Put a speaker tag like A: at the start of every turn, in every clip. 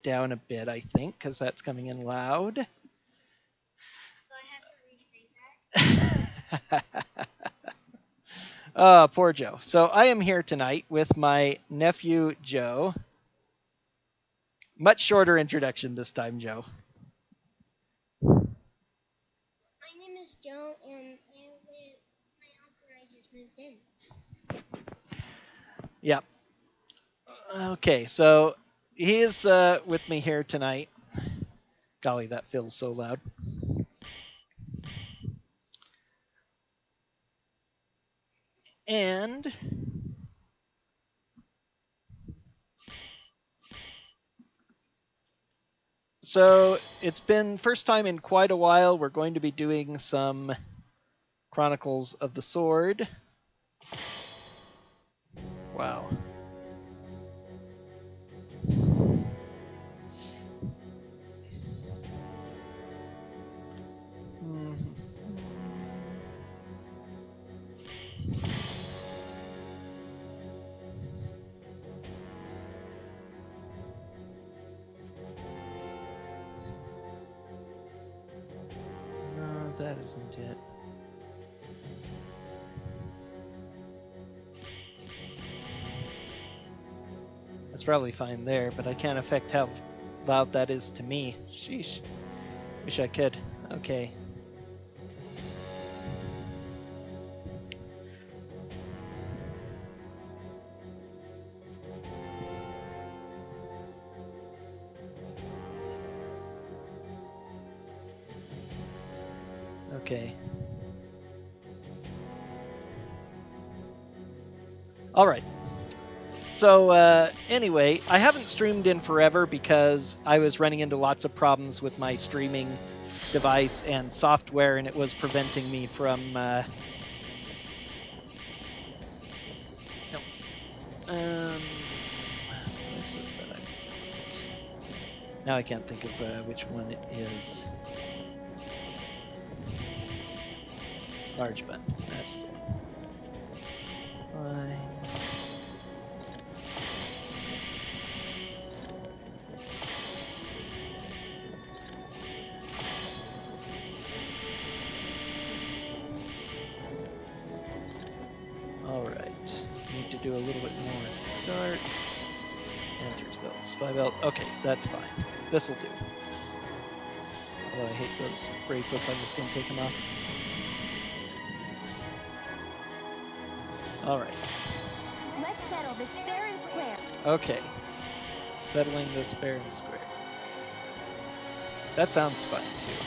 A: down a bit, I think, because that's coming in loud.
B: So I have to restate that?
A: Oh, poor Joe. So I am here tonight with my nephew, Joe. Much shorter introduction this time, Joe.
B: My name is Joe, and my uncle and I just moved in.
A: Yep. Okay, so he is with me here tonight. Golly, that feels so loud. And so it's been first time in quite a while. We're going to be doing some Chronicles of the Sword. Wow. No, that isn't it. That's probably fine there, but I can't affect how loud that is to me. Sheesh. Wish I could. Okay. Okay. All right. So anyway, I haven't streamed in forever because I was running into lots of problems with my streaming device and software, and it was preventing me from. No. What is it that now I can't think of which one it is. Large button. That's the one. Fine. Alright. Need to do a little bit more. Start. Answers belt. Spy belt. Okay, that's fine. This'll do. Although I hate those bracelets, I'm just going to take them off. Alright.
C: Let's settle this fair and square.
A: Okay. Settling this fair and square. That sounds fine too.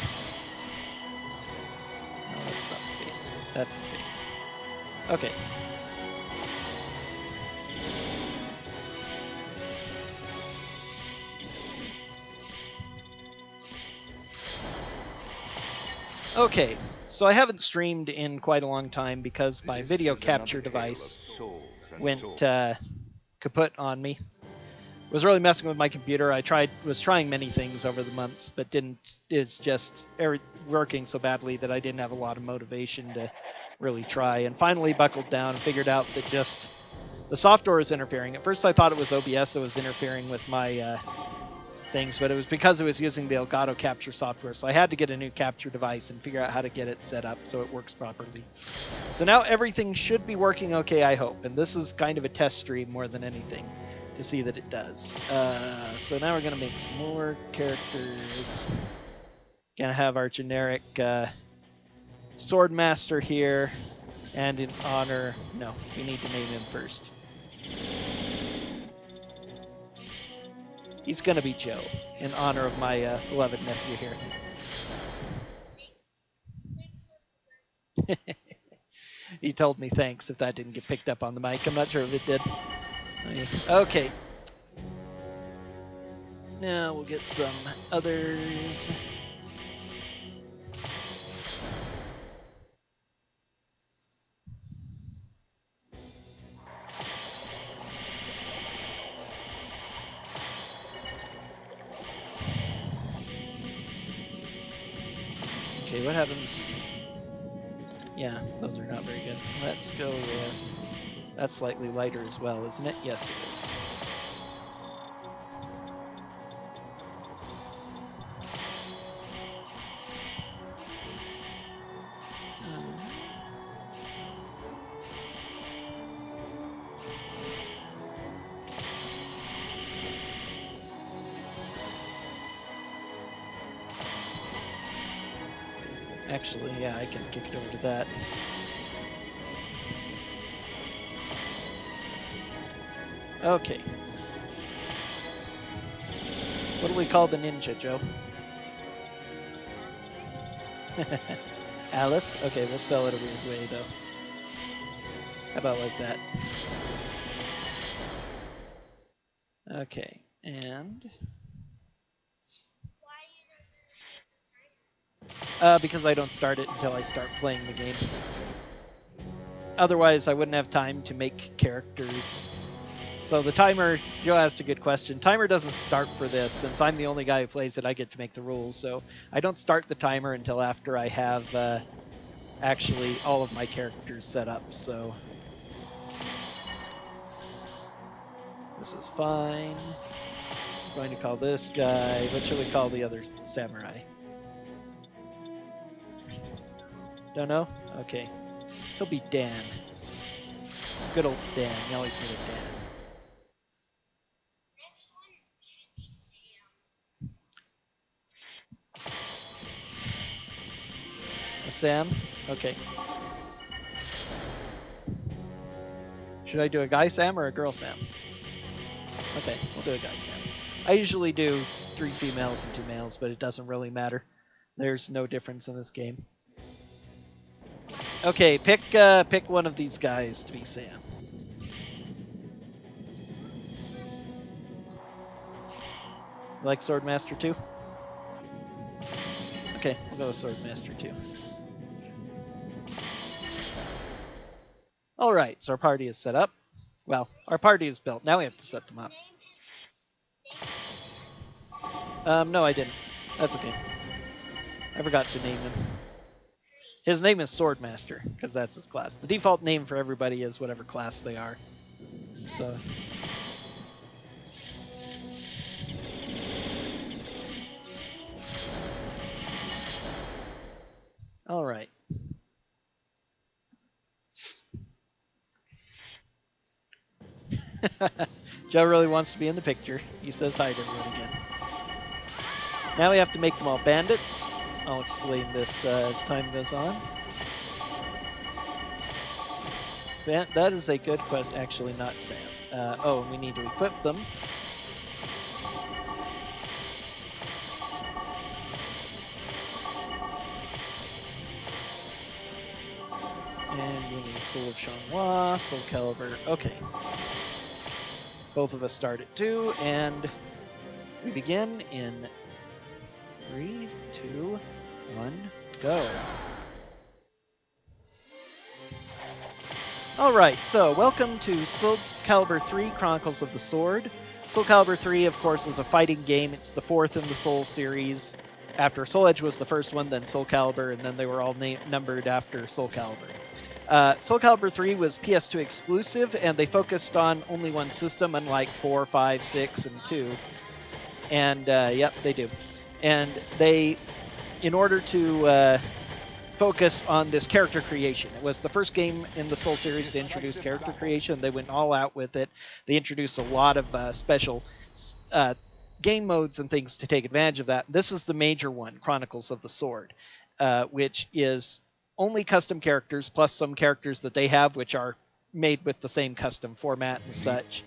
A: No, that's not the face. That's the face. Okay. Okay, so I haven't streamed in quite a long time because my video capture device went kaput on me. It was really messing with my computer. Was trying many things over the months, but is just working so badly that I didn't have a lot of motivation to really try. And finally buckled down and figured out that just the software was interfering. At first I thought it was OBS that was interfering with my things, but it was because it was using the Elgato capture software. So I had to get a new capture device and figure out how to get it set up so it works properly. So now everything should be working okay, I hope. And this is kind of a test stream more than anything to see that it does. So now we're going to make some more characters. Gonna have our generic sword master here, and in honor, no, we need to name him first. He's gonna be Joe, in honor of my beloved nephew here. He told me thanks if that didn't get picked up on the mic. I'm not sure if it did. Okay. Now we'll get some others. Okay, what happens? Yeah, those are not very good. Let's go with... That's slightly lighter as well, isn't it? Yes, it is. Actually, yeah, I can kick it over to that. Okay. What do we call the ninja, Joe? Alice? Okay, we'll spell it a weird way, though. How about like that? Okay, and... because I don't start it until I start playing the game. Otherwise, I wouldn't have time to make characters. So the timer, Joe asked a good question. Timer doesn't start for this. Since I'm the only guy who plays it, I get to make the rules. So I don't start the timer until after I have actually all of my characters set up. So this is fine. I'm going to call this guy. What should we call the other samurai? Don't know? Okay. He'll be Dan. Good old Dan. You always need a Dan.
B: Next one should be Sam.
A: A Sam? Okay. Should I do a guy Sam or a girl Sam? Okay, we'll do a guy Sam. I usually do 3 females and 2 males, but it doesn't really matter. There's no difference in this game. Okay, pick one of these guys to be Sam. You like Swordmaster 2? Okay, we'll go with Swordmaster 2. Alright, so our party is set up. Well, our party is built. Now we have to set them up. No, I didn't. That's okay. I forgot to name him. His name is Swordmaster, because that's his class. The default name for everybody is whatever class they are. So... Alright. Joe really wants to be in the picture. He says hi to everyone again. Now we have to make them all bandits. I'll explain this as time goes on. That is a good quest. Actually, not Sam. Oh, we need to equip them. And we need Soul of Changhua, Soul Calibur. Okay. Both of us start at 2, and we begin in 3, 2, 1, go. Alright, so welcome to Soul Calibur 3 Chronicles of the Sword. Soul Calibur 3, of course, is a fighting game. It's the 4th in the Soul series. After Soul Edge was the first one, then Soul Calibur, and then they were all numbered after Soul Calibur. Soul Calibur 3 was PS2 exclusive, and they focused on only one system, unlike 4, 5, 6, and 2. And, yep, they do. And they, in order to focus on this character creation, it was the first game in the Soul series to introduce character creation. They went all out with it. They introduced a lot of special game modes and things to take advantage of that. This is the major one, Chronicles of the Sword, which is only custom characters, plus some characters that they have, which are made with the same custom format and such.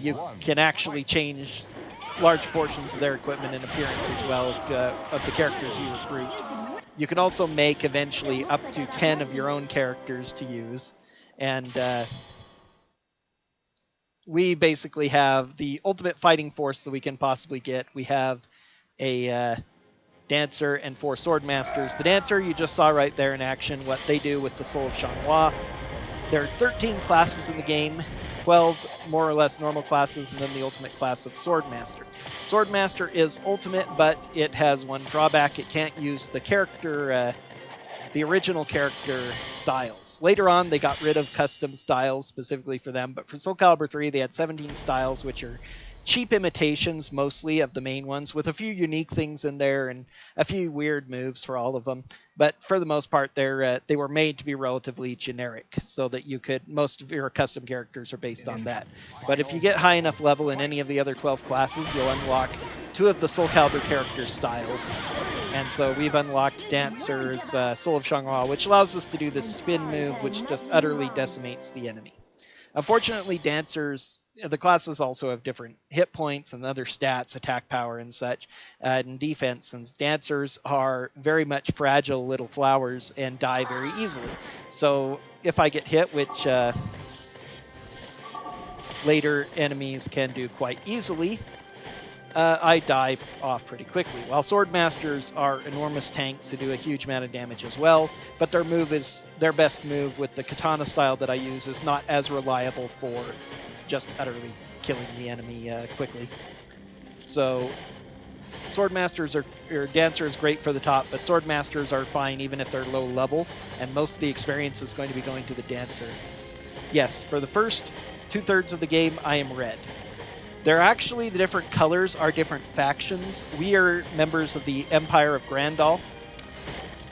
A: You can actually change large portions of their equipment and appearance as well of the characters you recruit. You can also make eventually up to 10 of your own characters to use. And we basically have the ultimate fighting force that we can possibly get. We have a Dancer and 4 Swordmasters. The Dancer you just saw right there in action, what they do with the Soul of Changhua. There are 13 classes in the game, 12 more or less normal classes, and then the ultimate class of Swordmaster. Swordmaster is ultimate, but it has one drawback. It can't use the character, the original character styles. Later on, they got rid of custom styles specifically for them, but for Soul Calibur 3, they had 17 styles, which are cheap imitations, mostly, of the main ones, with a few unique things in there and a few weird moves for all of them. But for the most part, they were made to be relatively generic, so that you could, most of your custom characters are based on that. But if you get high enough level in any of the other 12 classes, you'll unlock two of the Soul Calibur character styles. And so we've unlocked Dancer's Soul of Shanghua, which allows us to do this spin move, which just utterly decimates the enemy. Unfortunately, Dancers, the classes also have different hit points and other stats, attack power and such, and defense. And Dancers are very much fragile little flowers and die very easily. So if I get hit, which later enemies can do quite easily, I die off pretty quickly. While Sword Masters are enormous tanks who do a huge amount of damage as well, but their best move with the katana style that I use is not as reliable for just utterly killing the enemy quickly. So Sword Masters or Dancer is great for the top, but Sword Masters are fine even if they're low level, and most of the experience is going to be going to the Dancer. Yes, for the first 2/3 of the game, I am red. They're actually, the different colors are different factions. We are members of the Empire of Grandal,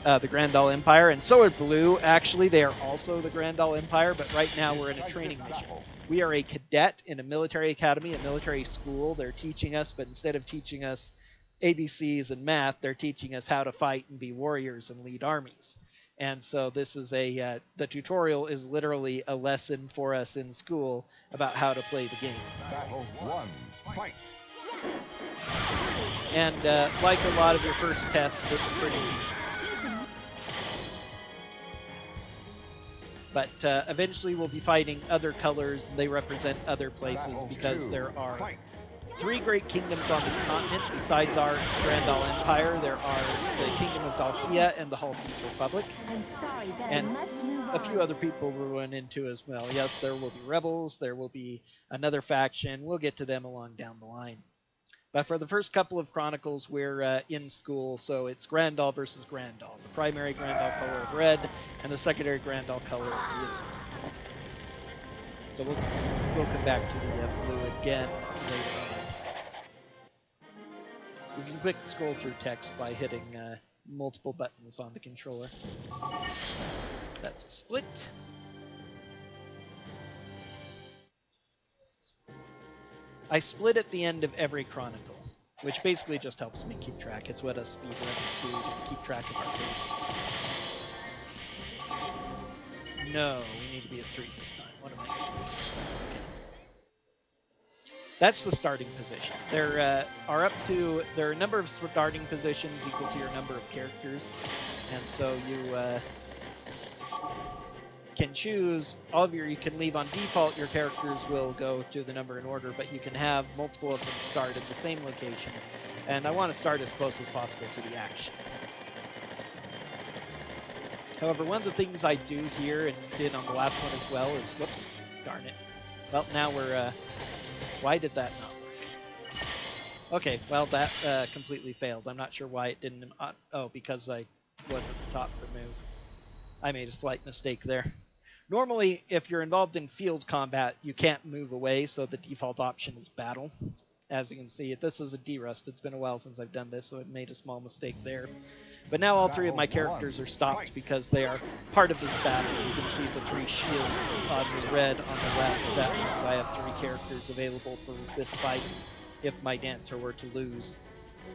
A: the Grandal Empire, and so are Blue. Actually, they are also the Grandal Empire, but right now we're in a training mission. We are a cadet in a military academy, a military school. They're teaching us, but instead of teaching us ABCs and math, they're teaching us how to fight and be warriors and lead armies. And so this is the tutorial is literally a lesson for us in school about how to play the game.
D: Battle 1, fight!
A: And like a lot of your first tests, it's pretty easy. But eventually we'll be fighting other colors, and they represent other places because there are 3 great kingdoms on this continent. Besides our Grandal Empire, there are the Kingdom of Dalkia and the Haltese Republic. And a few other people we'll run into as well. Yes, there will be rebels, there will be another faction. We'll get to them along down the line. But for the first couple of Chronicles, we're in school, so it's Grandal versus Grandal. The primary Grandal color of red, and the secondary Grandal color of blue. So we'll come back to the blue again later on. We can quick scroll through text by hitting multiple buttons on the controller. That's a split. I split at the end of every Chronicle, which basically just helps me keep track. It's what us speedrunners do to keep track of our pace. No, we need to be at 3 this time. What am I doing? Okay. That's the starting position. There are a number of starting positions equal to your number of characters, and so you can choose you can leave on default. Your characters will go to the number in order, but you can have multiple of them start at the same location, and I want to start as close as possible to the action. However, one of the things I do here and did on the last one as well is, whoops, darn it. Well, now we're why did that not work? Okay, well, that completely failed. I'm not sure why it didn't. Oh, because I was at the top for move. I made a slight mistake there. Normally, if you're involved in field combat, you can't move away, so the default option is battle. As you can see, this is a Derust. It's been a while since I've done this, so I made a small mistake there. But now all 3 of my characters are stopped because they are part of this battle. You can see the 3 shields on the red on the left. That means I have 3 characters available for this fight if my Dancer were to lose.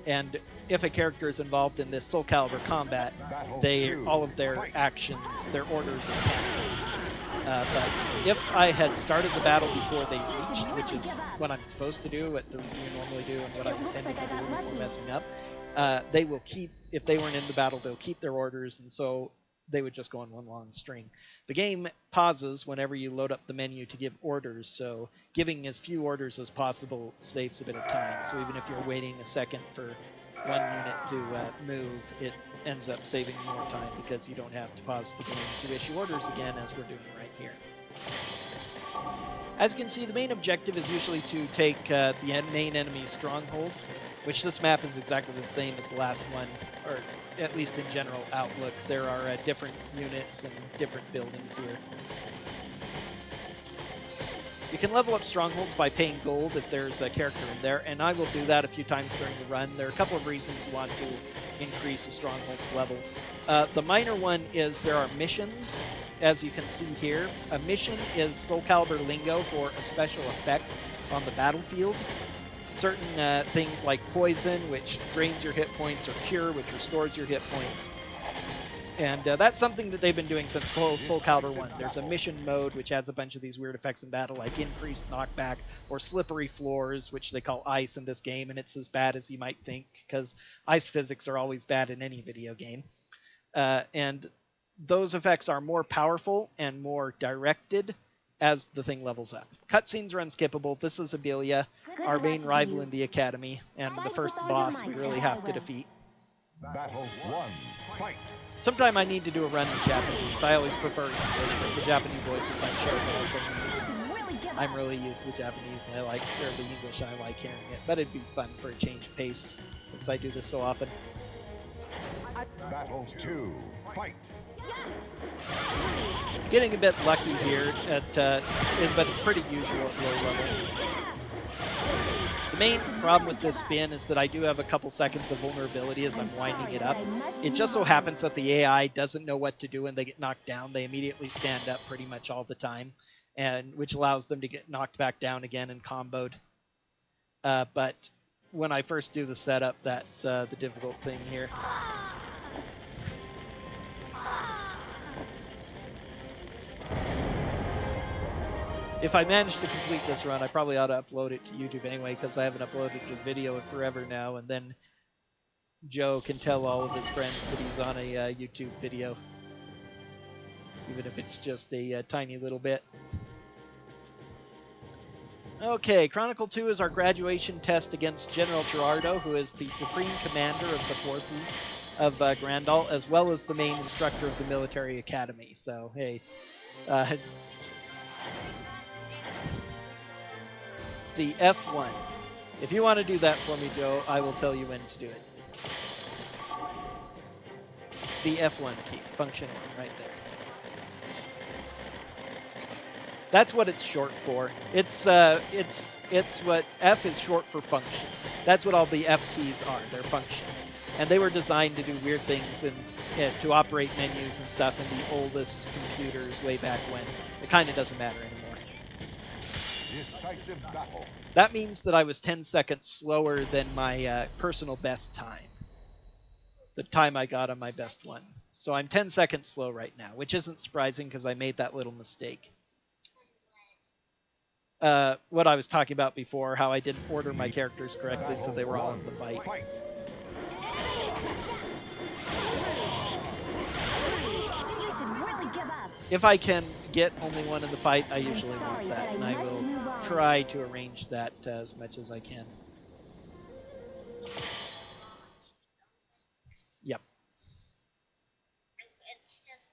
A: And if a character is involved in this Soul Calibur combat, all of their actions, their orders are canceled. But if I had started the battle before they reached, which is what I'm supposed to do, what the review normally do, and what I'm intending to do before messing up, they will keep, if they weren't in the battle, they'll keep their orders, and so they would just go on one long string. The game pauses whenever you load up the menu to give orders, so giving as few orders as possible saves a bit of time. So even if you're waiting a second for one unit to move, it ends up saving more time because you don't have to pause the game to issue orders again, as we're doing right here. As you can see, the main objective is usually to take the main enemy's stronghold, which this map is exactly the same as the last one, or at least in general outlook. There are different units and different buildings here. You can level up strongholds by paying gold if there's a character in there, and I will do that a few times during the run. There are a couple of reasons you want to increase a stronghold's level. The minor one is there are missions, as you can see here. A mission is Soul Calibur lingo for a special effect on the battlefield. certain things like poison, which drains your hit points, or cure, which restores your hit points. And that's something that they've been doing since Soul Calibur 1. There's a mission mode which has a bunch of these weird effects in battle, like increased knockback or slippery floors, which they call ice in this game, and it's as bad as you might think, because ice physics are always bad in any video game. And those effects are more powerful and more directed as the thing levels up. Cutscenes are unskippable. This is Aurelia, our main rival in the Academy, and the first boss we really have to defeat.
D: Battle 1. Fight.
A: Sometime I need to do a run in Japanese. I always prefer English, but the Japanese voices I'm sure can also use. I'm really used to the Japanese, and or the English, I like hearing it. But it'd be fun for a change of pace, since I do this so often.
D: Battle 2. Fight.
A: Getting a bit lucky here, but it's pretty usual at low level. The main problem with this spin is that I do have a couple seconds of vulnerability as I'm winding it up. It just so happens that the AI doesn't know what to do when they get knocked down. They immediately stand up pretty much all the time, and which allows them to get knocked back down again and comboed. But when I first do the setup, that's the difficult thing here. If I manage to complete this run, I probably ought to upload it to YouTube anyway, because I haven't uploaded a video in forever now, and then Joe can tell all of his friends that he's on a YouTube video, even if it's just a tiny little bit. Okay, Chronicle 2 is our graduation test against General Gerardo, who is the Supreme Commander of the forces of Grandal, as well as the main instructor of the military academy. So, hey, the F1. If you want to do that for me, Joe, I will tell you when to do it. The F1 key, function right there. That's what it's short for. It's what F is short for function. That's what all the F keys are. They're functions, and they were designed to do weird things and to operate menus and stuff in the oldest computers way back when. It kind of doesn't matter anymore.
D: Decisive battle.
A: That means that I was 10 seconds slower than my personal best time. The time I got on my best one. So I'm 10 seconds slow right now, which isn't surprising because I made that little mistake. What I was talking about before, how I didn't order my characters correctly so they were all in the fight.
C: You should really give up.
A: If I can get only one in the fight, I usually want that, and I will try to arrange that as much as I can. Yep.
B: It's just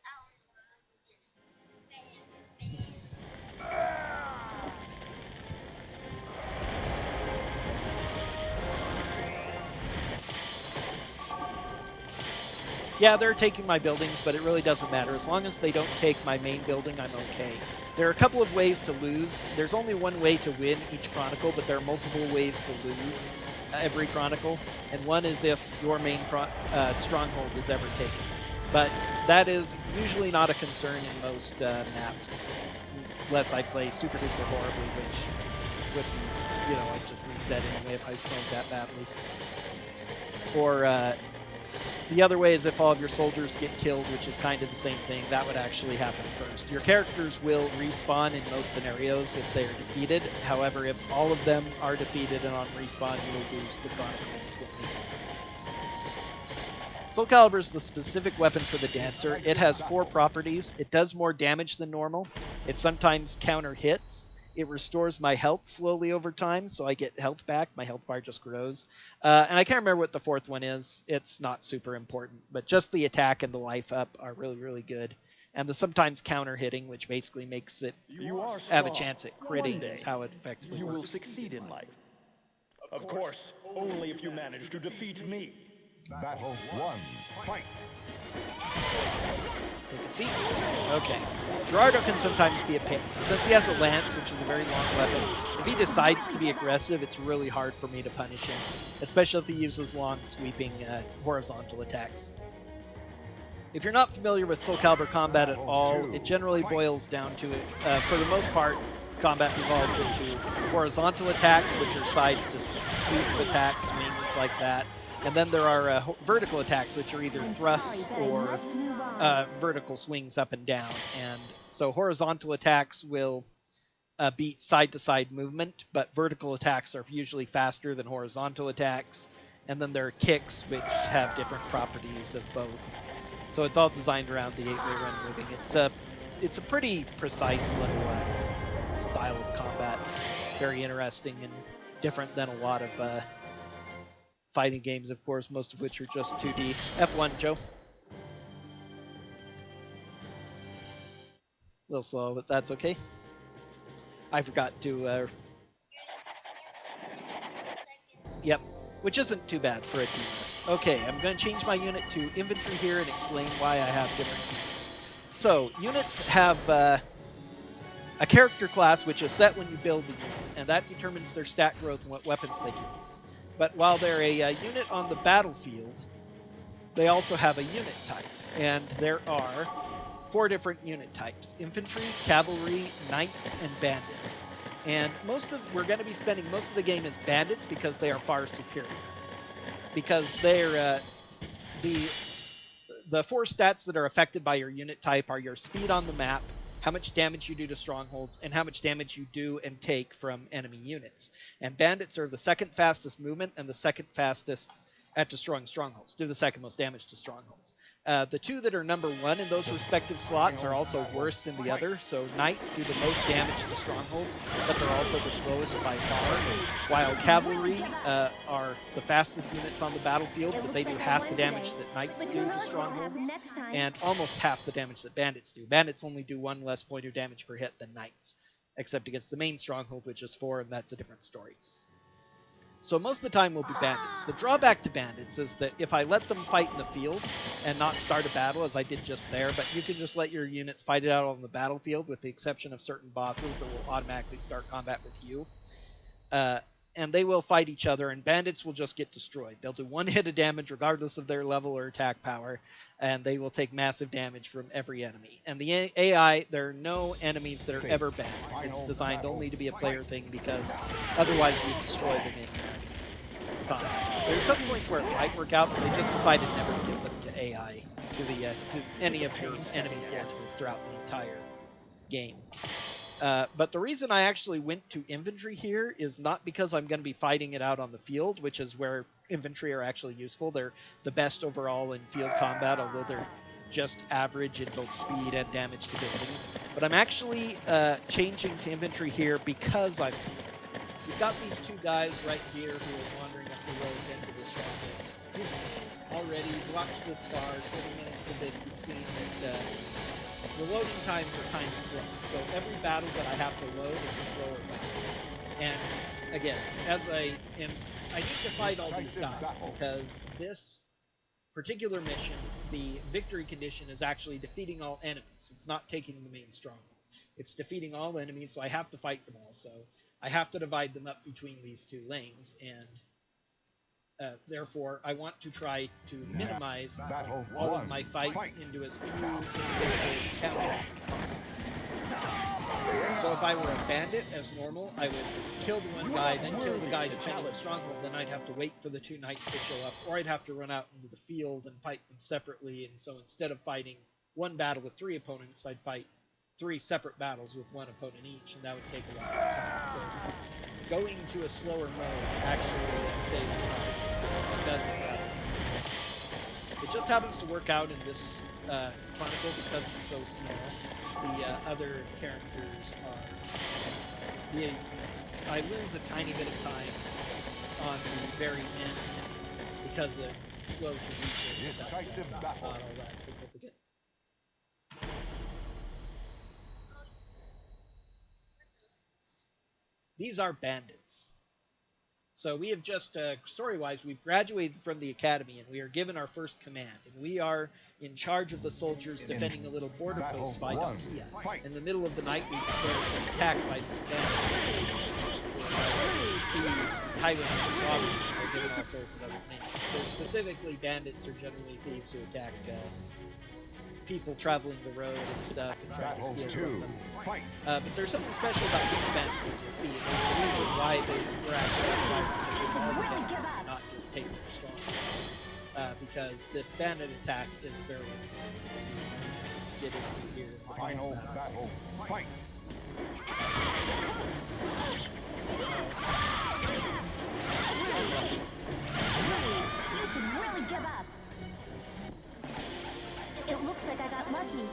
A: Yeah, they're taking my buildings, but it really doesn't matter. As long as they don't take my main building, I'm okay. There are a couple of ways to lose. There's only one way to win each Chronicle, but there are multiple ways to lose every Chronicle. And one is if your main stronghold is ever taken. But that is usually not a concern in most maps, unless I play super duper horribly, which would be, I just reset anyway if I was playing that badly. Or the other way is if all of your soldiers get killed, which is kind of the same thing. That would actually happen first. Your characters will respawn in most scenarios if they are defeated. However, if all of them are defeated and on respawn, you will lose the Chronicle instantly. Soul Calibur is the specific weapon for the Dancer. It has 4 properties. It does more damage than normal. It sometimes counter hits. It restores my health slowly over time, so I get health back. My health bar just grows. And I can't remember what the 4th one is. It's not super important, but just the attack and the life up are really, really good. And the sometimes counter hitting, which basically makes it have a chance at critting, is how it effectively
E: You
A: works.
E: will succeed in life. Of course, only if you manage to defeat me.
D: Battle 1. Fight.
A: Take a seat. Okay. Gerardo can sometimes be a pain. Since he has a lance, which is a very long weapon, if he decides to be aggressive, it's really hard for me to punish him, especially if he uses long, sweeping horizontal attacks. If you're not familiar with Soul Calibur combat at all, it generally boils down to it. For the most part, combat revolves into horizontal attacks, which are side to sweep attacks, swings like that. And then there are vertical attacks, which are either
C: I'm
A: thrusts
C: sorry, but I
A: or
C: must move on.
A: vertical swings up and down. And so horizontal attacks will beat side-to-side movement, but vertical attacks are usually faster than horizontal attacks. And then there are kicks, which have different properties of both. So it's all designed around the 8-way run moving. It's a pretty precise little style of combat. Very interesting and different than a lot of fighting games, of course, most of which are just 2D. F1, Joe. A little slow, but that's okay. I forgot to... Yep, which isn't too bad for a D-list. Okay, I'm going to change my unit to infantry here and explain why I have different units. So, units have a character class which is set when you build a unit, and that determines their stat growth and what weapons they can use. But while they're a unit on the battlefield, they also have a unit type, and there are 4 different unit types: infantry, cavalry, knights, and bandits. And we're going to be spending most of the game as bandits because they are far superior. Because they're the 4 stats that are affected by your unit type are your speed on the map, how much damage you do to strongholds, and how much damage you do and take from enemy units. And bandits are the second fastest movement and the second fastest at destroying strongholds, do the second most damage to strongholds. The 2 that are number 1 in those respective slots are also worse than the other. So knights do the most damage to strongholds, but they're also the slowest by far. While cavalry are the fastest units on the battlefield, but they do half the damage that knights do to strongholds, and almost half the damage that bandits do. Bandits only do 1 less point of damage per hit than knights, except against the main stronghold, which is 4, and that's a different story. So most of the time will be bandits. The drawback to bandits is that if I let them fight in the field and not start a battle, as I did just there, but you can just let your units fight it out on the battlefield with the exception of certain bosses that will automatically start combat with you. And they will fight each other, and bandits will just get destroyed. They'll do 1 hit of damage regardless of their level or attack power, and they will take massive damage from every enemy. And the AI, there are no enemies that are ever bandits. It's designed only to be a player thing because otherwise you destroy them in combat. There's some points where it might work out, but they just decided never to give them to AI, to any of your enemy forces throughout the entire game. But the reason I actually went to infantry here is not because I'm going to be fighting it out on the field, which is where infantry are actually useful. They're the best overall in field combat, although they're just average in both speed and damage to buildings. But I'm actually changing to infantry here because we've got these 2 guys right here who are wandering up the road into this stronghold. You've seen already, watched this far, 20 minutes of this, you've seen that the loading times are kind of slow, so every battle that I have to load is a slower battle. And again, I need to fight all these guys because this particular mission, the victory condition is actually defeating all enemies. It's not taking the main stronghold. It's defeating all enemies, so I have to fight them all. So I have to divide them up between these 2 lanes, and therefore, I want to try to minimize all of my fights into as few individual encounters as possible. So if I were a bandit, as normal, I would kill the 1 guy, then kill the guy defending the stronghold, then I'd have to wait for the 2 knights to show up, or I'd have to run out into the field and fight them separately, and so instead of fighting 1 battle with 3 opponents, I'd fight 3 separate battles with 1 opponent each, and that would take a lot of time. So going to a slower mode actually saves time. It doesn't it just happens to work out in this chronicle because it's so small. The other characters are I lose a tiny bit of time on the very end because it's slow to reach it.
D: Decisive
A: That's
D: battle.
A: not all that significant. These are bandits. So we have just, story-wise, we've graduated from the academy and we are given our first command. And we are in charge of the soldiers defending a little border post by Dalkia. In the middle of the night, we were attacked by these bandits. Thieves, highwaymen, robbers, they're given all sorts of other names. So specifically, bandits are generally thieves who attack people traveling the road and stuff and trying to steal from them. But there's something special about these bandits, as we'll see. There's a reason why they were actually
C: should
A: all the
C: really give
A: bandits,
C: up.
A: not just take their stronghold. Because this bandit attack is very important to get into here in the
D: Final
A: battles.
D: battle, fight!
A: Unlucky.
C: You should really give up. It looks like I got lucky.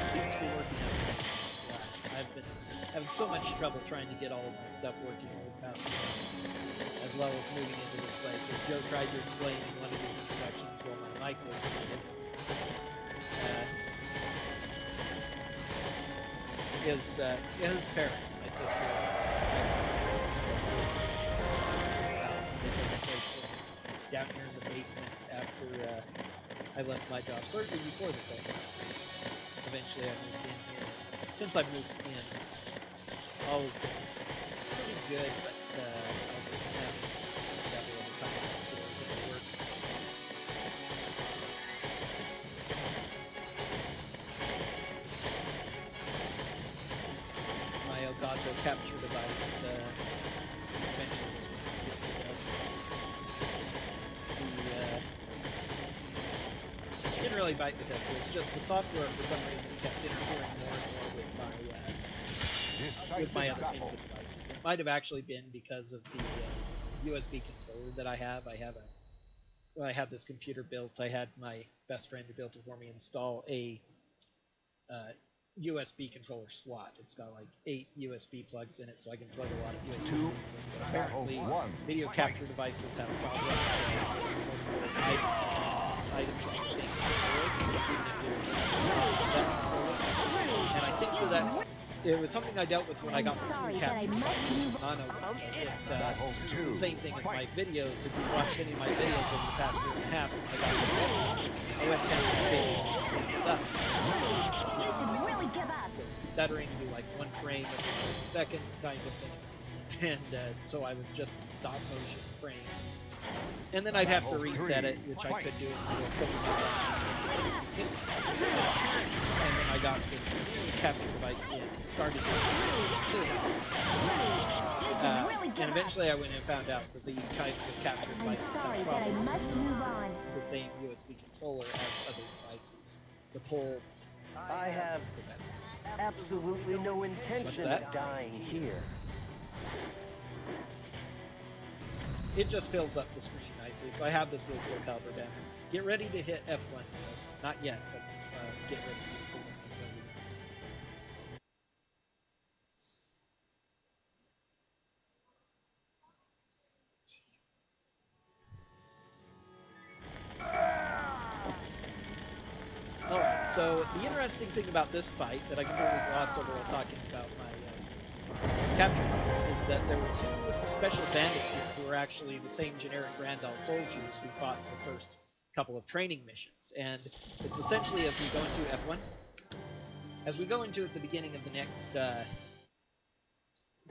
A: Seems to be working out. I've been having so much trouble trying to get all of my stuff working over the past few months, as well as moving into this place. As Joe tried to explain in one of his introductions while my mic was muted, his parents, my sister, down here in the basement after I left my job, certainly before the COVID. Eventually I moved in here. Since I moved in, always been pretty good, but I've been having trouble over time to get everything to work. My Elgato capture device eventually was going to get the best. Didn't really bite the dust. It was just the software for some reason kept interfering more and more with my other input devices. It might have actually been because of the USB controller that I have. When I had this computer built, I had my best friend who built it for me install a USB controller slot. It's got like 8 USB plugs in it, so I can plug a lot of USB plugs in. But apparently, video capture devices have problems multiple items on the same board, even if they're that controller. And I think it was something I dealt with when I got my screen capture device. The same thing as my videos. If you've watched any of my videos over the past year and a half since I got the I went down to the page and cleaned this up.
C: You should really give up.
A: Stuttering to like 1 frame every 30 seconds kind of thing. And so I was just in stop motion frames. And then I'd have to reset it, which I could do in some of my devices. And then I got this capture device in and started doing the same thing. And eventually I went and found out that these types of capture devices have problems with the same USB controller as other devices. The pull.
F: I have absolutely no intention of dying here.
A: It just fills up the screen nicely. So I have this little SoCal banner. Get ready to hit F1. Not yet, but get ready to. Alright, so the interesting thing about this fight that I completely glossed over while talking about my capture is that there were 2 special bandits here who were actually the same generic Randall soldiers who fought in the first couple of training missions. And it's essentially as we go into F1, as we go into at the beginning of the next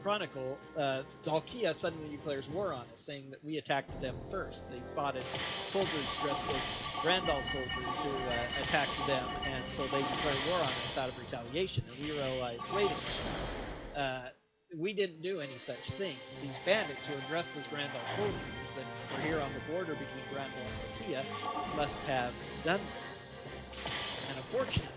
A: Chronicle, Dalkia suddenly declares war on us, saying that we attacked them first. They spotted soldiers dressed as Randall soldiers who attacked them, and so they declared war on us out of retaliation. And we realized, wait a minute, we didn't do any such thing. These bandits who are dressed as Randall soldiers and were here on the border between Randall and Dalkia must have done this. And unfortunately,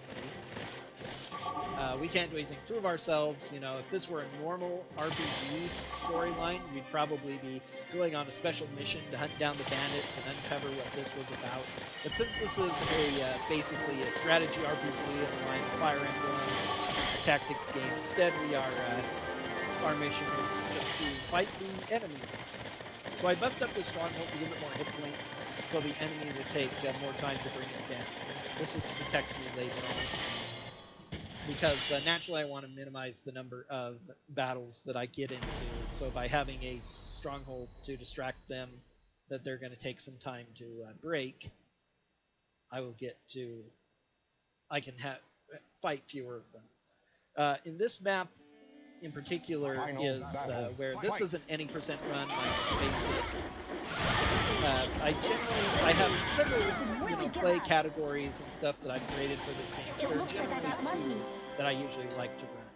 A: we can't do anything to prove ourselves. You know, if this were a normal RPG storyline, we'd probably be going on a special mission to hunt down the bandits and uncover what this was about. But since this is basically a strategy RPG in the line of Fire Emblem tactics game, instead our mission is just to fight the enemy. So I buffed up this stronghold to give it more hit points, so the enemy will take more time to bring it down. This is to protect me later on. Because naturally I want to minimize the number of battles that I get into. So by having a stronghold to distract them that they're going to take some time to break, I will get to... fight fewer of them. In this map in particular
D: Final
A: is
D: battle.
A: where this
D: Fight.
A: isn't any percent run like basic. I have several play categories and stuff that I've created for this game.
C: It
A: There are
C: looks like I
A: generally
C: got lucky.
A: two that I usually like to run.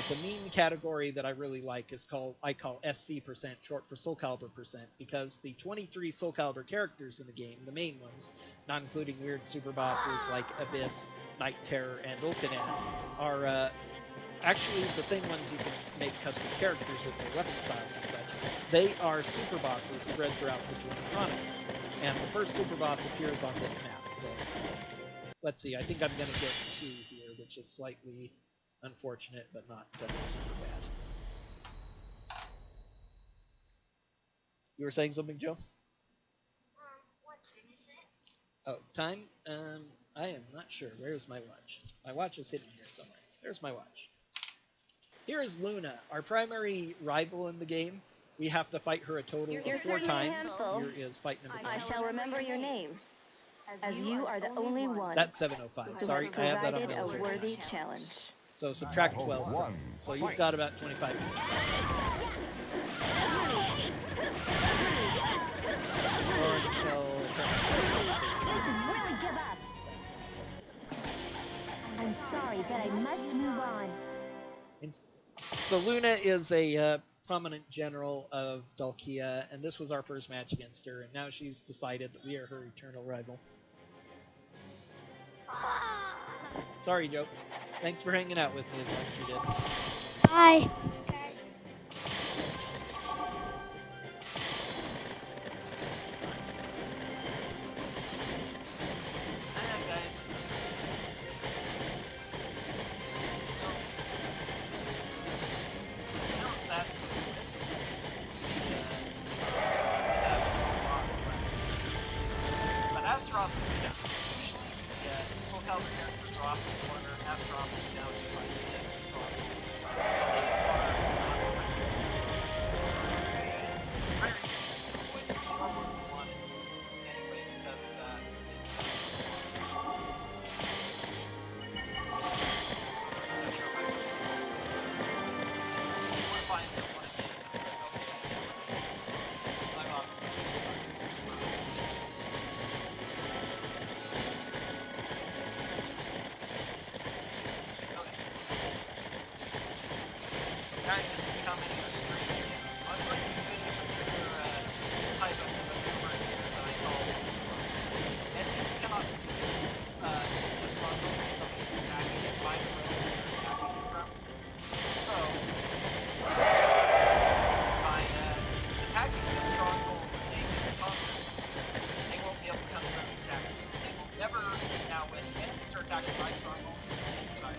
A: The meme category that I really like is I call SC%, short for Soul Calibur %, because the 23 Soul Calibur characters in the game, the main ones, not including weird super bosses like Abyss, Night Terror, and Ulcanan, are actually the same ones you can make custom characters with their weapon styles and such. They are super bosses spread throughout the Journey Chronicles, and the first super boss appears on this map. So let's see, I think I'm going to get 2 here, which is slightly unfortunate, but not super bad. You were saying something, Joe?
B: What time is it?
A: Oh, time? I am not sure. Where's my watch? My watch is hidden here somewhere. There's my watch. Here is Luna, our primary rival in the game. We have to fight her a total
C: You're
A: of 4
C: certainly a
A: times.
C: handful.
A: Here is fight number 9.
C: I shall remember your name, as you are the only one
A: That's 705.
C: who
A: Sorry,
C: has
A: I have that on
C: provided a
A: military
C: worthy
A: time.
C: challenge.
A: So subtract
D: Battle
A: 12 from
D: one.
A: it. So you've
D: Fight.
A: got about 25 minutes. Or until...
C: You should really give up. I'm sorry, but I must move on.
A: So Luna is a prominent general of Dalkia, and this was our first match against her, and now she's decided that we are her eternal rival. Sorry, Joe. Thanks for hanging out with me as long as you did.
B: Bye, guys.
A: Guys. That's but Astaroth, usually the Soul Calibur characters are off in the corner. Astaroth is down to like this strong. So they are it's very with the trouble you want it anyway because it's not sure if I want to find this one again. So I'm off. Guys can see how many are streaming. So I'm going to do a particular type of maneuver here that I call and these cannot just run over something attacking it by the road they're attacking it from. So by attacking the stronghold and making it conquer, they won't be able to come through and attack it. They will never now when enemies are attacking my stronghold, that I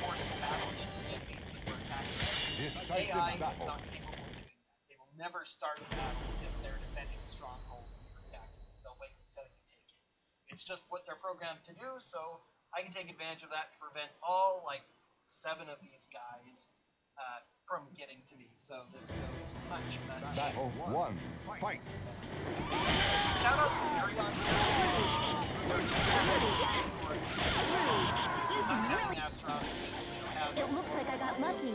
A: force the battle against the enemies that were attacking them.
D: Decisive
A: AI is
D: battle.
A: not capable of doing that. They will never start a battle if they're defending a stronghold and you're attacking it. They'll wait until you take it. It's just what they're programmed to do, so I can take advantage of that to prevent all, like, 7 of these guys from getting to me. So this goes much.
D: Battle 1. Fight.
A: Shout out to Arion.
C: You should really...
A: Astaroth, has
C: It looks like I got lucky.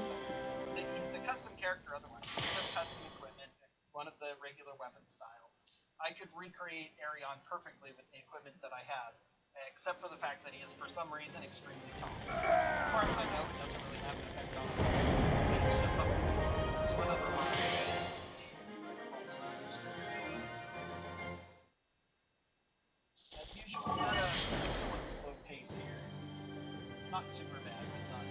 A: he's a custom character otherwise. It's just custom equipment, one of the regular weapon styles. I could recreate Arion perfectly with the equipment that I have, except for the fact that he is, for some reason, extremely tall. As far as I know, it doesn't really have an effect on him. It's just something. There's one other one also is extremely tall. As usual, we got a somewhat slow pace here. Not super bad, but not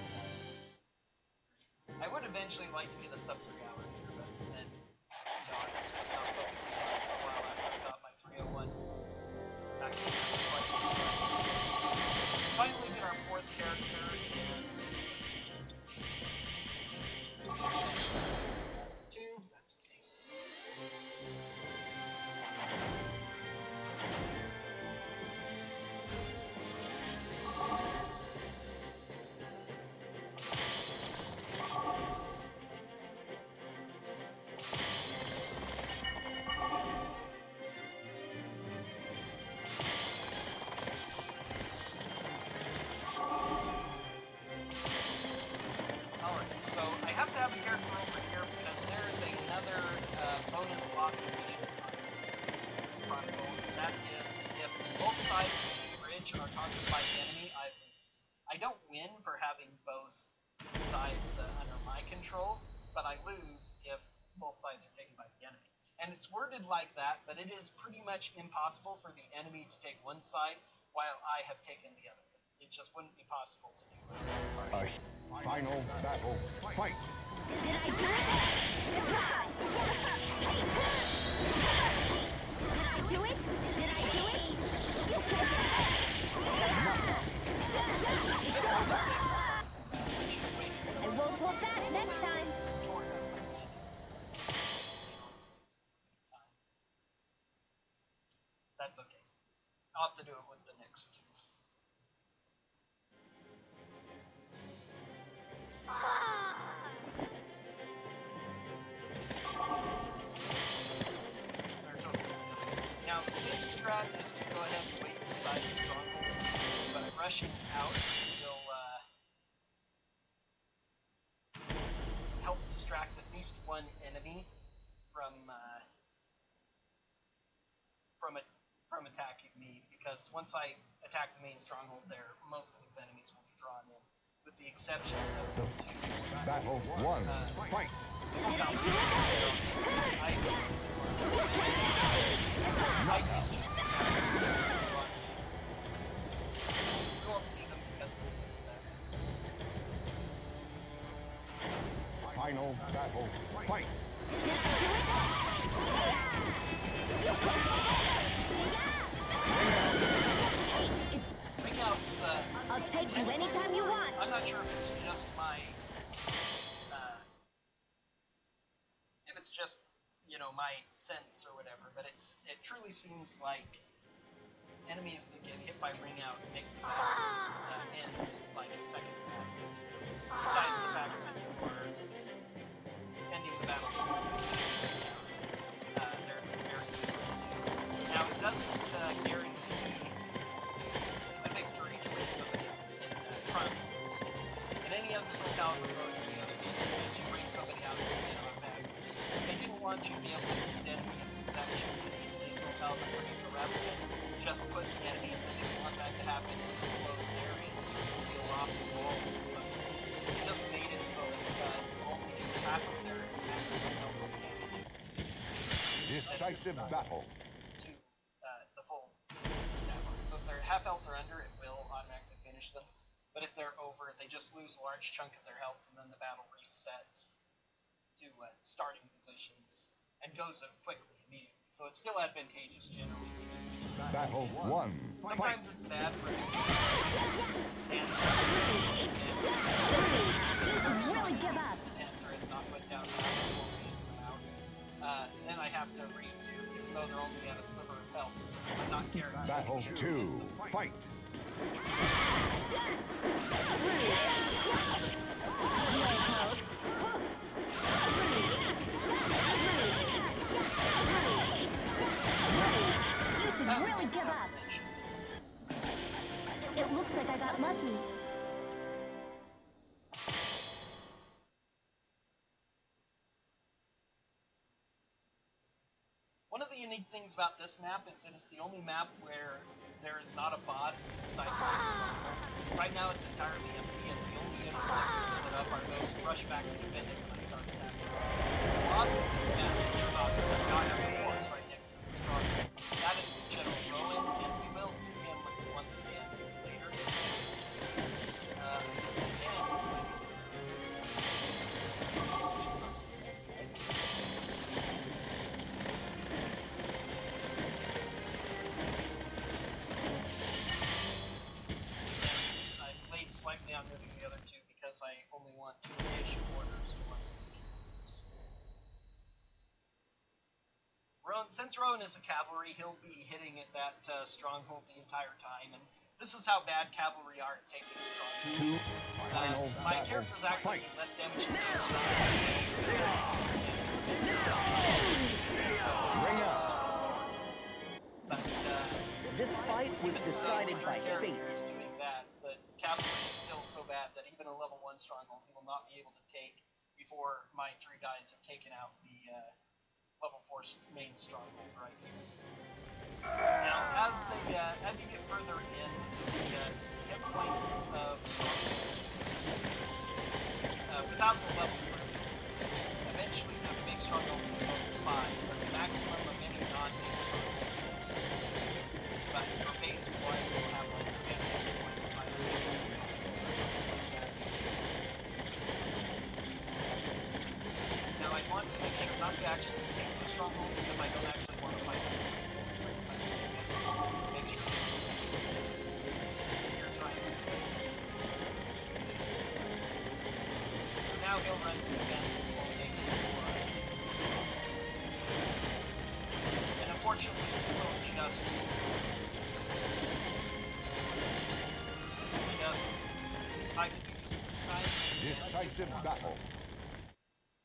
A: I would eventually like to get a sub 3 hour here, but then I'm just not focusing on it for a while after I got my 301. Finally get our 4th character and 2, that's okay. sides under my control, but I lose if both sides are taken by the enemy. And it's worded like that, but it is pretty much impossible for the enemy to take one side while I have taken the other. It just wouldn't be possible to do it.
D: Final battle. Fight!
C: Did I do it? Did I do it? Did I do it? You can't get it! It's over! I won't hold back next time!
A: That's okay. I'll have to do it with the next two. Now, the safe strat is to go ahead and wait beside the stronghold, but rushing out will help distract at least one enemy from attacking me, because once I attack the main stronghold there, most of these enemies will be drawn in, with the exception of the two.
D: Battle 1. Fight!
A: You won't see them because this is exclusive.
D: Final battle. Fight!
A: Ring out's,
C: I'll take you anytime you want.
A: I'm not sure if it's just my, my sense or whatever, but it truly seems like enemies that get hit by ring out make the battle end like a second faster. Besides the fact that you're ending the battle they're very easy. Now, it doesn't guarantee a victory to bring somebody in Chronicles. In any other Soul Calibur mode, the other game, you bring somebody out and get automatically. They didn't want you to be able to hit enemies that should be easily in Soul Calibur 3, so rather than just put the enemies that didn't want that to happen in closed areas or seal off the walls or something, they just made it so that only half of their maximum number of damage.
D: Decisive battle.
A: To the full stat bar. So if they're half health or under, it will automatically finish them. But if they're over, they just lose a large chunk of their health, and then the battle resets to starting positions and goes quickly, immediately. So it's still advantageous generally.
D: Battle 1.
A: Sometimes
D: Fight!
A: it's bad for
C: You should really give up.
A: The answer is not put down out. Then I have to redo, even though they're only at a sliver of health. I'm not guaranteed.
D: Battle 2. Fight!
C: You should really give up. It looks like I got lucky.
A: One of the unique things about this map is it is the only map where there is not a boss inside the stronghold. Right now it's entirely empty, and the only units that can fill it up are those who rush back to defend it when I start attacking. The boss in this map, future bosses, that not have a force right next to the stronghold. That is General Rowan, and we will see him once again later. Slightly on moving the other two because I only want 2-ish orders to one of these orders. Since Rowan is a cavalry, he'll be hitting at that stronghold the entire time, and this is how bad cavalry are at taking strongholds. My character's actually less damage than that but
F: This fight was decided by fate.
A: Doing that, the cavalry is still so bad that even a level 1 stronghold he will not be able to take before my 3 guys have taken out the level 4 main stronghold right here. Now, as you get further in, the hit points of strongholds about the level for it. Eventually, the big stronghold will be level 5, but the maximum of any non-big strongholds. But for base 1, we'll have like 10 points by the way. Now, I want to make sure not to actually take the stronghold because I don't actually want to fight the stronghold. For instance, to make sure you're trying to. So now he'll run to again. We'll take it for. And unfortunately, we'll just. I could do just
D: Decisive battle.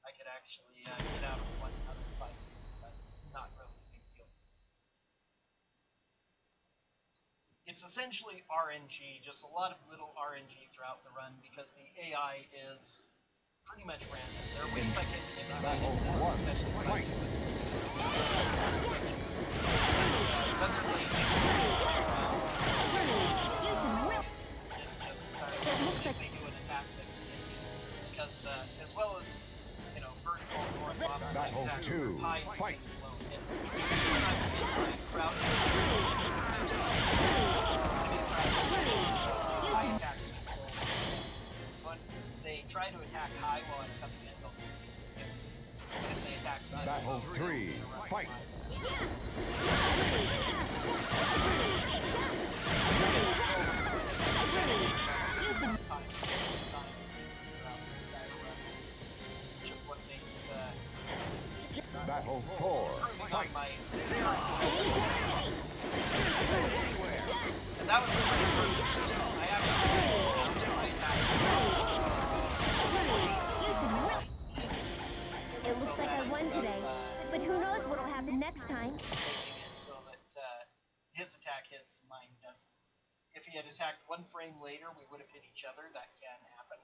A: I could actually get out of one other fight, but not really a big deal. It's essentially RNG, just a lot of little RNG throughout the run because the AI is pretty much random. There are ways I can
D: Battle
A: manipulate it,
D: 1.
A: especially when I
D: Fight.
A: do it. Whether they they do an attack that because as well as vertical and horizontal
D: Battle
A: attacks,
D: 2.
A: high
D: Fight.
A: and low hits. When I'm in my crouch, high attacks just go. So when they try to attack high while I'm coming in, they'll if they attack low,
D: Battle 3. Fight.
A: Which is what makes
D: Battle 4. Fight.
A: and that was a pretty good. I actually my attack.
C: It looks like I won today, but who knows what'll happen next time.
A: Making it so that his attack hits and mine doesn't. If he had attacked one frame later, we would have hit each other. That can happen.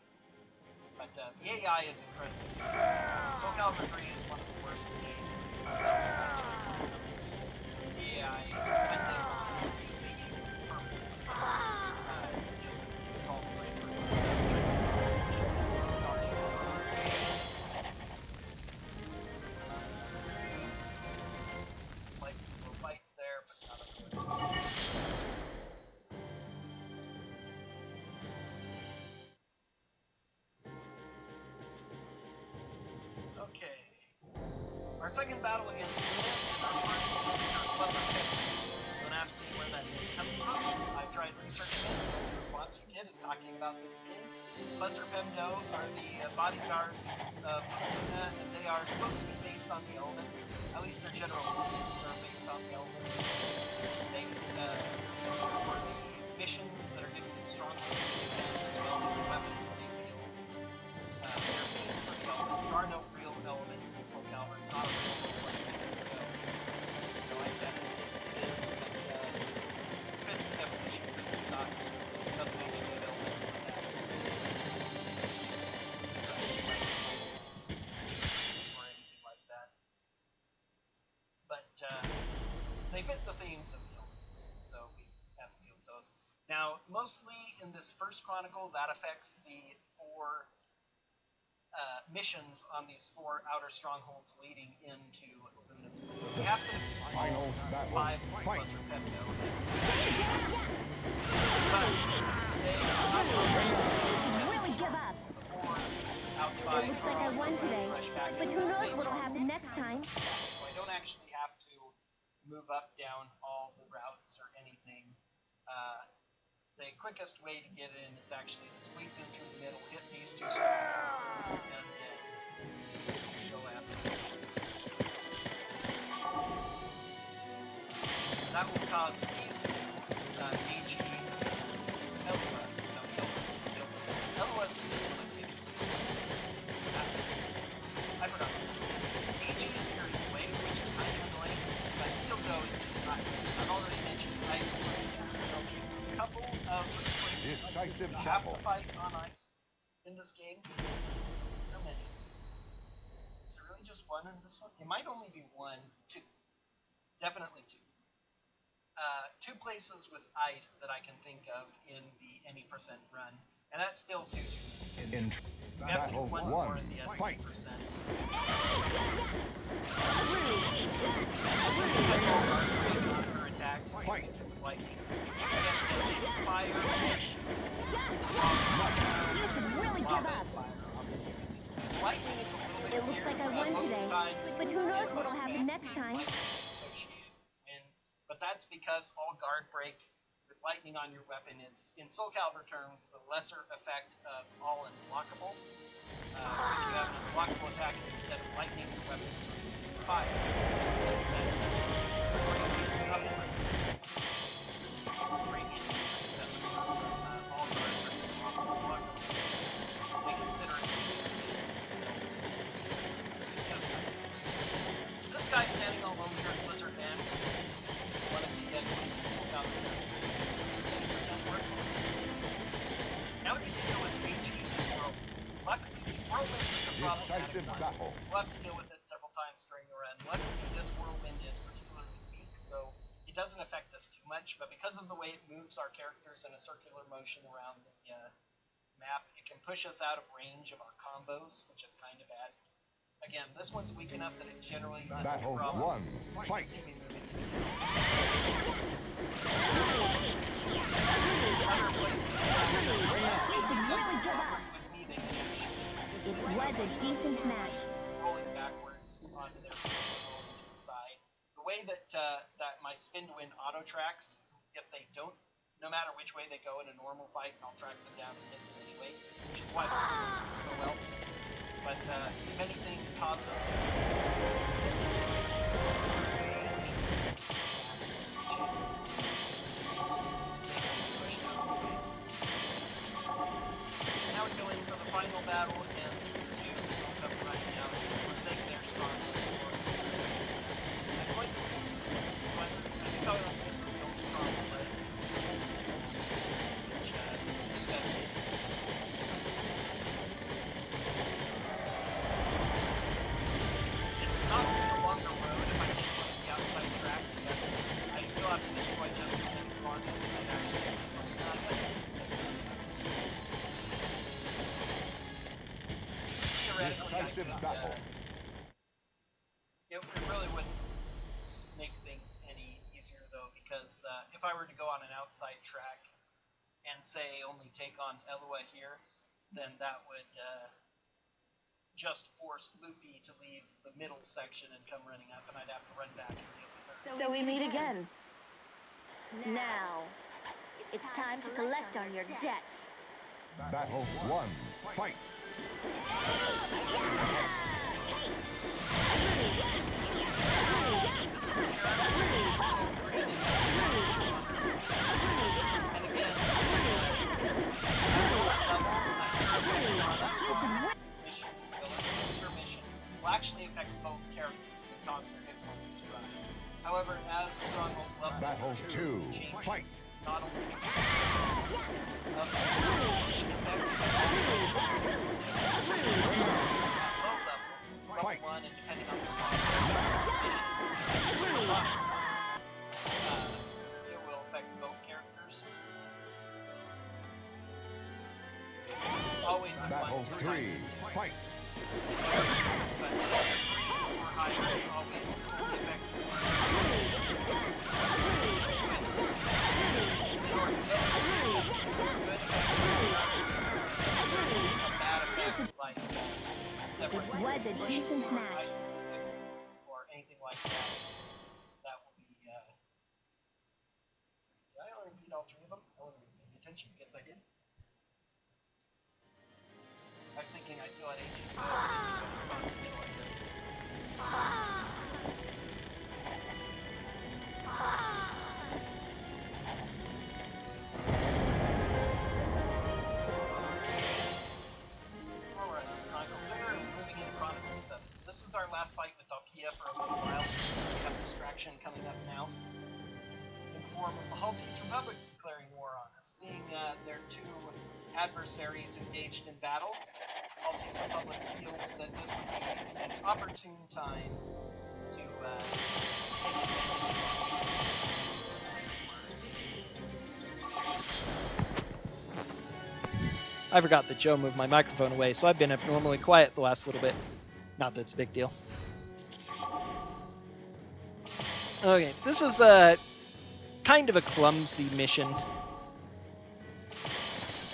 A: But the AI is incredible. Soul Calibur 3 is one of the worst games in Soul Calibur. The AI, when they want to be perfect, call the brain for just slightly slow fights there, but not a good. Okay. Our second battle against our first monster, Don't ask me where that name comes from. I've tried researching it. The only response you get is talking about this game. Pleasure Pemdo are the bodyguards of Luna, and they are supposed to be based on the elements. At least their general moves are based on the elements. They, for the missions that are given to strong as well as the weapons they wield, they're based for the elements. There are no real elements in Soul Calibur. It's not a real role-playing game, so I said it is, but fits the definition, but it's not. It doesn't actually have elements of attacks. Or anything like that. But they fit the themes of the elements, and so we have to deal with those. Now, mostly in this first chronicle, that affects the 4 missions on these 4 outer strongholds leading into Luna's base. We have to
D: Final battle.
A: 5
D: Fight.
A: plus Pepto. But they are not
C: Really give up.
A: outside.
C: It looks like I won today, but who knows what'll happen next time.
A: So I don't actually have to move up, down all the routes or anything. The quickest way to get in is actually to squeeze in through the middle, hit these 2 strongholds, and then go after them. That will cause these 2, HE, Elua, Elua's this one I think. I forgot. HE is here anyway, which is kind of annoying, but Dildo is not. I've already mentioned ice. A couple of places
D: Decisive
A: you have
D: battle.
A: to fight on ice in this game. How many? Is there really just one in this one? It might only be 1, 2. Definitely 2. 2 places with ice that I can think of in the any % run. And that's still 2-2.
D: In
A: We have to do
D: battle
A: one more
D: one,
A: in the
D: fight.
A: SC%. That's all guard break on her attacks.
D: Fight.
A: Release it with lightning. Again, she's fire.
C: You should really give up.
A: Lightning is a little bit
C: It looks
A: weird,
C: like I won
A: most of the
C: today,
A: time,
C: but who knows
A: in
C: what'll
A: most
C: happen
A: advanced
C: next
A: games,
C: time.
A: lightning is associated with win. But that's because all guard break with lightning on your weapon is, in Soul Calibur terms, the lesser effect of all unblockable. If you have an unblockable attack instead of lightning, your weapons are fire. So that's great all guard break and all unblockable. They consider it this guy standing alone here is Lizard Man. One of the Soul Calibur characters. 60% work. Now we need to deal with HE and Whirlwind. Whirlwind is a
D: Decisive
A: problematic one.
D: battle.
A: We'll have to deal with it several times during the run. Luckily, this Whirlwind is particularly weak, so it doesn't affect us too much, but because of the way it moves our characters in a circular motion around the map, it can push us out of range of our combos, which is kind of bad. Again, this one's weak enough that it generally isn't a
D: Battle
A: problem.
D: one,
A: You can
D: fight.
A: see me moving. Other places,
C: You should really give up.
A: with me, they can actually
C: It was a decent match.
A: rolling backwards onto their feet, rolling to the side. The way that that my spin to win auto tracks, if they don't, no matter which way they go in a normal fight, I'll track them down and hit them anyway, which is why they're doing so well. But if anything causes now we go in for the final battle, and these two will come running down. We're saying they're strong. I'm going to lose, but I think I'll this is the only problem, but which is best case. It's not a longer road if I take one of the outside tracks, but I still have to destroy just as many targets as I actually
D: Decisive battle.
A: It really wouldn't make things any easier though, because if I were to go on an outside track and say only take on Elua here, then that would just force Loopy to leave the middle section and come running up, and I'd have to run back and deal with her.
C: So we meet again. Now, it's time to collect on your debts.
D: Battle one, fight.
A: This is a character. And again, mission will actually affect both characters and cause their hit points to rise. However, as Stronghold level
D: Battle two,
A: changes,
D: fight.
A: not only of the mission effect, low level,
D: Fight.
A: level 1, and depending on the stronghold mission, it will affect both characters. Always in
D: Battle
A: one,
D: three, fight.
A: but or higher, always only affects the one. Or good a bad effect like separate
C: It was a
A: pushes
C: decent
A: or
C: match.
A: ice physics or anything like that. That will be did I already beat all three of them? I wasn't paying attention. Guess I did. I was thinking I still had HE. Like this. Alright, Chronicle Clear and moving into Chronicles 7. This is our last fight with Dalkia for a little while. We have Distraction coming up now. In the form of the Haltese Republic declaring war on us. Seeing their two adversaries engaged in battle, Haltese Republic feels that this would be an opportune time to I forgot that Joe moved my microphone away, so I've been abnormally quiet the last little bit. Not that it's a big deal. Okay, this is a kind of a clumsy mission.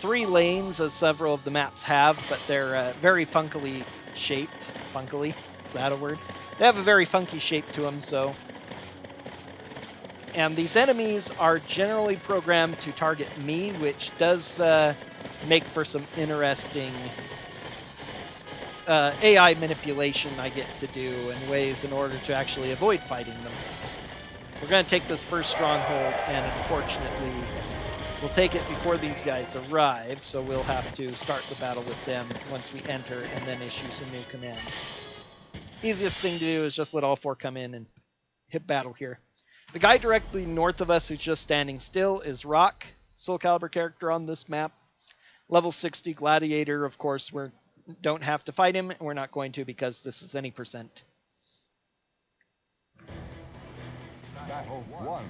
A: 3 lanes, as several of the maps have, but they're very funkily shaped. Funkily? Is that a word? They have a very funky shape to them, so... And these enemies are generally programmed to target me, which does make for some interesting AI manipulation I get to do in ways in order to actually avoid fighting them. We're going to take this first stronghold, and unfortunately, we'll take it before these guys arrive, so we'll have to start the battle with them once we enter and then issue some new commands. Easiest thing to do is just let all 4 come in and hit battle here. The guy directly north of us who's just standing still is Rock, Soul Calibur character on this map. Level 60 Gladiator, of course, we don't have to fight him, and we're not going to because this is any percent.
D: Battle 1.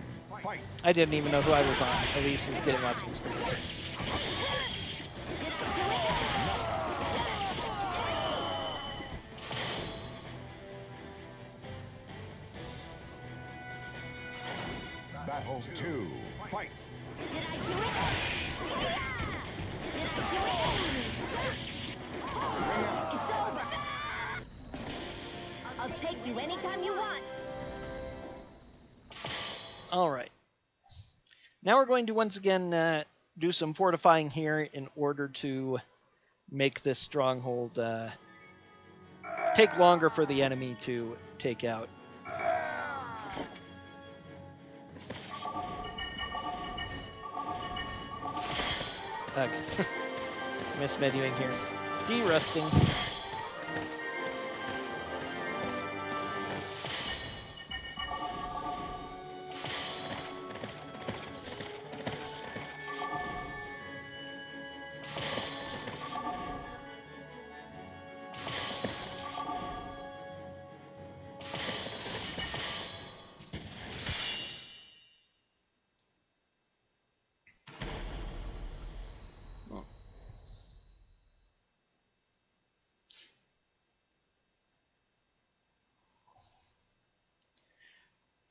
D: Fight.
A: I didn't even know who I was on. Elise is getting lots of experience.
D: Battle 2. Fight.
C: It's over. I'll take you anytime you want.
A: All right. Now we're going to once again do some fortifying here in order to make this stronghold take longer for the enemy to take out. Okay. Mismenuing here. Derusting.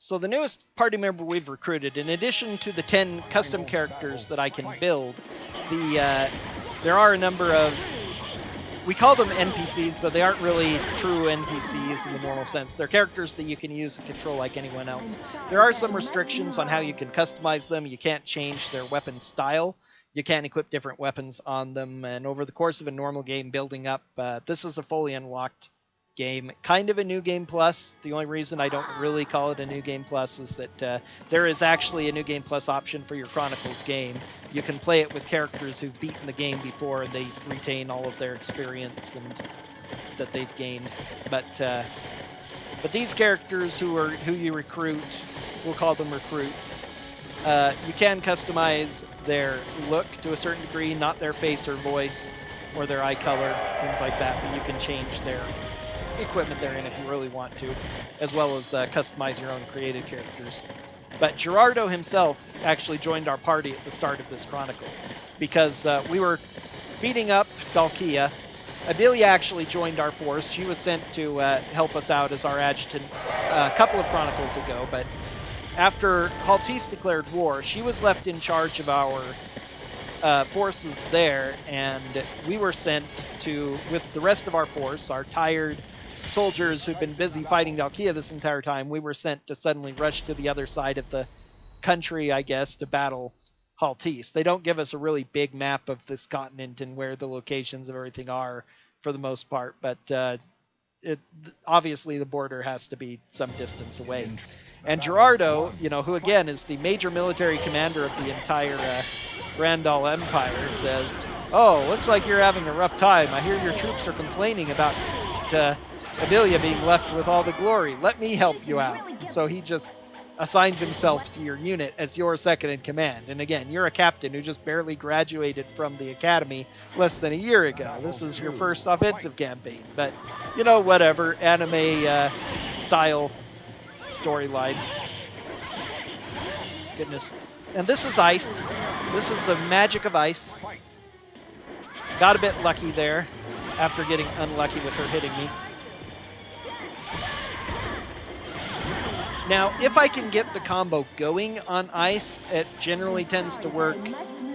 A: So the newest party member we've recruited, in addition to the 10 custom characters that I can build, there are a number of, we call them NPCs, but they aren't really true NPCs in the normal sense. They're characters that you can use and control like anyone else. There are some restrictions on how you can customize them. You can't change their weapon style. You can't equip different weapons on them. And over the course of a normal game building up, this is a fully unlocked game, kind of a new game plus. The only reason I don't really call it a new game plus is that there is actually a new game plus option for your Chronicles game. You can play it with characters who've beaten the game before and they retain all of their experience and that they've gained. But these characters who you recruit, we'll call them recruits. You can customize their look to a certain degree, not their face or voice or their eye color, things like that, but you can change their equipment they're in if you really want to, as well as customize your own created characters. But Gerardo himself actually joined our party at the start of this chronicle because we were beating up Dalkia. Aurelia actually joined our force. She was sent to help us out as our adjutant a couple of chronicles ago, but after Haltis declared war, she was left in charge of our forces there, and we were sent to, with the rest of our force, our tired soldiers who've been busy fighting Dalkia this entire time, we were sent to suddenly rush to the other side of the country, I guess, to battle Haltis. They don't give us a really big map of this continent and where the locations of everything are for the most part, but obviously the border has to be some distance away. And Gerardo, who again is the major military commander of the entire Randall Empire, says, "Oh, looks like you're having a rough time. I hear your troops are complaining about Aurelia being left with all the glory. Let me help you out." So he just assigns himself to your unit as your second in command. And again, you're a captain who just barely graduated from the academy less than a year ago. This is your first offensive campaign. But, whatever. Anime style storyline. Goodness. And this is ice. This is the magic of ice. got a bit lucky there after getting unlucky with her hitting me. Now, if I can get the combo going on ice, it generally tends to work.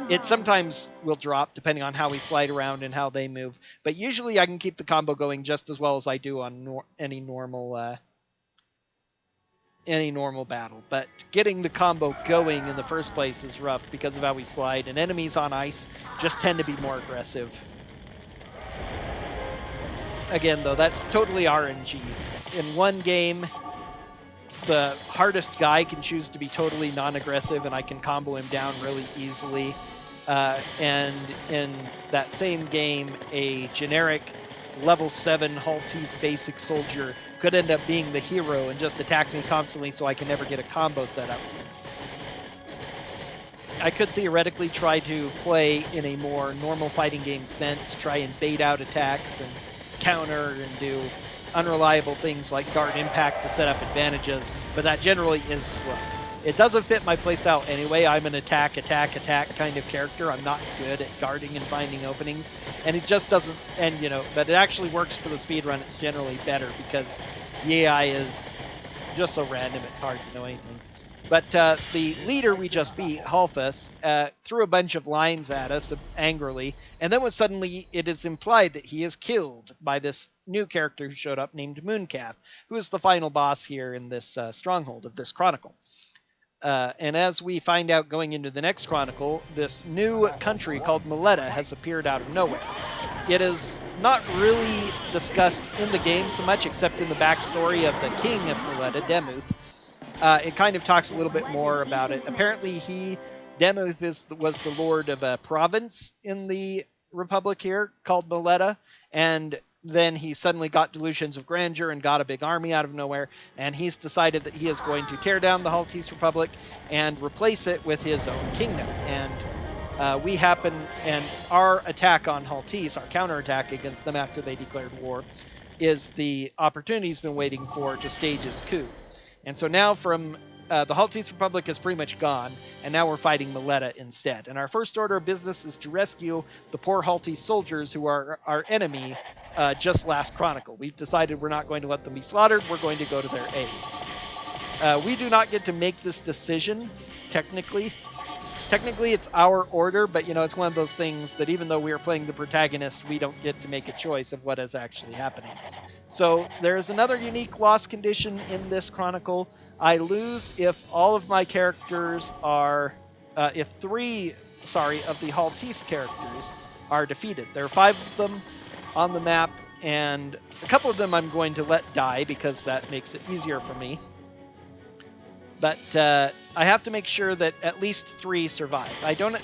A: It sometimes will drop depending on how we slide around and how they move, but usually I can keep the combo going just as well as I do on any normal battle. But getting the combo going in the first place is rough because of how we slide, and enemies on ice just tend to be more aggressive. Again, though, that's totally RNG. In one game, the hardest guy can choose to be totally non-aggressive, and I can combo him down really easily. And in that same game, a generic level 7 Haltese basic soldier could end up being the hero and just attack me constantly so I can never get a combo set up. I could theoretically try to play in a more normal fighting game sense, try and bait out attacks and counter and do unreliable things like guard impact to set up advantages, but that generally is slow. It doesn't fit my playstyle anyway. I'm an attack kind of character. I'm not good at guarding and finding openings, and it just doesn't, and you know, but it actually works for the speedrun. It's generally better because the AI is just so random, it's hard to know anything. But the leader we just beat, Halfus, threw a bunch of lines at us angrily, and then when suddenly it is implied that he is killed by this new character who showed up named Mooncalf, who is the final boss here in this stronghold of this chronicle. And as we find out going into the next chronicle, this new country called Meleta has appeared out of nowhere. It is not really discussed in the game so much, except in the backstory of the king of Meleta, Demuth. It kind of talks a little bit more about it. Apparently, Demuth was the lord of a province in the Republic here called Meleta, and then he suddenly got delusions of grandeur and got a big army out of nowhere, and he's decided that he is going to tear down the Haltese Republic and replace it with his own kingdom. And and our attack on Haltese, our counterattack against them after they declared war, is the opportunity he's been waiting for to stage his coup. And so now the Haltese Republic is pretty much gone, and now we're fighting Meleta instead. And our first order of business is to rescue the poor Haltese soldiers who are our enemy just last chronicle. We've decided we're not going to let them be slaughtered, we're going to go to their aid. We do not get to make this decision, technically. Technically, it's our order, but, you know, it's one of those things that even though we are playing the protagonist, we don't get to make a choice of what is actually happening. So there's another unique loss condition in this chronicle. I lose if all of my characters are, if three of the Haltese characters are defeated. There are 5 of them on the map, and a couple of them I'm going to let die because that makes it easier for me. But I have to make sure that at least 3 survive.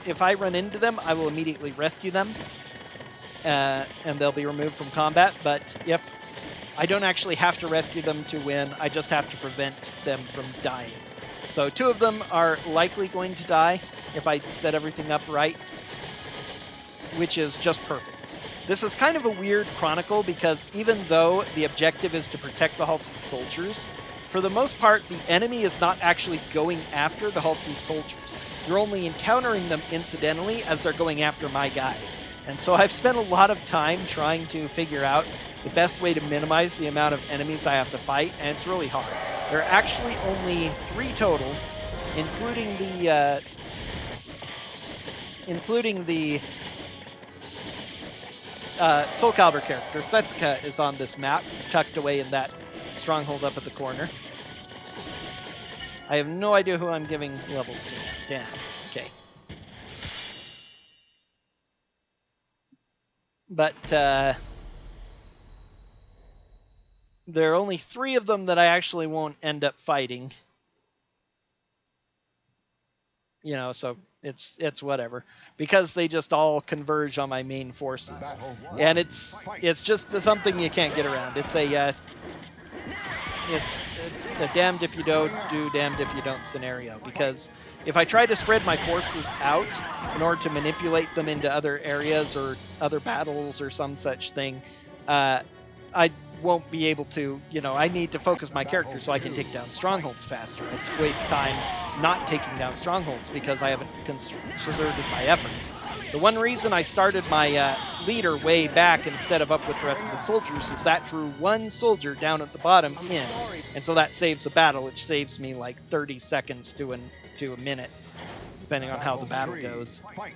A: If I run into them, I will immediately rescue them, and they'll be removed from combat. But if I don't actually have to rescue them to win, I just have to prevent them from dying. So 2 of them are likely going to die if I set everything up right, which is just perfect. This is kind of a weird chronicle because even though the objective is to protect the Haltese soldiers, for the most part, the enemy is not actually going after the Haltese soldiers. You're only encountering them incidentally as they're going after my guys. And so I've spent a lot of time trying to figure out the best way to minimize the amount of enemies I have to fight, and it's really hard. There are actually only 3 total, including the Soul Calibur character. Setsuka is on this map, tucked away in that stronghold up at the corner. I have no idea who I'm giving levels to. Damn. Okay. But there are only 3 of them that I actually won't end up fighting. You know, so it's whatever, because they just all converge on my main forces, and it's just something you can't get around. It's a damned if you don't do, damned if you don't scenario, because if I try to spread my forces out in order to manipulate them into other areas or other battles or some such thing, I won't be able to, you know, I need to focus my character so I can take down strongholds faster. It's waste time not taking down strongholds because I haven't conserved my effort. The one reason I started my leader way back instead of up with the rest of the soldiers is that drew one soldier down at the bottom in, and so that saves the battle, which saves me like 30 seconds to a minute, depending on how the battle goes.
D: Fight.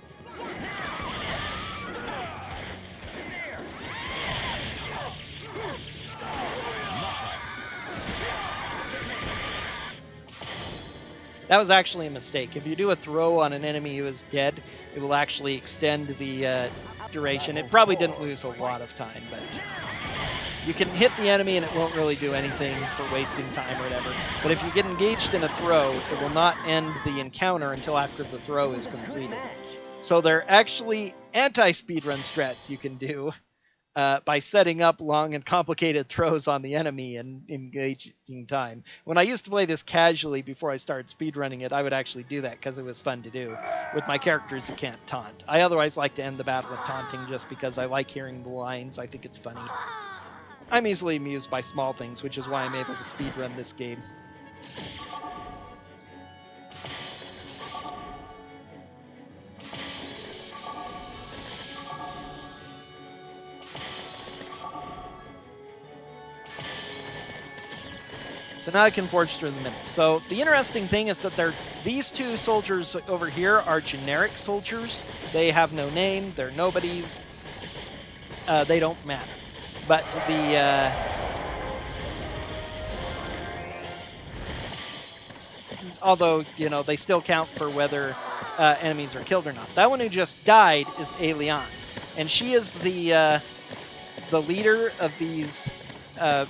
A: That was actually a mistake. If you do a throw on an enemy who is dead, it will actually extend the duration. It probably didn't lose a lot of time, but you can hit the enemy and it won't really do anything for wasting time or whatever. But if you get engaged in a throw, it will not end the encounter until after the throw is completed. So there are actually anti-speedrun strats you can do by setting up long and complicated throws on the enemy and engaging time. When I used to play this casually before I started speedrunning it, I would actually do that because it was fun to do with my characters who can't taunt. I otherwise like to end the battle with taunting just because I like hearing the lines. I think it's funny. I'm easily amused by small things, which is why I'm able to speedrun this game. So now I can forge through the middle. So the interesting thing is that these two soldiers over here are generic soldiers. They have no name. They're nobodies. They don't matter. But the although, you know, they still count for whether enemies are killed or not. That one who just died is Elua, and she is the leader of these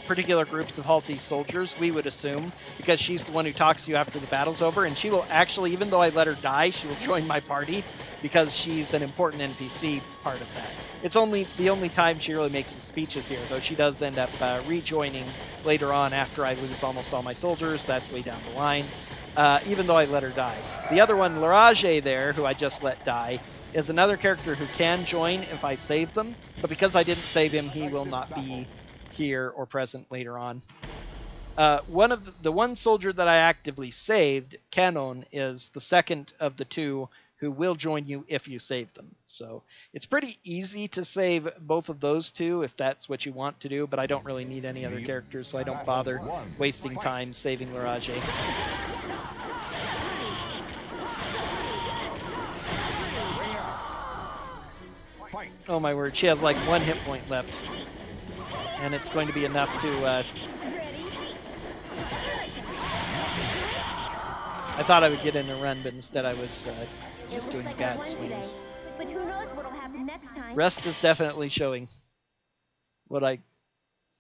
A: particular groups of Halti soldiers, we would assume, because she's the one who talks to you after the battle's over, and she will actually, even though I let her die, she will join my party because she's an important NPC part of that. It's the only time she really makes the speeches here, though she does end up rejoining later on after I lose almost all my soldiers. That's way down the line, even though I let her die. The other one, Larage there, who I just let die, is another character who can join if I save them, but because I didn't save him, he will not be here or present later on. The one soldier that I actively saved, Canon, is the second of the two who will join you if you save them. So it's pretty easy to save both of those two if that's what you want to do, but I don't really need any other characters, so I don't bother wasting time saving Larage. Oh my word, she has like 1 hit point left. And it's going to be enough to... I thought I would get in a run, but instead I was just doing bad swings.
C: But who knows what'll happen next time?
A: Rest is definitely showing. What I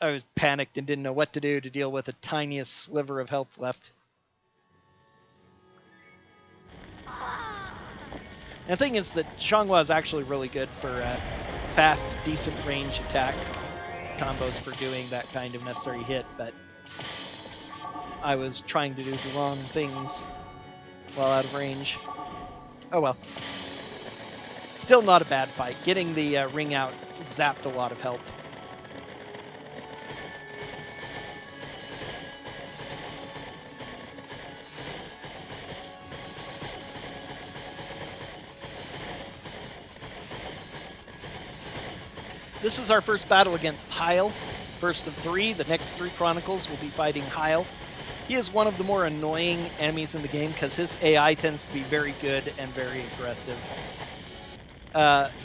A: was panicked and didn't know what to do to deal with the tiniest sliver of health left. And the thing is that Xianghua is actually really good for fast, decent range attack combos for doing that kind of necessary hit, but I was trying to do the wrong things while out of range. Oh well. Still not a bad fight. Getting the ring out zapped a lot of health. This is our first battle against Heil. First of 3. The next 3 Chronicles will be fighting Heil. He is one of the more annoying enemies in the game because his AI tends to be very good and very aggressive.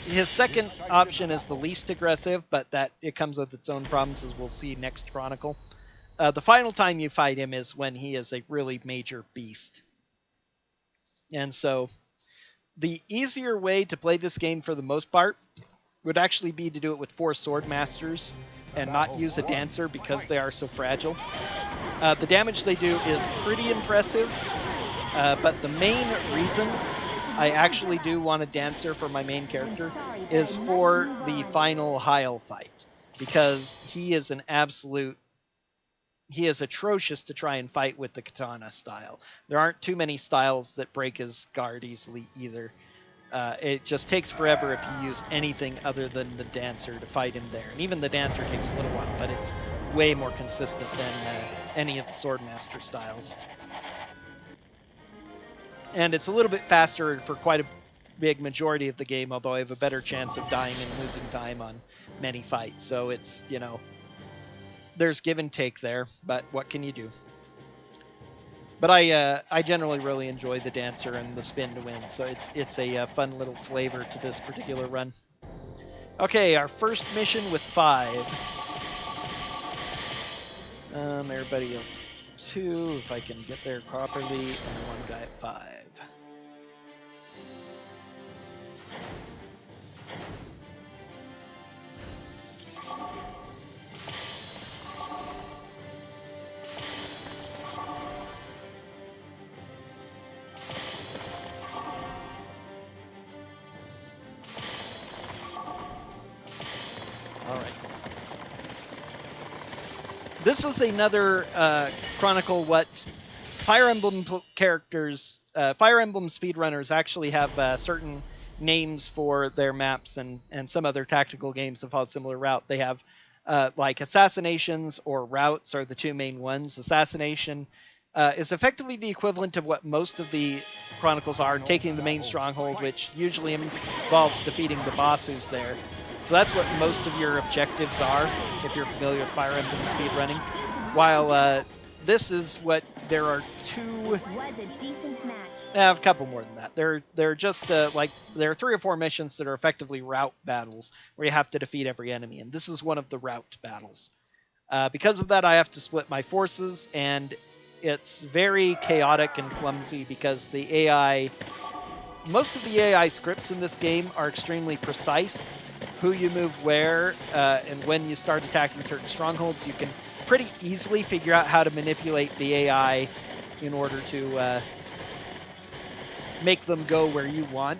A: His second option is the least aggressive, but that it comes with its own problems, as we'll see next Chronicle. The final time you fight him is when he is a really major beast. And so the easier way to play this game for the most part would actually be to do it with 4 Sword Masters and not use a Dancer because they are so fragile. The damage they do is pretty impressive, but the main reason I actually do want a Dancer for my main character is for the final Heil fight, because he is he is atrocious to try and fight with the katana style. There aren't too many styles that break his guard easily either. It just takes forever if you use anything other than the Dancer to fight him there. And even the Dancer takes a little while, but it's way more consistent than any of the Swordmaster styles. And it's a little bit faster for quite a big majority of the game, although I have a better chance of dying and losing time on many fights. So it's, you know, there's give and take there, but what can you do? But I generally really enjoy the dancer and the spin to win, so it's a fun little flavor to this particular run. Okay, our first mission with 5. Everybody else 2, if I can get there properly, and one guy at 5. This is another chronicle what Fire Emblem characters, Fire Emblem speedrunners actually have certain names for their maps, and some other tactical games that follow a similar route. They have like assassinations or routes are the 2 main ones. Assassination is effectively the equivalent of what most of the chronicles are, taking the main stronghold, which usually involves defeating the boss who's there. So that's what most of your objectives are, if you're familiar with Fire Emblem speedrunning. While this is what there are 2.
C: It was a decent match.
A: A couple more than that. They're just like there are 3 or 4 missions that are effectively route battles where you have to defeat every enemy, and this is one of the route battles. Because of that, I have to split my forces, and it's very chaotic and clumsy because the AI, most of the AI scripts in this game are extremely precise. Who you move where, and when you start attacking certain strongholds, you can pretty easily figure out how to manipulate the AI in order to make them go where you want.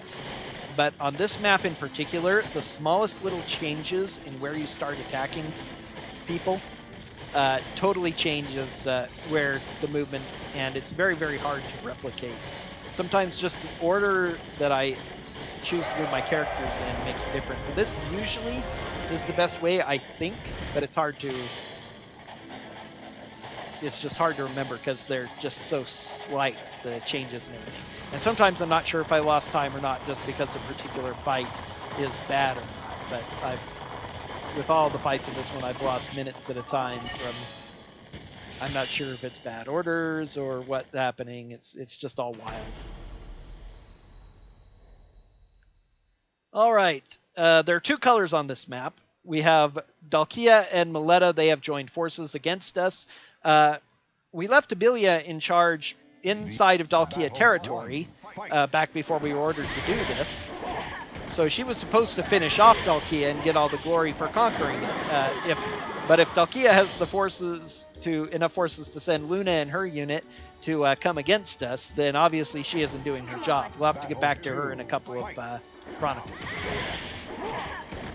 A: But on this map in particular, the smallest little changes in where you start attacking people totally changes where the movement, and it's very, very hard to replicate. Sometimes just the order that I choose to move my characters in makes a difference. And this usually is the best way, I think, but it's hard to... It's just hard to remember because they're just so slight, the changes and everything. And sometimes I'm not sure if I lost time or not just because a particular fight is bad or not. But with all the fights in this one, I've lost minutes at a time from... I'm not sure if it's bad orders or what's happening. It's just all wild. All right, there are 2 colors on this map. We have Dalkia and Mileta. They have joined forces against us. We left Aurelia in charge inside of Dalkia territory back before we were ordered to do this. So she was supposed to finish off Dalkia and get all the glory for conquering it. But if Dalkia has the enough forces to send Luna and her unit to come against us, then obviously she isn't doing her job. We'll have to get back to her in a couple of chronicles.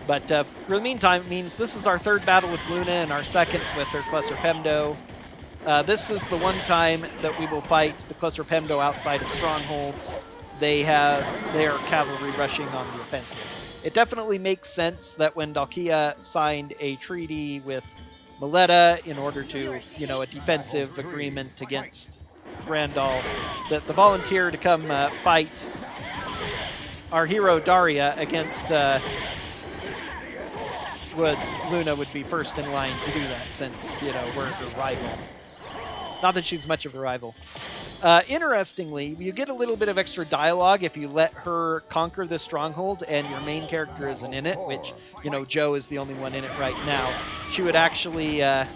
A: But for the meantime, it means this is our 3rd battle with Luna and our 2nd with her Cluster Pemdo. This is the one time that we will fight the Cluster Pemdo outside of strongholds. They are cavalry rushing on the offensive. It definitely makes sense that when Dalkia signed a treaty with Mileta in order to, a defensive agreement against Randall, that the volunteer to come fight our hero Daria against Luna would be first in line to do that, since, we're her rival. Not that she's much of a rival. Interestingly, you get a little bit of extra dialogue if you let her conquer the stronghold and your main character isn't in it, which, Joe is the only one in it right now. She would actually have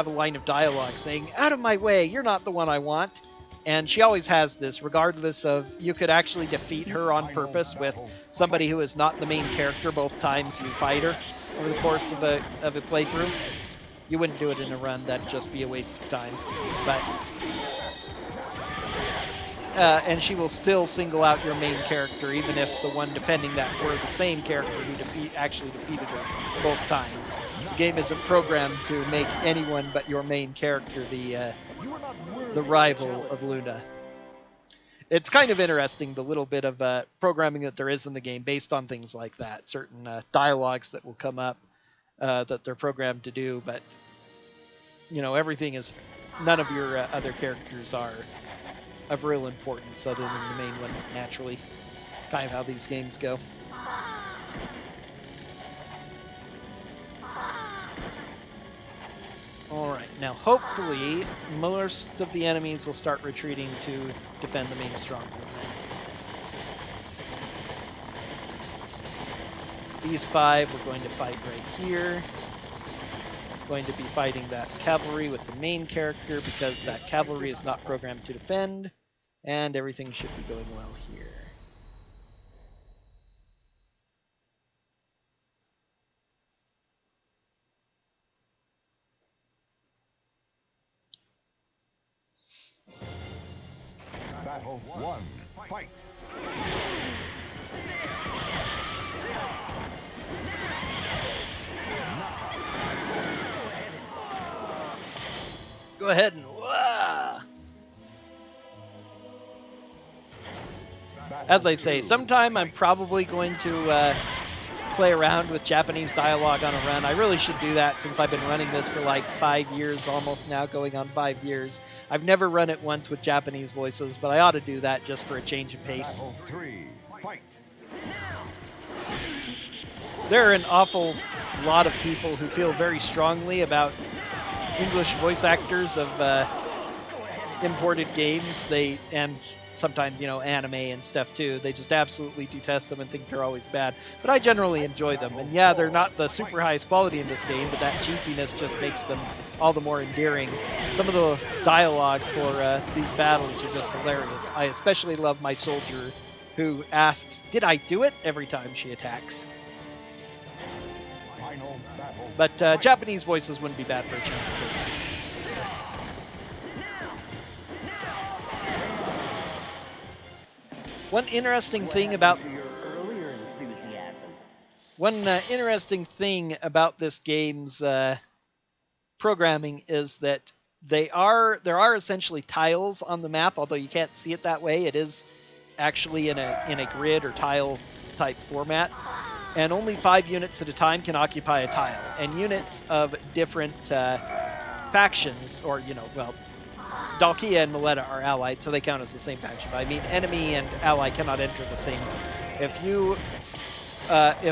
A: a line of dialogue saying, "Out of my way, you're not the one I want." And she always has this, regardless of, you could actually defeat her on purpose with somebody who is not the main character both times you fight her over the course of a playthrough. You wouldn't do it in a run, that'd just be a waste of time. But and she will still single out your main character, even if the one defending that were the same character who actually defeated her both times. The game isn't programmed to make anyone but your main character the rival of Luna. It's kind of interesting, the little bit of programming that there is in the game based on things like that. Certain dialogues that will come up that they're programmed to do, but everything is, none of your other characters are of real importance other than the main one, naturally. Kind of how these games go. Alright, now hopefully most of the enemies will start retreating to defend the main stronghold. These 5 we're going to fight right here. Going to be fighting that cavalry with the main character because that cavalry is not programmed to defend, and everything should be going well here.
D: Battle 1. Fight.
A: Go ahead and wah! As I say, sometime I'm probably going to play around with Japanese dialogue on a run. I really should do that since I've been running this for like 5 years, almost now going on 5 years. I've never run it once with Japanese voices, but I ought to do that just for a change of pace.
D: Battle 3. Fight.
A: There are an awful lot of people who feel very strongly about English voice actors of imported games. And sometimes, you know, anime and stuff too. They just absolutely detest them and think they're always bad. But I generally enjoy them. And yeah, they're not the super highest quality in this game, but that cheesiness just makes them all the more endearing. Some of the dialogue for these battles are just hilarious. I especially love my soldier who asks, "Did I do it?" every time she attacks.
D: Final battle.
A: But Japanese voices wouldn't be bad for a change of pace. One interesting thing about this game's programming is that there are essentially tiles on the map, although you can't see it that way. It is actually in a grid or tile type format, and only 5 units at a time can occupy a tile. And units of different factions, or Dalkia and Mileta are allied, so they count as the same faction. But I mean, enemy and ally cannot enter the same. If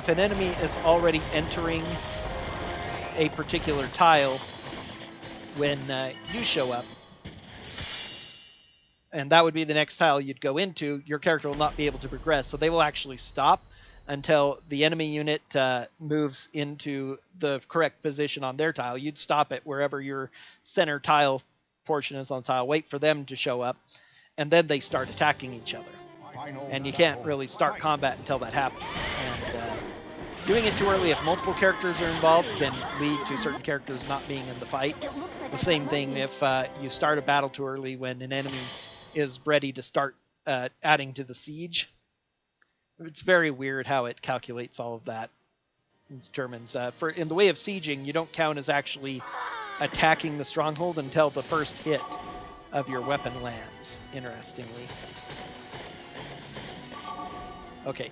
A: an enemy is already entering a particular tile when you show up, and that would be the next tile you'd go into, your character will not be able to progress. So they will actually stop until the enemy unit moves into the correct position on their tile. You'd stop it wherever your center tile portion is on tile, wait for them to show up, and then they start attacking each other. And you can't really start combat until that happens. And doing it too early, if multiple characters are involved, can lead to certain characters not being in the fight. The same thing if you start a battle too early when an enemy is ready to start adding to the siege. It's very weird how it calculates all of that. It determines, in the way of sieging, you don't count as actually attacking the stronghold until the first hit of your weapon lands, interestingly. Okay.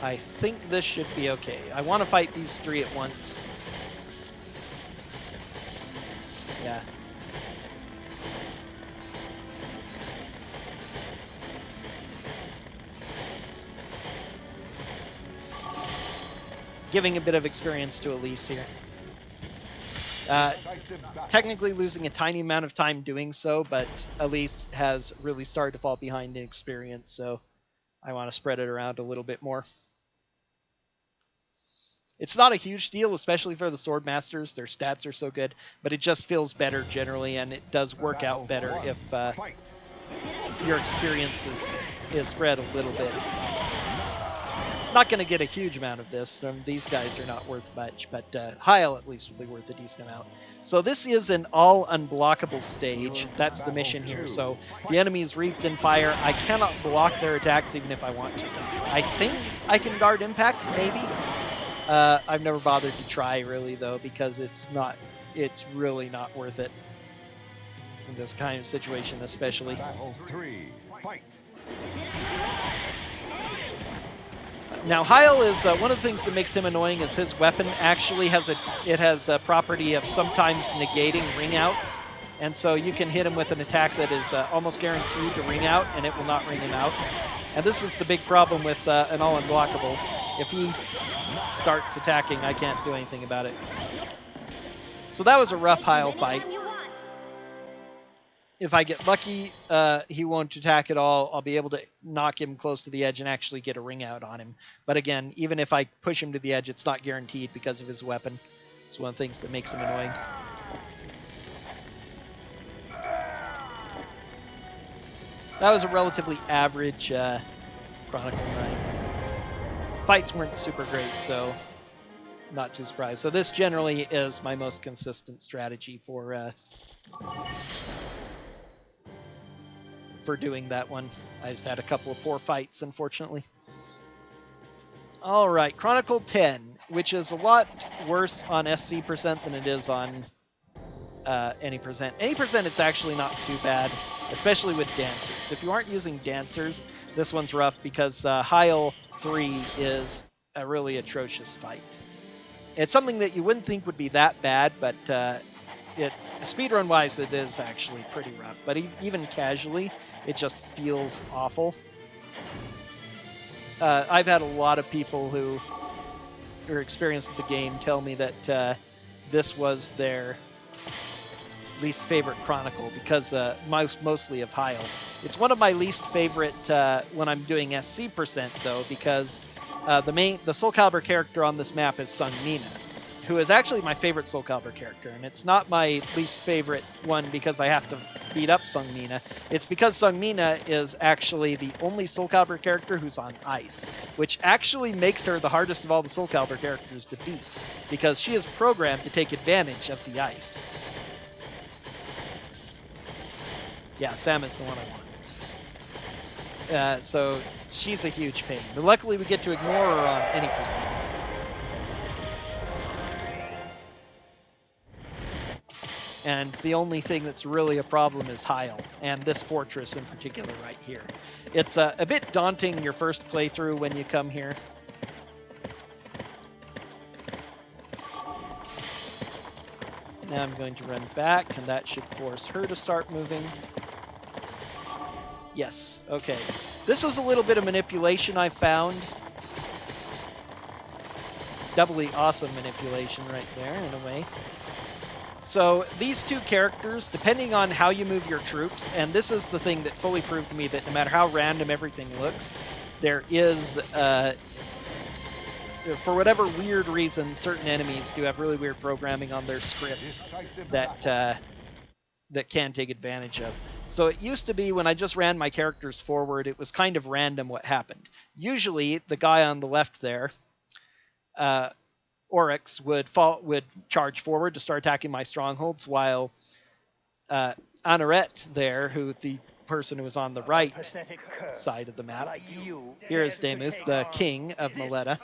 A: I think this should be okay. I want to fight these 3 at once. Yeah. Giving a bit of experience to Elise here. Technically losing a tiny amount of time doing so, but Elise has really started to fall behind in experience, so I want to spread it around a little bit more. It's not a huge deal, especially for the Sword Masters. Their stats are so good, but it just feels better generally, and it does work out better if your experience is spread a little bit. Not going to get a huge amount of this. These guys are not worth much, but Heil at least will be worth a decent amount. So this is an all unblockable stage. That's the mission here. So the enemy is wreathed in fire. I cannot block their attacks even if I want to. I think I can guard impact, maybe. I've never bothered to try really though, because it's really not worth it in this kind of situation, especially.
D: Battle 3. Fight.
A: Now, Heil is one of the things that makes him annoying is his weapon actually has a property of sometimes negating ring outs, and so you can hit him with an attack that is almost guaranteed to ring out, and it will not ring him out. And this is the big problem with an all unblockable. If he starts attacking, I can't do anything about it. So that was a rough Heil fight. If I get lucky, he won't attack at all. I'll be able to knock him close to the edge and actually get a ring out on him. But again, even if I push him to the edge, it's not guaranteed because of his weapon. It's one of the things that makes him annoying. That was a relatively average Chronicle night. Fights weren't super great, so not too surprised. So this generally is my most consistent strategy for doing that one. I just had a couple of poor fights, unfortunately. All right, Chronicle 10, which is a lot worse on SC percent than it is on any percent. Any percent, it's actually not too bad, especially with dancers. If you aren't using dancers, this one's rough because Heil 3 is a really atrocious fight. It's something that you wouldn't think would be that bad, but speedrun-wise, it is actually pretty rough. But even casually, it just feels awful. I've had a lot of people who are experienced with the game tell me that this was their least favorite Chronicle because mostly of Heil. It's one of my least favorite when I'm doing SC percent though, because the Soul Calibur character on this map is Sung Mina, who is actually my favorite Soul Calibur character, and it's not my least favorite one because I have to beat up Sung Mina. It's because Sung Mina is actually the only Soul Calibur character who's on ice, which actually makes her the hardest of all the Soul Calibur characters to beat, because she is programmed to take advantage of the ice. Yeah, Sam is the one I want. So she's a huge pain, but luckily we get to ignore her on any percent. And the only thing that's really a problem is Heil, and this fortress in particular right here. It's a bit daunting your first playthrough when you come here. Now I'm going to run back, and that should force her to start moving. Yes, okay. This is a little bit of manipulation I found. Doubly awesome manipulation right there, in a way. So these two characters, depending on how you move your troops, and this is the thing that fully proved to me that no matter how random everything looks, there is, for whatever weird reason, certain enemies do have really weird programming on their scripts that can take advantage of. So it used to be when I just ran my characters forward, it was kind of random what happened. Usually, the guy on the left there, Oryx, would charge forward to start attacking my strongholds, while Anorette there, the person who was on the right side of the map, here is Demuth, the king of Maleta,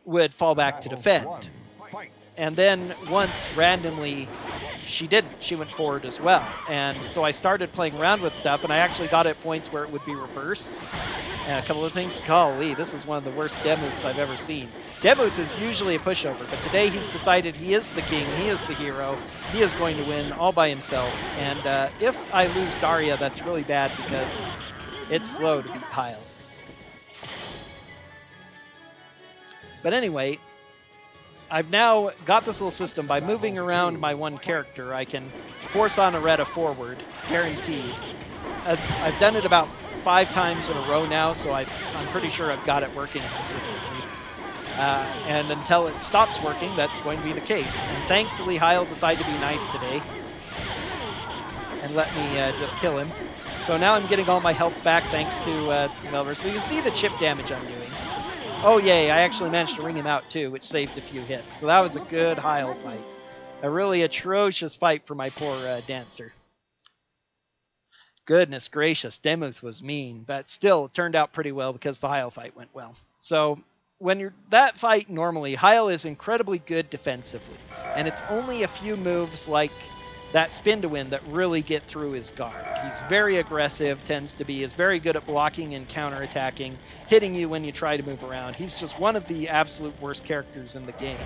A: would fall back to defend. And then once, randomly, she didn't. She went forward as well. And so I started playing around with stuff, and I actually got at points where it would be reversed. And a couple of things, golly, this is one of the worst Demuths I've ever seen. Demuth is usually a pushover, but today he's decided he is the king, he is the hero, he is going to win all by himself. And if I lose Daria, that's really bad because it's slow to beat Heil. But anyway, I've now got this little system. By moving around my one character, I can force Anoretta forward, guaranteed. I've done it about 5 times in a row now, so I'm pretty sure I've got it working consistently. And until it stops working, that's going to be the case. And thankfully, Heil decided to be nice today and let me just kill him. So now I'm getting all my health back thanks to Melver. So you can see the chip damage I'm doing. Oh yay, I actually managed to ring him out too, which saved a few hits. So that was a good Heil fight. A really atrocious fight for my poor dancer. Goodness gracious, Demuth was mean, but still it turned out pretty well because the Heil fight went well. So when you're that fight normally, Heil is incredibly good defensively. And it's only a few moves like that spin to win that really get through his guard. He's very aggressive, is very good at blocking and counterattacking, hitting you when you try to move around. He's just one of the absolute worst characters in the game.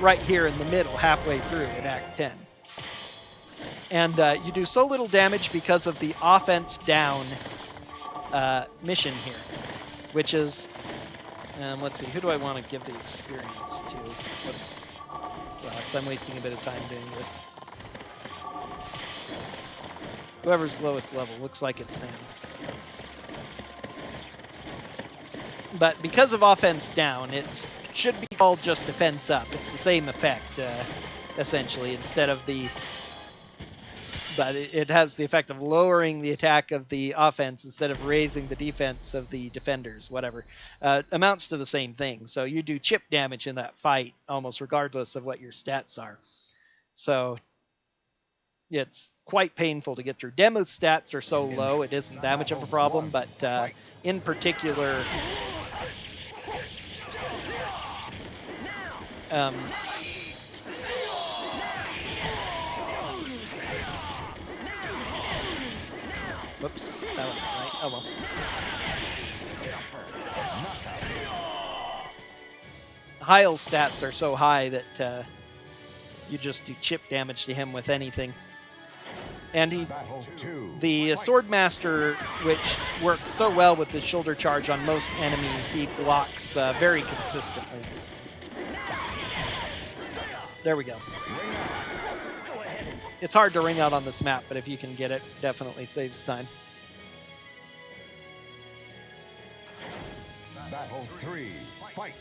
A: Right here in the middle, halfway through in Act 10. And you do so little damage because of the offense down mission here, which is, let's see, who do I want to give the experience to? Whoops. Lost. I'm wasting a bit of time doing this. Whoever's lowest level, looks like it's Sam. But because of offense down, it should be called just defense up. It's the same effect, essentially, instead of the... But it has the effect of lowering the attack of the offense instead of raising the defense of the defenders, whatever. Amounts to the same thing. So you do chip damage in that fight, almost regardless of what your stats are. So it's quite painful to get through. Demuth's stats are so low, it isn't that much of a problem, but in particular... whoops, that wasn't right. Oh well. Heil's stats are so high that you just do chip damage to him with anything. And the Swordmaster, which works so well with the shoulder charge on most enemies, he blocks very consistently. There we go. It's hard to ring out on this map, but if you can get it, definitely saves time.
D: Battle 3, fight!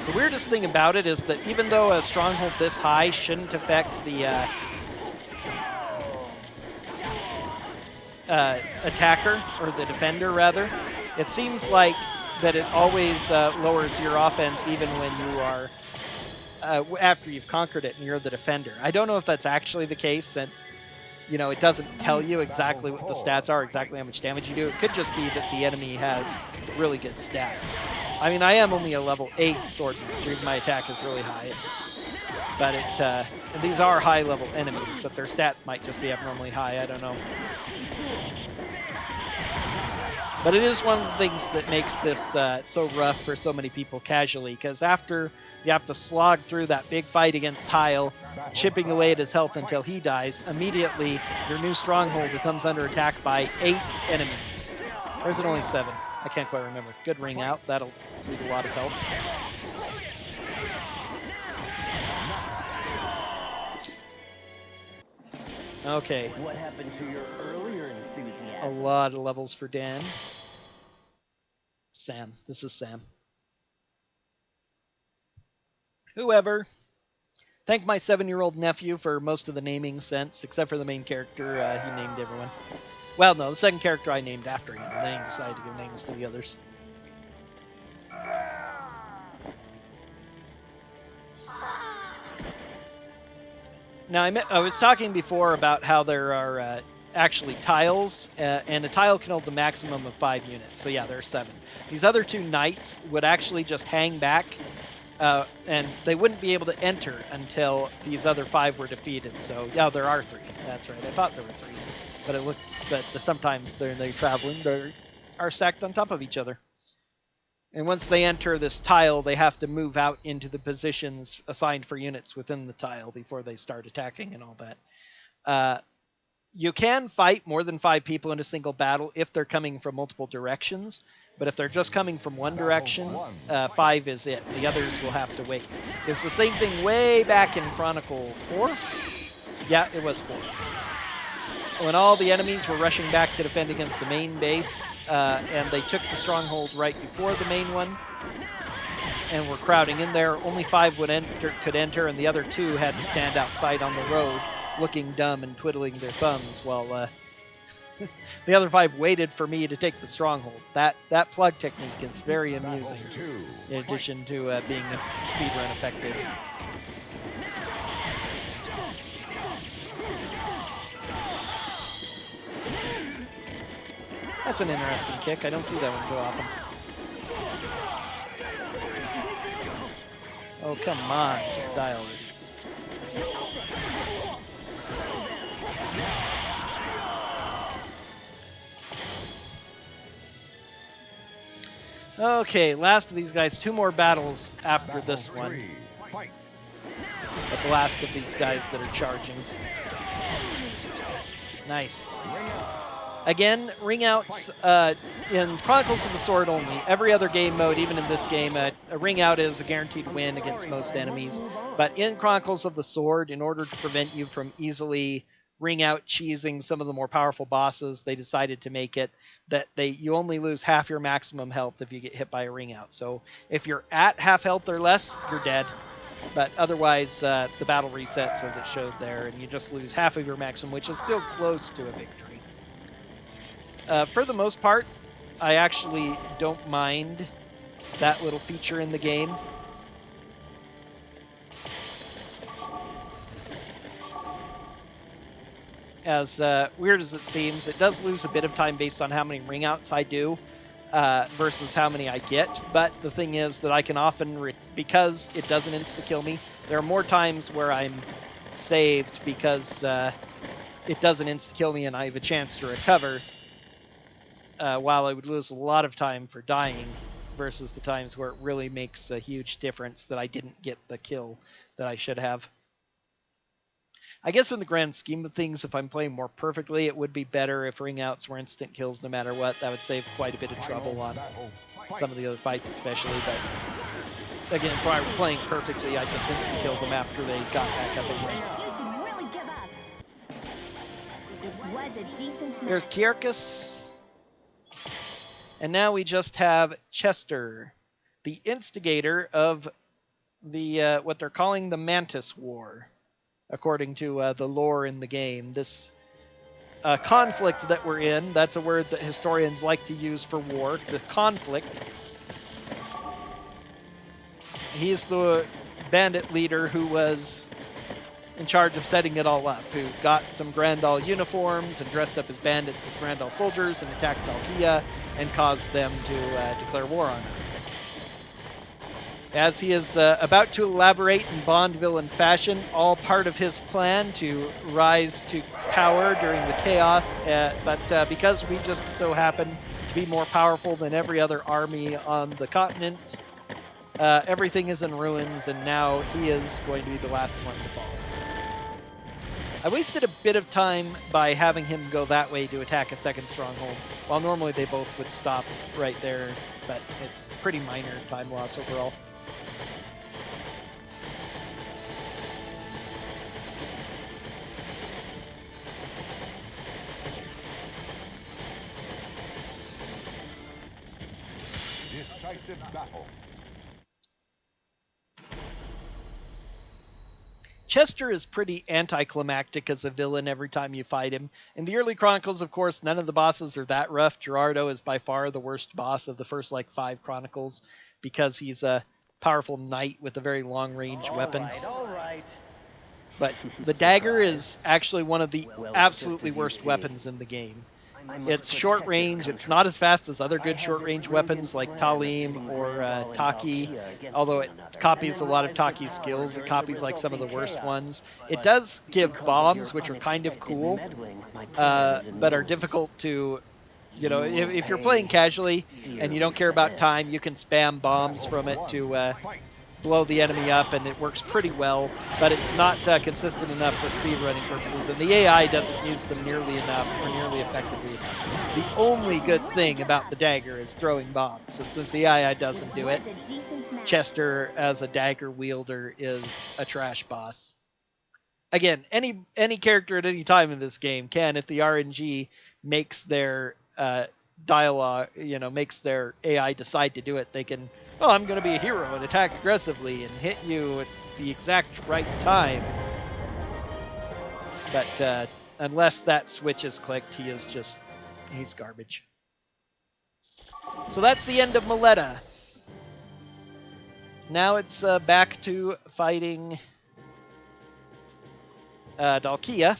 A: The weirdest thing about it is that even though a stronghold this high shouldn't affect the attacker, or the defender rather, it seems like that it always lowers your offense even when you are, after you've conquered it and you're the defender. I don't know if that's actually the case, since, you know, it doesn't tell you exactly what the stats are, exactly how much damage you do. It could just be that the enemy has really good stats. I mean, I am only a level 8 Swordmaster, even my attack is really high. But and these are high-level enemies, but their stats might just be abnormally high, I don't know. But it is one of the things that makes this so rough for so many people casually, because after you have to slog through that big fight against Heil, chipping away at his health until he dies, immediately your new stronghold comes under attack by 8 enemies. Or is it only 7? I can't quite remember. Good ring out. That'll lose a lot of health. Okay.
F: What happened to your earlier enthusiasm?
A: A lot of levels for Dan. Sam. This is Sam. Whoever. Thank my 7-year-old nephew for most of the naming sense, except for the main character. He named everyone. Well, no, the second character I named after him, and then he decided to give names to the others. Now, I was talking before about how there are actually tiles, and a tile can hold the maximum of 5 units. So yeah, there are 7. These other 2 knights would actually just hang back, and they wouldn't be able to enter until these other 5 were defeated. So yeah, there are 3. That's right. I thought there were 3. But it looks that sometimes they're traveling, they are stacked on top of each other. And once they enter this tile, they have to move out into the positions assigned for units within the tile before they start attacking and all that. You can fight more than 5 people in a single battle if they're coming from multiple directions, but if they're just coming from one direction, 5 is it. The others will have to wait. It's the same thing way back in Chronicle 4. Yeah, it was 4. When all the enemies were rushing back to defend against the main base, and they took the stronghold right before the main one, and were crowding in there, only 5 could enter, and the other 2 had to stand outside on the road, looking dumb and twiddling their thumbs, while the other 5 waited for me to take the stronghold. That plug technique is very amusing, in addition to being speedrun effective. That's an interesting kick. I don't see that one too often. Oh, come on. Just die already. Okay, last of these guys. 2 more battles after this one.
D: Fight.
A: But the last of these guys that are charging. Nice. Again, ring outs in Chronicles of the Sword only. Every other game mode, even in this game, a ring out is a guaranteed win against most enemies. But in Chronicles of the Sword, in order to prevent you from easily ring out cheesing some of the more powerful bosses, they decided to make it that you only lose half your maximum health if you get hit by a ring out. So if you're at half health or less, you're dead. But otherwise, the battle resets as it showed there, and you just lose half of your maximum, which is still close to a victory. For the most part, I actually don't mind that little feature in the game. As weird as it seems, it does lose a bit of time based on how many ring outs I do versus how many I get. But the thing is that I can often, because it doesn't insta-kill me, there are more times where I'm saved because it doesn't insta-kill me and I have a chance to recover. While I would lose a lot of time for dying versus the times where it really makes a huge difference that I didn't get the kill that I should have. I guess in the grand scheme of things, if I'm playing more perfectly, it would be better if ring outs were instant kills no matter what. That would save quite a bit of trouble on some of the other fights especially. But again, if I were playing perfectly, I just instant killed them after they got back up again.
C: You should really give up. It was a decent match.
A: There's Kierkegaard. And now we just have Chester, the instigator of the what they're calling the Mantis War, according to the lore in the game. This conflict that we're in, that's a word that historians like to use for war, the conflict. He's the bandit leader who was in charge of setting it all up, who got some Grandal uniforms and dressed up as bandits as Grandal soldiers and attacked Dalkia and caused them to declare war on us. As he is about to elaborate in Bond villain fashion, all part of his plan to rise to power during the chaos, but because we just so happen to be more powerful than every other army on the continent, everything is in ruins, and now he is going to be the last one to fall. I wasted a bit of time by having him go that way to attack a second stronghold, while normally they both would stop right there, but it's pretty minor time loss overall.
D: Decisive battle.
A: Chester is pretty anticlimactic as a villain every time you fight him. In the early Chronicles, of course, none of the bosses are that rough. Gerardo is by far the worst boss of the first, 5 Chronicles, because he's a powerful knight with a very long-range weapon.
F: All right.
A: But the dagger is actually one of the absolutely worst weapons in the game. It's short range, it's not as fast as other good short range weapons like Talim or Taki, although it copies a lot of Taki's skills, it copies some of the worst ones. It does give bombs, which are kind of cool, but are difficult to, if you're playing casually and you don't care about time, you can spam bombs from it to blow the enemy up, and it works pretty well, but it's not consistent enough for speedrunning purposes, and the AI doesn't use them nearly enough or nearly effectively enough. The only good thing about the dagger is throwing bombs, and since the AI doesn't do it, Chester as a dagger wielder is a trash boss. Again, any character at any time in this game can, if the RNG makes their dialogue, makes their AI decide to do it, they can, I'm going to be a hero and attack aggressively and hit you at the exact right time. But unless that switch is clicked, he's garbage. So that's the end of Maletta. Now it's back to fighting Dalkia.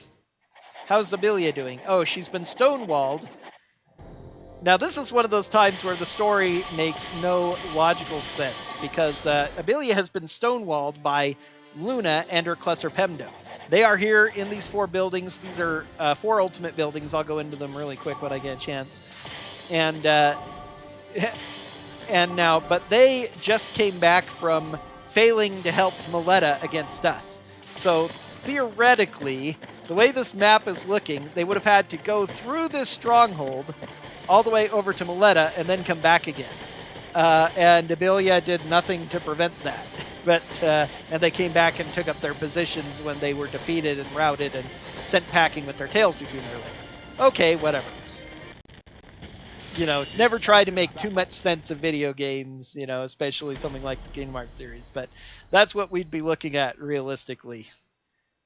A: How's Aurelia doing? Oh, she's been stonewalled. Now, this is one of those times where the story makes no logical sense, because Aurelia has been stonewalled by Luna and her Klesser Pemdo. They are here in these 4 buildings. These are 4 ultimate buildings. I'll go into them really quick when I get a chance. And now, but they just came back from failing to help Mileta against us. So theoretically, the way this map is looking, they would have had to go through this stronghold all the way over to Mileta and then come back again. And Aurelia did nothing to prevent that. But and they came back and took up their positions when they were defeated and routed and sent packing with their tails between their legs. Okay, whatever. You know, never try to make too much sense of video games, you know, especially something like the Kingdom Hearts series. But that's what we'd be looking at realistically.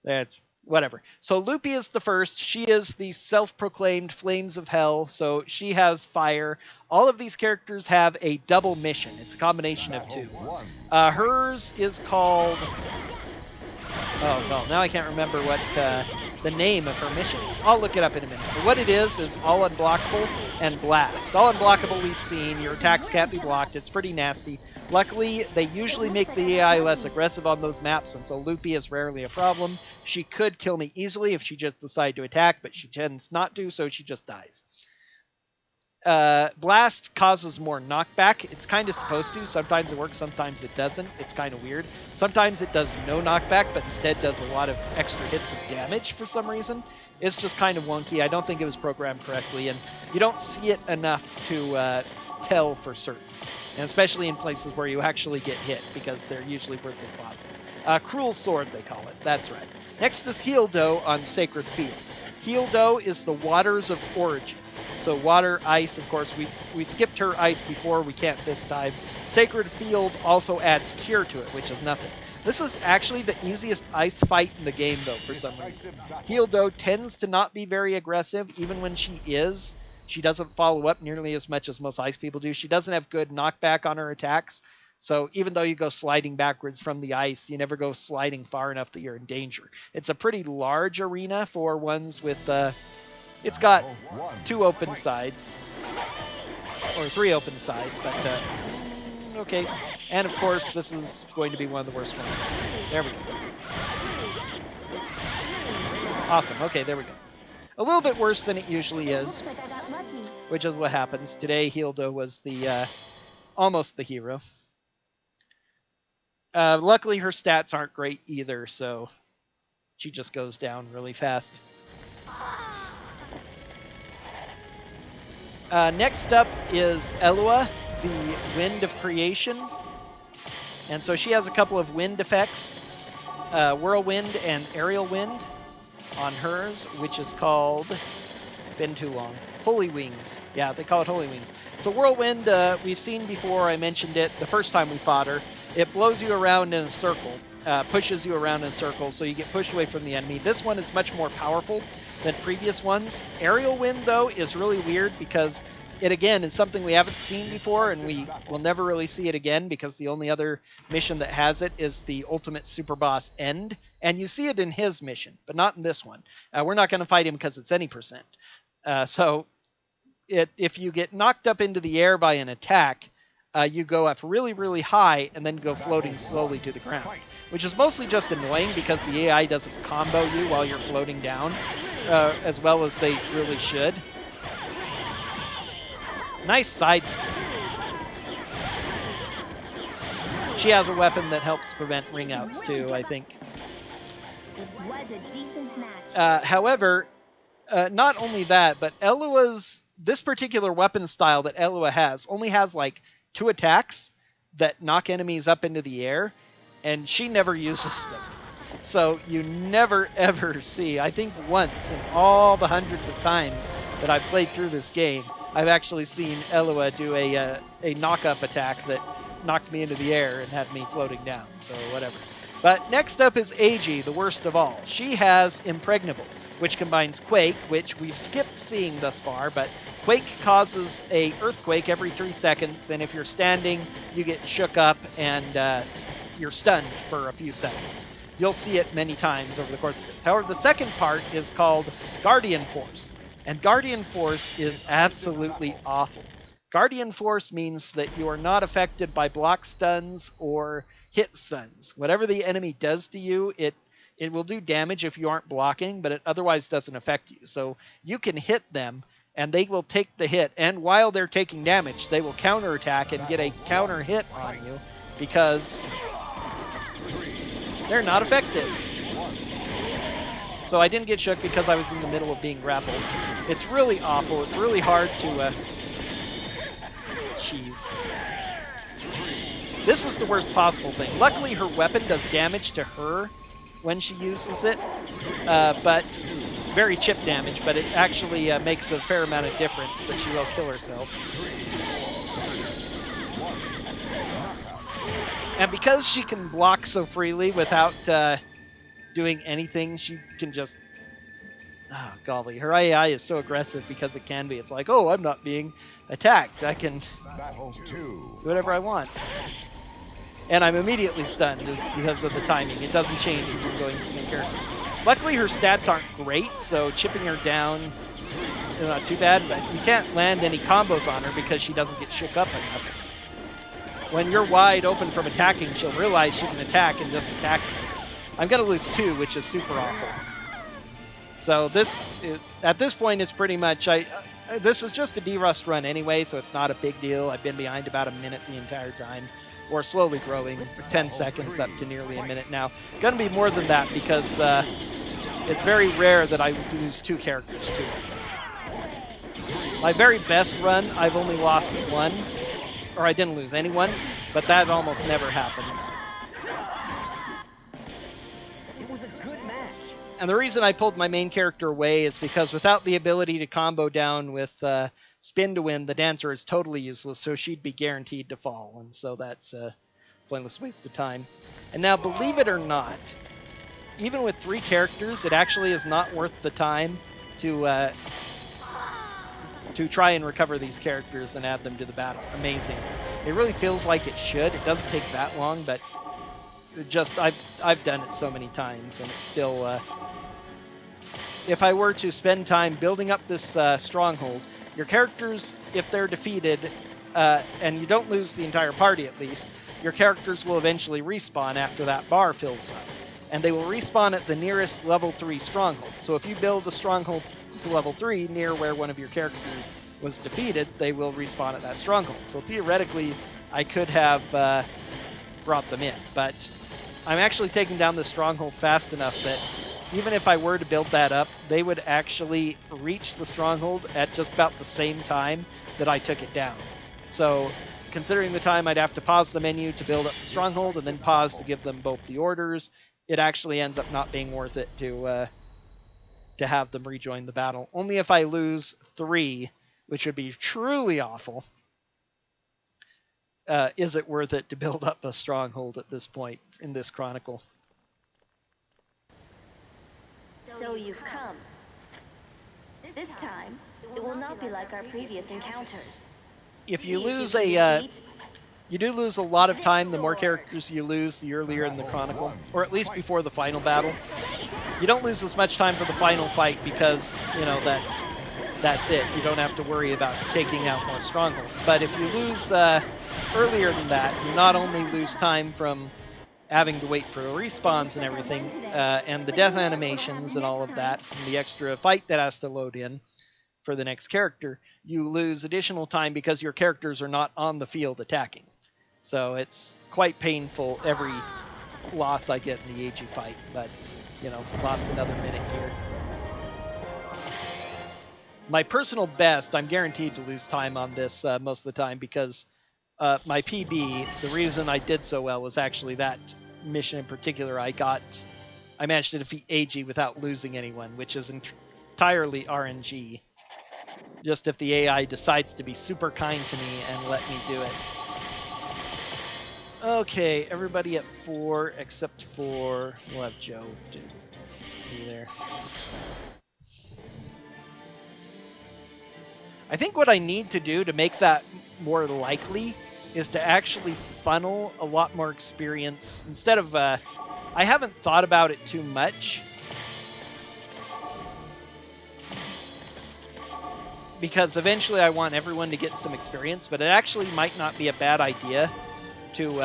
A: That's whatever. So Loopy is the first. She is the self-proclaimed Flames of Hell, so she has fire. All of these characters have a double mission. It's a combination of 2. Hers is called... Oh, well, now I can't remember what the name of her mission is. I'll look it up in a minute. But what it is All Unblockable and Blast. All Unblockable we've seen. Your attacks can't be blocked. It's pretty nasty. Luckily, they usually make the AI less aggressive on those maps, and so Loopy is rarely a problem. She could kill me easily if she just decided to attack, but she tends not to, so she just dies. Blast causes more knockback. It's kind of supposed to. Sometimes it works, sometimes it doesn't. It's kind of weird. Sometimes it does no knockback, but instead does a lot of extra hits of damage for some reason. It's just kind of wonky. I don't think it was programmed correctly, and you don't see it enough to tell for certain. And especially in places where you actually get hit, because they're usually worthless bosses. Cruel Sword, they call it. That's right. Next is Heel Dough on Sacred Field. Heel Dough is the Waters of Origin. So water, ice, of course, we skipped her ice before, we can't this time. Sacred Field also adds Cure to it, which is nothing. This is actually the easiest ice fight in the game, though, for some reason. Heel Dough tends to not be very aggressive, even when she is. She doesn't follow up nearly as much as most ice people do. She doesn't have good knockback on her attacks, so even though you go sliding backwards from the ice, you never go sliding far enough that you're in danger. It's a pretty large arena for ones with... It's got 2 open sides, or 3 open sides, but okay. And of course, this is going to be one of the worst ones. There we go. Awesome. Okay, there we go. A little bit worse than it usually is, which is what happens. Today, Hilda was the almost the hero. Luckily, her stats aren't great either, so she just goes down really fast. Next up is Elua, the Wind of Creation. And so she has a couple of wind effects, Whirlwind and Aerial Wind on hers, which is called, been too long, Holy Wings. Yeah, they call it Holy Wings. So Whirlwind, we've seen before, I mentioned it the first time we fought her. It blows you around in a circle, pushes you around in a circle, so you get pushed away from the enemy. This one is much more powerful than previous ones. Aerial Wind, though, is really weird because it, again, is something we haven't seen before, and we will never really see it again because the only other mission that has it is the Ultimate Super Boss End, and you see it in his mission, but not in this one. We're not going to fight him because it's any percent. So if you get knocked up into the air by an attack, you go up really, really high and then go floating slowly to the ground, which is mostly just annoying because the AI doesn't combo you while you're floating down as well as they really should. Nice side step. She has a weapon that helps prevent ring outs too, I think.
C: It was a decent match.
A: However, not only that, but this particular weapon style that Elua has only has like 2 attacks that knock enemies up into the air, and she never uses them. So you never ever see, I think once in all the hundreds of times that I've played through this game, I've actually seen Elua do a knock-up attack that knocked me into the air and had me floating down, so whatever. But next up is Agi, the worst of all. She has Impregnable, which combines Quake, which we've skipped seeing thus far, but Quake causes a earthquake every 3 seconds, and if you're standing, you get shook up and you're stunned for a few seconds. You'll see it many times over the course of this. However, the second part is called Guardian Force. And Guardian Force is absolutely awful. Guardian Force means that you are not affected by block stuns or hit stuns. Whatever the enemy does to you, it will do damage if you aren't blocking, but it otherwise doesn't affect you. So you can hit them, and they will take the hit, and while they're taking damage, they will counterattack and get a counter hit on you because they're not affected. So I didn't get shook because I was in the middle of being grappled. It's really awful. It's really hard to... Jeez. This is the worst possible thing. Luckily, her weapon does damage to her when she uses it, but very chip damage, but it actually makes a fair amount of difference that she will kill herself. And because she can block so freely without doing anything, she can just... Oh, golly. Her AI is so aggressive because it can be. It's like, oh, I'm not being attacked. I can do whatever I want. And I'm immediately stunned because of the timing. It doesn't change if you're going between characters. Luckily, her stats aren't great, so chipping her down is not too bad, but you can't land any combos on her because she doesn't get shook up enough. When you're wide open from attacking, she'll realize she can attack and just attack you. I'm going to lose 2, which is super awful. So at this point, it's pretty much... this is just a Derust run anyway, so it's not a big deal. I've been behind about a minute the entire time, or slowly growing, 10 seconds up to nearly a minute now. Gonna be more than that because it's very rare that I lose 2 characters to it. My very best run, I've only lost 1, or I didn't lose anyone, but that almost never happens.
F: It was a good match.
A: And the reason I pulled my main character away is because without the ability to combo down with spin to win, the dancer is totally useless, so she'd be guaranteed to fall, and so that's a pointless waste of time. And now, believe it or not, even with 3 characters, it actually is not worth the time to try and recover these characters and add them to the battle. Amazing. It really feels like it should. It doesn't take that long, but just I've done it so many times, and it's still... if I were to spend time building up this stronghold, your characters, if they're defeated, and you don't lose the entire party at least, your characters will eventually respawn after that bar fills up. And they will respawn at the nearest level 3 stronghold. So if you build a stronghold to level 3 near where one of your characters was defeated, they will respawn at that stronghold. So theoretically, I could have brought them in. But I'm actually taking down this stronghold fast enough that even if I were to build that up, they would actually reach the stronghold at just about the same time that I took it down. So, considering the time I'd have to pause the menu to build up the stronghold and then pause to give them both the orders, it actually ends up not being worth it to have them rejoin the battle. Only if I lose 3, which would be truly awful, is it worth it to build up a stronghold at this point in this chronicle.
C: So you've come. This time, it will not be like our previous encounters.
A: If you lose a... you do lose a lot of time. The more characters you lose, the earlier in the chronicle, or at least before the final battle. You don't lose as much time for the final fight because, you know, that's it. You don't have to worry about taking out more strongholds. But if you lose earlier than that, you not only lose time from having to wait for respawns and everything, and the death animations and all of that, and the extra fight that has to load in for the next character, you lose additional time because your characters are not on the field attacking. So it's quite painful every loss I get in the AG fight, but, you know, lost another minute here. My personal best, I'm guaranteed to lose time on this most of the time because my PB, the reason I did so well was actually that mission in particular. I managed to defeat AG without losing anyone, which is entirely RNG. Just if the AI decides to be super kind to me and let me do it. Okay, everybody at 4 except for... we'll have Joe be there. I think what I need to do to make that more likely is to actually funnel a lot more experience. Instead of... I haven't thought about it too much. because eventually I want everyone to get some experience, but it actually might not be a bad idea to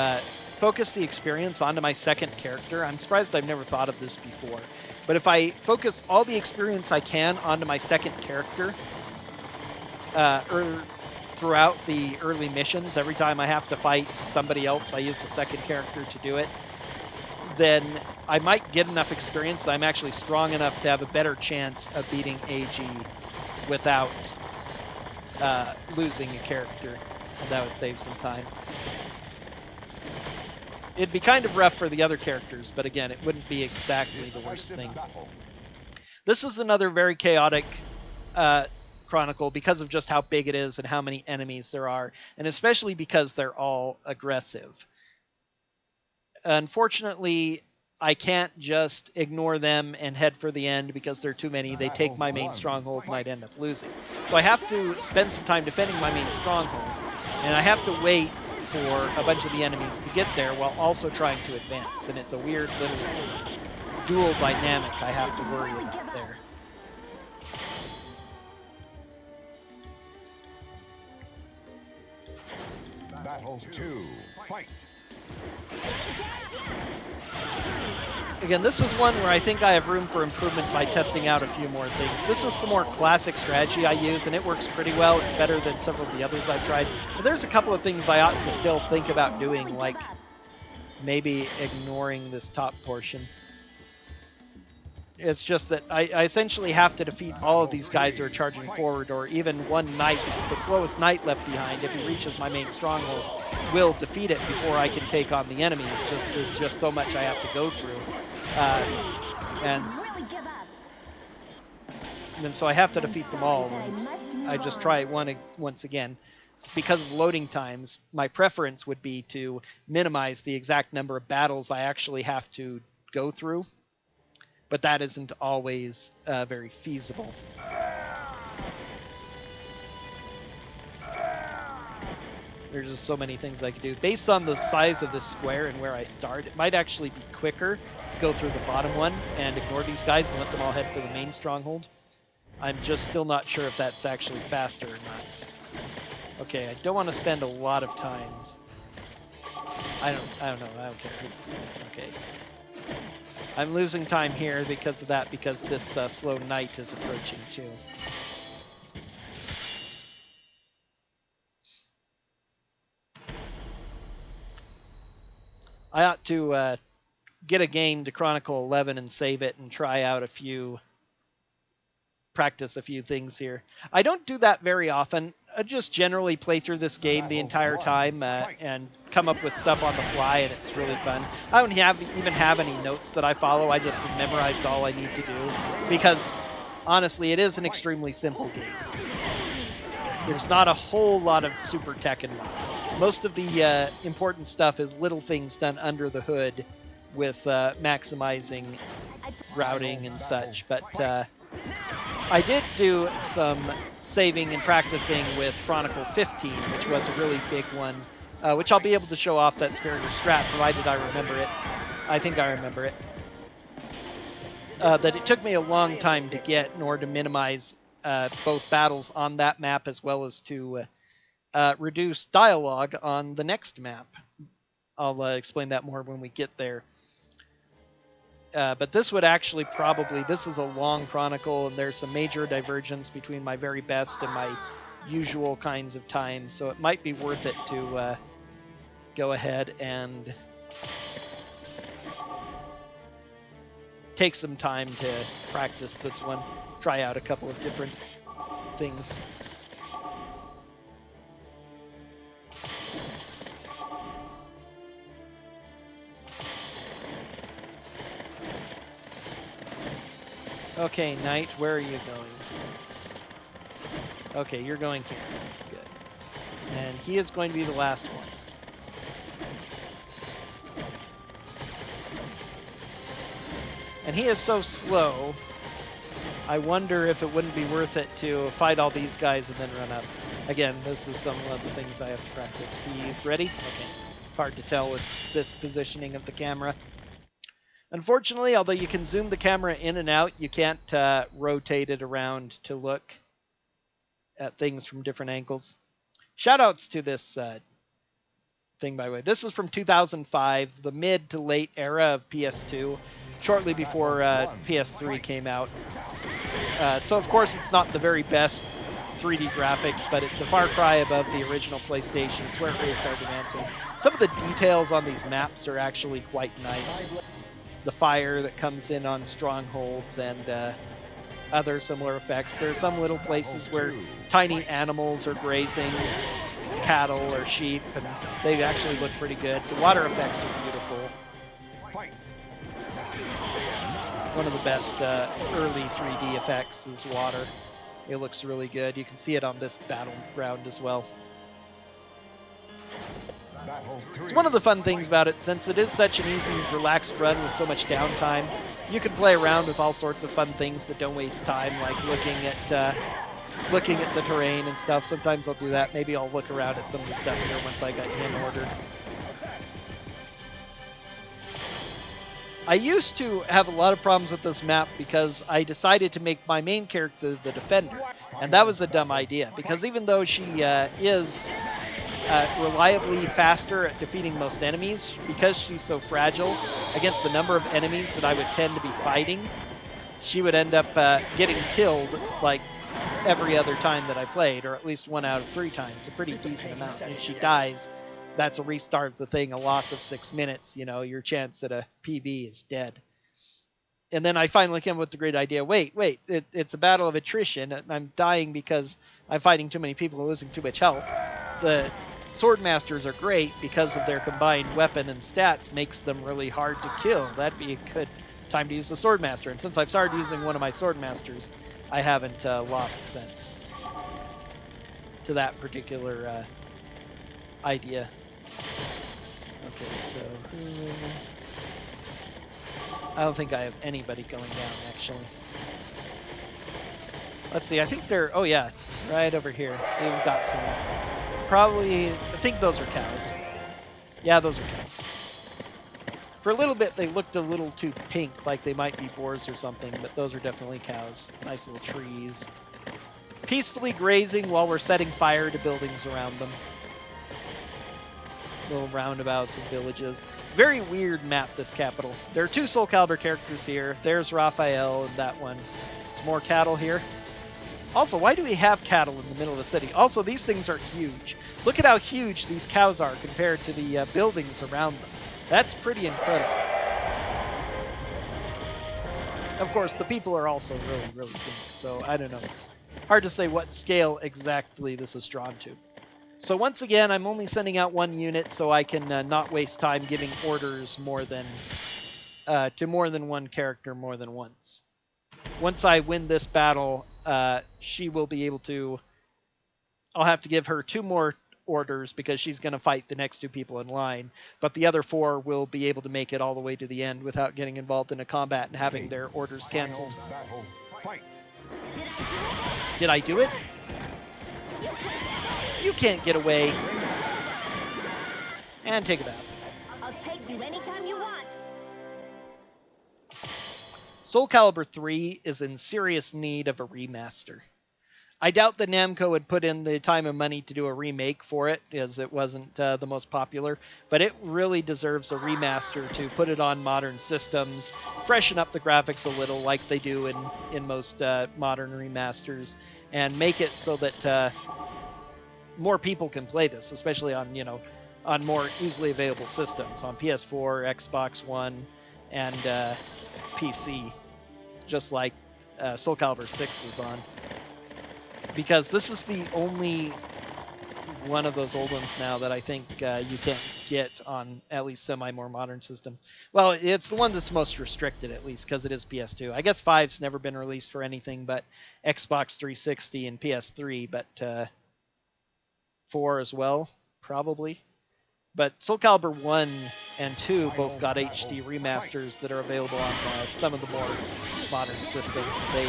A: focus the experience onto my second character. I'm surprised I've never thought of this before. But if I focus all the experience I can onto my second character throughout the early missions, every time I have to fight somebody else, I use the second character to do it, then I might get enough experience that I'm actually strong enough to have a better chance of beating AG without losing a character. And that would save some time. It'd be kind of rough for the other characters, but again, it wouldn't be exactly the worst thing. This is another very chaotic Chronicle because of just how big it is and how many enemies there are, and especially because they're all aggressive. Unfortunately, I can't just ignore them and head for the end because there are too many. They take my main stronghold and I'd end up losing. So I have to spend some time defending my main stronghold, and I have to wait for a bunch of the enemies to get there while also trying to advance. And it's a weird little dual dynamic I have to worry about there.
D: Battle 2. Fight.
A: Again, this is one where I think I have room for improvement by testing out a few more things. This is the more classic strategy I use, and it works pretty well. It's better than several of the others I've tried. But there's a couple of things I ought to still think about doing, like maybe ignoring this top portion. It's just that I essentially have to defeat all of these guys who are charging forward, or even one knight, the slowest knight left behind, if he reaches my main stronghold, will defeat it before I can take on the enemies. There's just so much I have to go through. And then so I have to defeat them all. And I just try it once again. It's because of loading times, my preference would be to minimize the exact number of battles I actually have to go through. But that isn't always very feasible. There's just so many things I could do. Based on the size of this square and where I start, it might actually be quicker to go through the bottom one and ignore these guys and let them all head for the main stronghold. I'm just still not sure if that's actually faster or not. Okay, I don't want to spend a lot of time. I don't know. I don't care. Okay. I'm losing time here because of that, because this slow knight is approaching too. I ought to get a game to Chronicle 11 and save it and try out practice a few things here. I don't do that very often. I just generally play through this game the entire time and come up with stuff on the fly, and it's really fun. I don't even have any notes that I follow. I just have memorized all I need to do because, honestly, it is an extremely simple game. There's not a whole lot of super tech involved. Most of the important stuff is little things done under the hood with maximizing routing and such, but I did do some saving and practicing with Chronicle 15, which was a really big one, which I'll be able to show off that superior strat, provided I remember it. I think I remember it. That it took me a long time to get in order to minimize both battles on that map as well as to reduce dialogue on the next map. I'll explain that more when we get there. But this would actually this is a long Chronicle, and there's some major divergence between my very best and my usual kinds of times, so it might be worth it to go ahead and take some time to practice this one, try out a couple of different things. Okay, Knight, where are you going? Okay, you're going here. Good. And he is going to be the last one. And he is so slow, I wonder if it wouldn't be worth it to fight all these guys and then run up. Again, this is some of the things I have to practice. He's ready? Okay. Hard to tell with this positioning of the camera. Unfortunately, although you can zoom the camera in and out, you can't rotate it around to look at things from different angles. Shoutouts to this thing, by the way. This is from 2005, the mid to late era of PS2, shortly before PS3 came out. So of course it's not the very best 3D graphics, but it's a far cry above the original PlayStation. It's where it really started advancing. Some of the details on these maps are actually quite nice. The fire that comes in on strongholds and other similar effects. There are some little places where tiny animals are grazing cattle or sheep, and they actually look pretty good. The water effects are beautiful. One of the best early 3D effects is water. It looks really good. You can see it on this battleground as well. It's one of the fun things about it, since it is such an easy, relaxed run with so much downtime. You can play around with all sorts of fun things that don't waste time, like looking at the terrain and stuff. Sometimes I'll do that. Maybe I'll look around at some of the stuff here once I got in ordered. I used to have a lot of problems with this map because I decided to make my main character the defender, and that was a dumb idea, because even though she is reliably faster at defeating most enemies, because she's so fragile against the number of enemies that I would tend to be fighting, she would end up getting killed like every other time that I played, or at least 1 out of 3 times, a pretty decent amount. And if she dies, that's a restart of the thing, a loss of 6 minutes, you know, your chance at a PB is dead. And then I finally came up with the great idea, wait, it's a battle of attrition, and I'm dying because I'm fighting too many people and losing too much health. The Swordmasters are great because of their combined weapon and stats makes them really hard to kill. That'd be a good time to use the Swordmaster. And since I've started using one of my Swordmasters, I haven't lost sense to that particular idea. Okay, so I don't think I have anybody going down, actually. Let's see, I think they're, oh yeah, right over here. They've got some, probably, I think those are cows. Yeah, those are cows. For a little bit, they looked a little too pink, like they might be boars or something, but those are definitely cows. Nice little trees. Peacefully grazing while we're setting fire to buildings around them. Little roundabouts and villages. Very weird map, this capital. There are 2 Soul Calibur characters here. There's Raphael and that one. Some more cattle here. Also, why do we have cattle in the middle of the city? Also, these things are huge. Look at how huge these cows are compared to the buildings around them. That's pretty incredible. Of course, the people are also really, really big, so I don't know. Hard to say what scale exactly this is drawn to. So once again, I'm only sending out 1 unit so I can not waste time giving orders more than to more than 1 character more than once. Once I win this battle, she will be able to... I'll have to give her 2 more orders because she's going to fight the next 2 people in line, but the other 4 will be able to make it all the way to the end without getting involved in a combat and having their orders canceled. Did I do it? You can't get away. And take a bath.
C: I'll take you anytime you want.
A: Soul Calibur 3 is in serious need of a remaster. I doubt that Namco would put in the time and money to do a remake for it, as it wasn't the most popular, but it really deserves a remaster to put it on modern systems, freshen up the graphics a little like they do in most modern remasters, and make it so that more people can play this, especially on, you know, on more easily available systems, on PS4, Xbox One, and PC, just like Soul Calibur 6 is on. Because this is the only one of those old ones now that I think you can't get on at least semi-more modern systems. Well, it's the one that's most restricted, at least, because it is PS2. I guess 5's never been released for anything but Xbox 360 and PS3, but 4 as well, probably. But Soul Calibur 1 and 2 both got HD remasters that are available on some of the more modern systems. They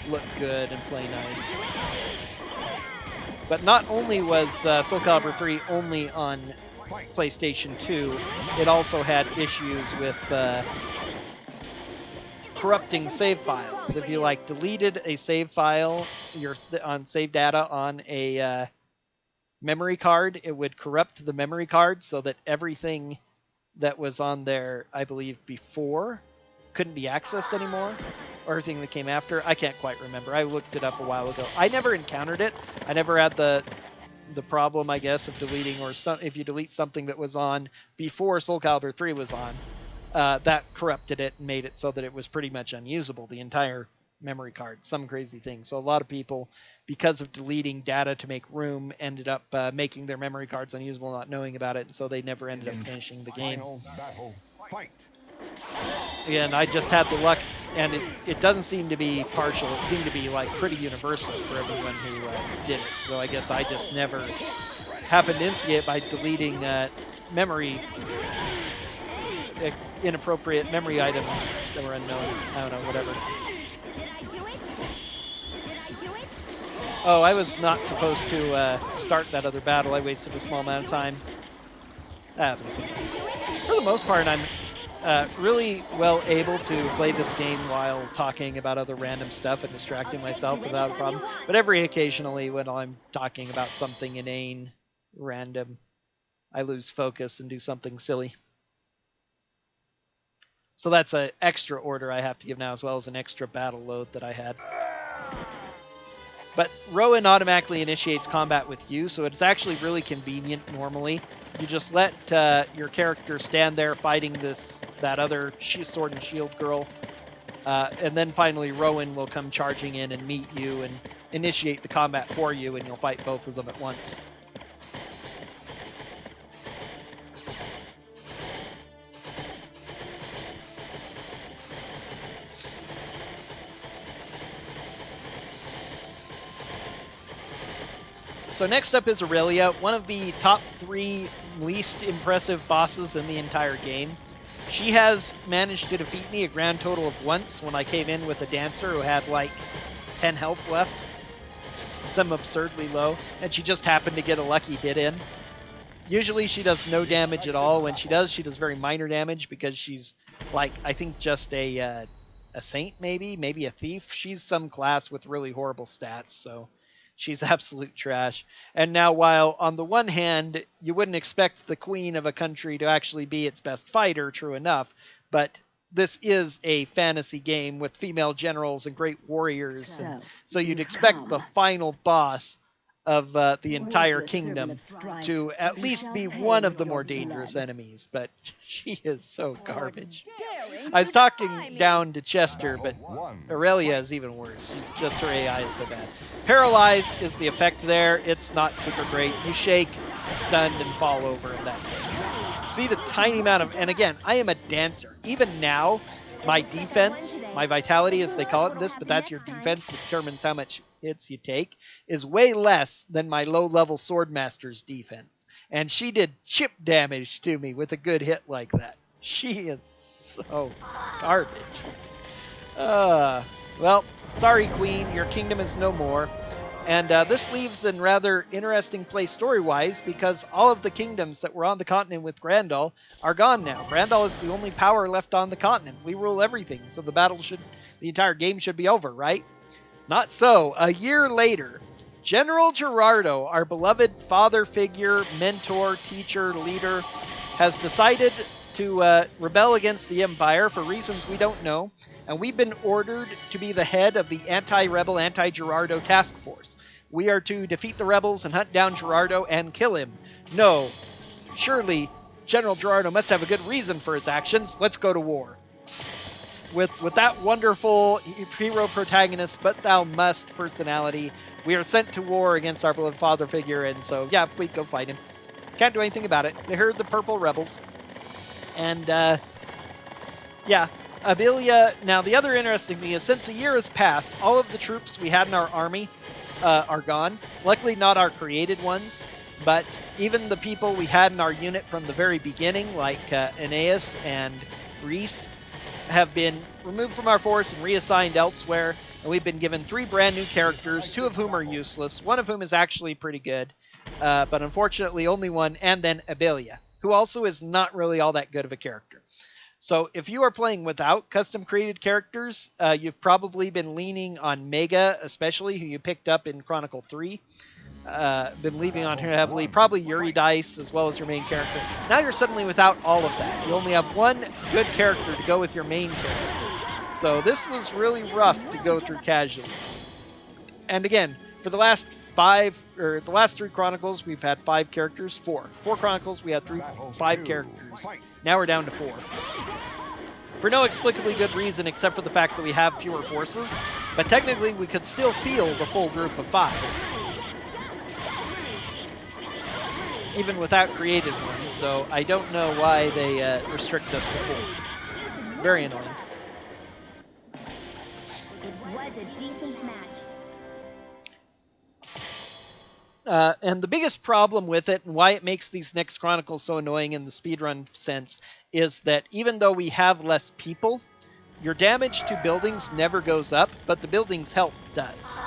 A: look good and play nice. But not only was Soul Calibur 3 only on PlayStation 2, it also had issues with corrupting save files. If you like deleted a save file, on save data on a memory card, it would corrupt the memory card so that everything that was on there, I believe, before couldn't be accessed anymore, or everything that came after. I can't quite remember. I looked it up a while ago. I never encountered it. I never had the problem, I guess, of deleting, or if you delete something that was on before Soul Calibur 3 was on, that corrupted it and made it so that it was pretty much unusable, the entire memory card. Some crazy thing. So a lot of people, because of deleting data to make room, ended up making their memory cards unusable, not knowing about it, and so they never ended up finishing the game.
D: Final battle, fight.
A: Again, I just had the luck, and it doesn't seem to be partial. It seemed to be like pretty universal for everyone who did it. Though I guess I just never happened to instigate by deleting memory, inappropriate memory items that were unknown. I don't know, whatever. Oh, I was not supposed to start that other battle. I wasted a small amount of time. That happens sometimes. For the most part, I'm really well able to play this game while talking about other random stuff and distracting myself without a problem. But every occasionally when I'm talking about something inane, random, I lose focus and do something silly. So that's an extra order I have to give now, as well as an extra battle load that I had. But Rowan automatically initiates combat with you, so it's actually really convenient normally. You just let your character stand there fighting that other sword and shield girl, and then finally Rowan will come charging in and meet you and initiate the combat for you, and you'll fight both of them at once. So next up is Aurelia, one of the top 3 least impressive bosses in the entire game. She has managed to defeat me a grand total of once when I came in with a dancer who had like 10 health left, some absurdly low, and she just happened to get a lucky hit in. Usually she does no damage at all. When she does very minor damage because she's like, I think just a saint maybe a thief. She's some class with really horrible stats, so she's absolute trash. And now, while on the one hand, you wouldn't expect the queen of a country to actually be its best fighter, true enough, but this is a fantasy game with female generals and great warriors, so you'd expect the final boss of the entire kingdom to at least be one of the more dangerous enemies, but she is so garbage. I was talking down to Chester, but Aurelia is even worse. Just her AI is so bad. Paralyze is the effect there. It's not super great. You shake, stunned, and fall over, and that's it. See the tiny amount of... And again, I am a dancer. Even now, my defense, my vitality as they call it in this, but that's your defense that determines how much hits you take, is way less than my low-level Swordmaster's defense. And she did chip damage to me with a good hit like that. She is so garbage. Well, sorry, Queen, your kingdom is no more. And this leaves a rather interesting place story-wise, because all of the kingdoms that were on the continent with Grandal are gone now. Grandal is the only power left on the continent. We rule everything, so the entire game should be over, right? Not so. A year later, General Gerardo, our beloved father figure, mentor, teacher, leader, has decided to rebel against the Empire for reasons we don't know, and we've been ordered to be the head of the anti-rebel, anti-Gerardo task force. We are to defeat the rebels and hunt down Gerardo and kill him. No, surely General Gerardo must have a good reason for his actions. Let's go to war. With that wonderful hero protagonist, but thou must personality, we are sent to war against our beloved father figure, and so, yeah, we go fight him. Can't do anything about it. They heard the purple rebels. And, yeah, Aurelia. Now, the other interesting thing is, since a year has passed, all of the troops we had in our army are gone. Luckily, not our created ones, but even the people we had in our unit from the very beginning, like Aeneas and Reese, have been removed from our force and reassigned elsewhere, and we've been given 3 brand new characters, 2 of whom are useless, one of whom is actually pretty good, but unfortunately only one, and then Aurelia, who also is not really all that good of a character. So if you are playing without custom created characters, you've probably been leaning on Mega, especially, who you picked up in Chronicle 3. Been leaving on her heavily, probably Yuri Dice as well as your main character. Now you're suddenly without all of that. You only have one good character to go with your main character. So this was really rough to go through casually. And again, for the last three Chronicles, we've had 5 characters. 4 Chronicles, we had 5 characters. Now we're down to 4. For no explicably good reason except for the fact that we have fewer forces, but technically we could still field a full group of 5. Even without created ones, so I don't know why they restrict us to 4. Very annoying.
C: It was a decent match.
A: And the biggest problem with it, and why it makes these next Chronicles so annoying in the speedrun sense, is that even though we have less people, your damage to buildings never goes up, but the buildings' health does.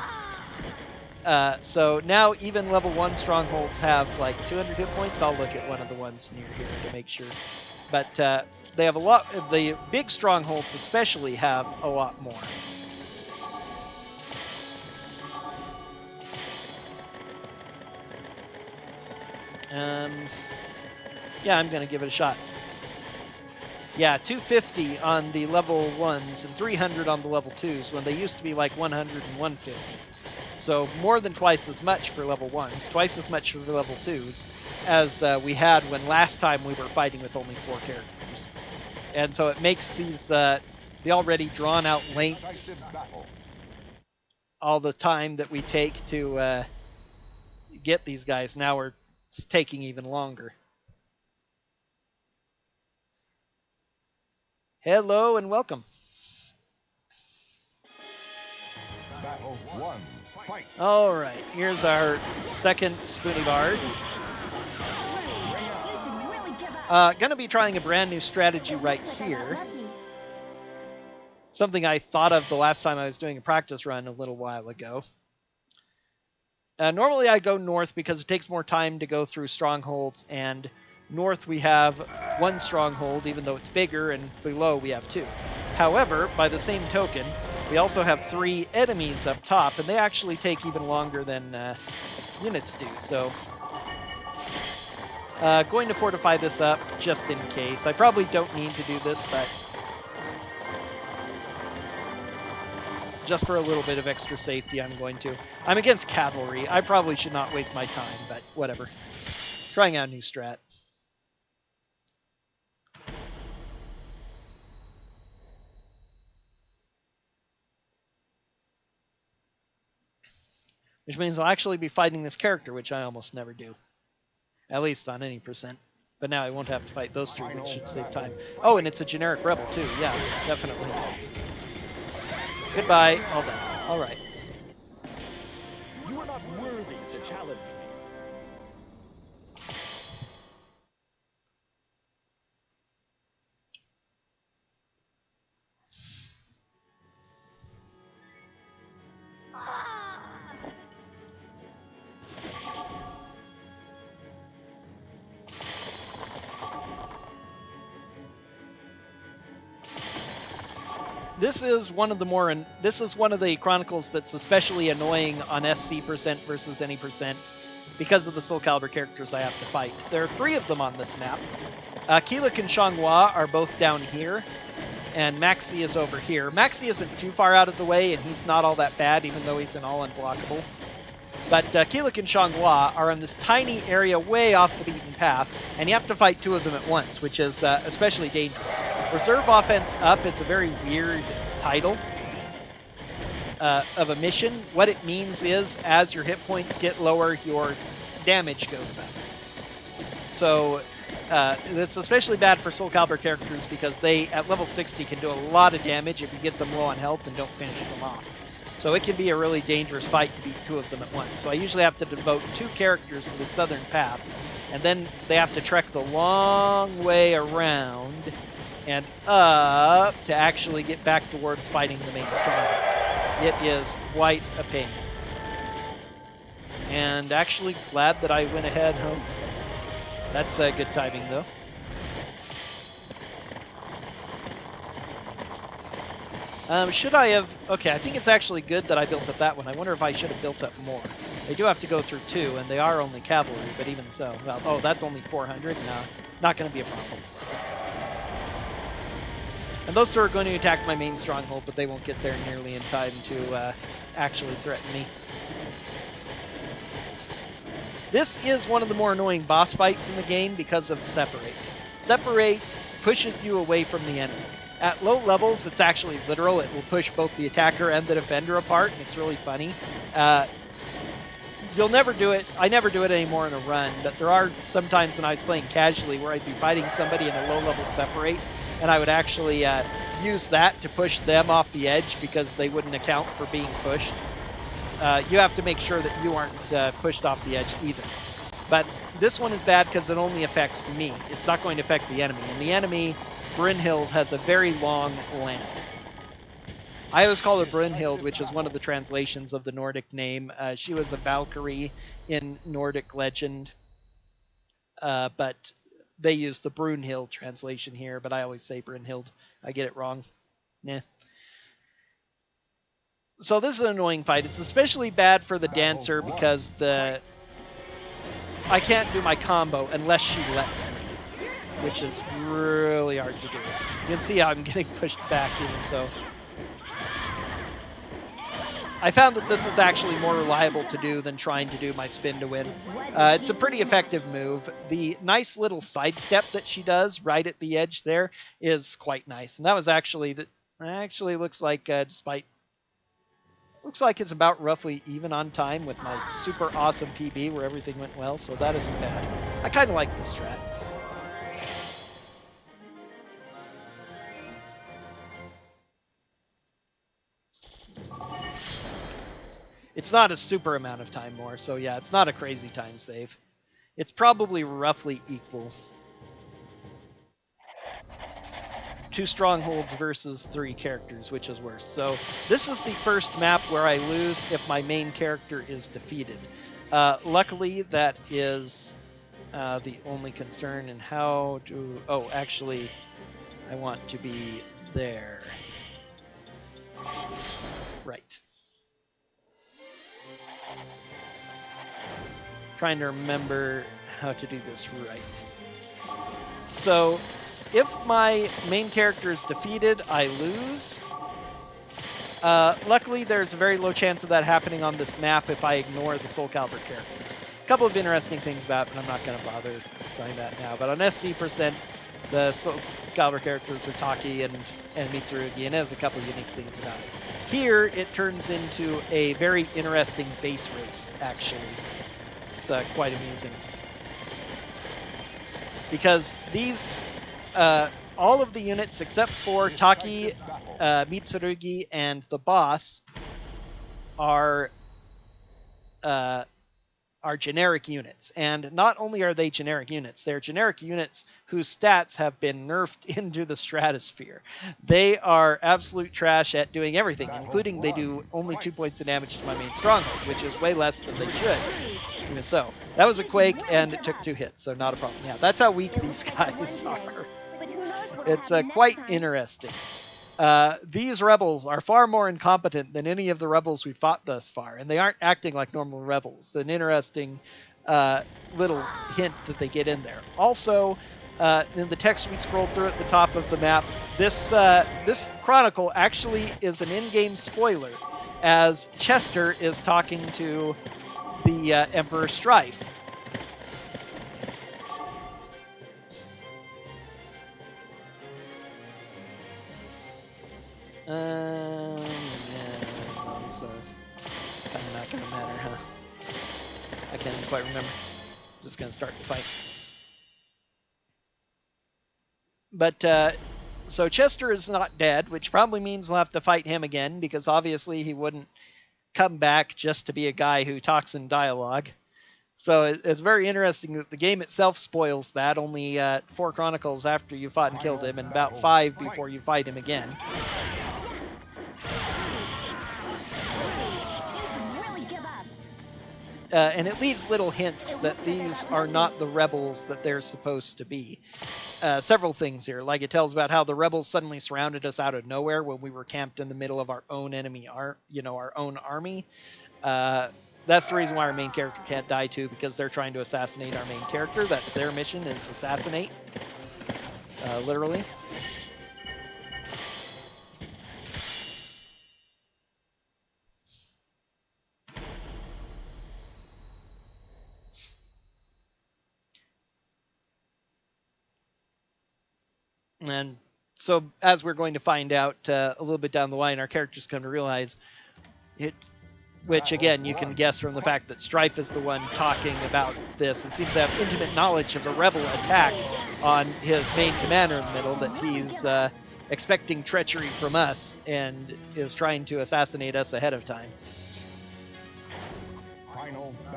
A: So now even level 1 strongholds have like 200 hit points. I'll look at one of the ones near here to make sure. But they have a lot. The big strongholds especially have a lot more. Yeah, I'm going to give it a shot. Yeah, 250 on the level 1s and 300 on the level 2s when they used to be like 100 and 150. So more than twice as much for level 1s, twice as much for the level 2s as we had when last time we were fighting with only 4 characters. And so it makes these the already drawn out lengths, all the time that we take to get these guys, now we're taking even longer. Hello and welcome.
D: Battle 1. Fight.
A: All right, here's our second Spoony Bard. Gonna be trying a brand new strategy right here. Something I thought of the last time I was doing a practice run a little while ago. Normally I go north because it takes more time to go through strongholds, and north we have 1 stronghold, even though it's bigger, and below we have 2. However, by the same token, we also have 3 enemies up top, and they actually take even longer than units do. So, going to fortify this up just in case. I probably don't need to do this, but just for a little bit of extra safety, I'm going to. I'm against cavalry. I probably should not waste my time, but whatever. Trying out a new strat. Which means I'll actually be fighting this character, which I almost never do. At least on any percent. But now I won't have to fight those 3, which should save time. Oh, and it's a generic rebel too. Yeah, definitely. Goodbye. All done. All right.
E: You are not worthy to challenge me.
A: This is one of the Chronicles that's especially annoying on SC% versus any percent because of the Soul Calibur characters I have to fight. There are 3 of them on this map. Keelik and Xianghua are both down here, and Maxi is over here. Maxi isn't too far out of the way, and he's not all that bad, even though he's an all unblockable. But Keelik and Xianghua are in this tiny area way off the beaten path, and you have to fight 2 of them at once, which is especially dangerous. Reserve Offense Up is a very weird title of a mission. What it means is, as your hit points get lower, your damage goes up. So it's especially bad for Soul Calibur characters because they, at level 60, can do a lot of damage if you get them low on health and don't finish them off. So it can be a really dangerous fight to beat 2 of them at once. So I usually have to devote 2 characters to the southern path, and then they have to trek the long way around and up to actually get back towards fighting the main stronghold. It is quite a pain. And actually glad that I went ahead home. That's good timing though. Should I have... Okay, I think it's actually good that I built up that one. I wonder if I should have built up more. They do have to go through 2, and they are only cavalry, but even so. Well, oh, that's only 400? No, not going to be a problem. And those 2 are going to attack my main stronghold, but they won't get there nearly in time to actually threaten me. This is one of the more annoying boss fights in the game because of Separate. Separate pushes you away from the enemy. At low levels, it's actually literal. It will push both the attacker and the defender apart, and it's really funny. You'll never do it. I never do it anymore in a run, but there are some times when I was playing casually where I'd be fighting somebody in a low-level Separate, and I would actually use that to push them off the edge because they wouldn't account for being pushed. You have to make sure that you aren't pushed off the edge either. But this one is bad because it only affects me. It's not going to affect the enemy. And the enemy, Brynhild, has a very long lance. I always call her Brynhild, which is one of the translations of the Nordic name. She was a Valkyrie in Nordic legend, but they use the Brunhild translation here, but I always say Brynhild. I get it wrong. Nah. So this is an annoying fight. It's especially bad for the dancer because I can't do my combo unless she lets me, which is really hard to do. You can see how I'm getting pushed back even so. I found that this is actually more reliable to do than trying to do my spin to win. It's a pretty effective move. The nice little sidestep that she does right at the edge there is quite nice. And that was actually, looks like looks like it's about roughly even on time with my super awesome PB where everything went well, so that isn't bad. I kind of like this strat. It's not a super amount of time more, so yeah, it's not a crazy time save. It's probably roughly equal. 2 strongholds versus 3 characters, which is worse. So this is the first map where I lose if my main character is defeated. Luckily, that is the only concern. And how do... Oh, actually, I want to be there. Right. Trying to remember how to do this right. So, if my main character is defeated, I lose. Luckily, there's a very low chance of that happening on this map if I ignore the Soul Calibur characters. A couple of interesting things about it, but I'm not going to bother trying that now. But on SC%, the Soul Calibur characters are Taki and Mitsurugi, and it has a couple of unique things about it. Here, it turns into a very interesting base race, actually. It's quite amusing. Because these... all of the units except for Taki, Mitsurugi, and the boss are generic units. And not only are they generic units, they're generic units whose stats have been nerfed into the stratosphere. They are absolute trash at doing everything, including they do only 2 points of damage to my main stronghold, which is way less than they should. Even so, that was a quake, and it took 2 hits, so not a problem. Yeah, that's how weak these guys are. It's quite interesting. These rebels are far more incompetent than any of the rebels we've fought thus far, and they aren't acting like normal rebels. An interesting little hint that they get in there. Also, in the text we scrolled through at the top of the map, this chronicle actually is an in-game spoiler, as Chester is talking to the Emperor Strife. Yeah, it's kind of not going to matter, huh? I can't even quite remember. I'm just going to start the fight. But, so Chester is not dead, which probably means we'll have to fight him again, because obviously he wouldn't come back just to be a guy who talks in dialogue. So it's very interesting that the game itself spoils that, only 4 chronicles after you fought and killed him, and about 5 before you fight him again. And it leaves little hints that these are not the rebels that they're supposed to be. several things here. Like it tells about how the rebels suddenly surrounded us out of nowhere when we were camped in the middle of our own enemy, our own army. That's the reason why our main character can't die too, because they're trying to assassinate our main character. That's their mission, is assassinate, literally. And so, as we're going to find out a little bit down the line, our characters come to realize it, which again you can guess from the fact that Strife is the one talking about this and seems to have intimate knowledge of a rebel attack on his main commander in the middle, that he's expecting treachery from us and is trying to assassinate us ahead of time.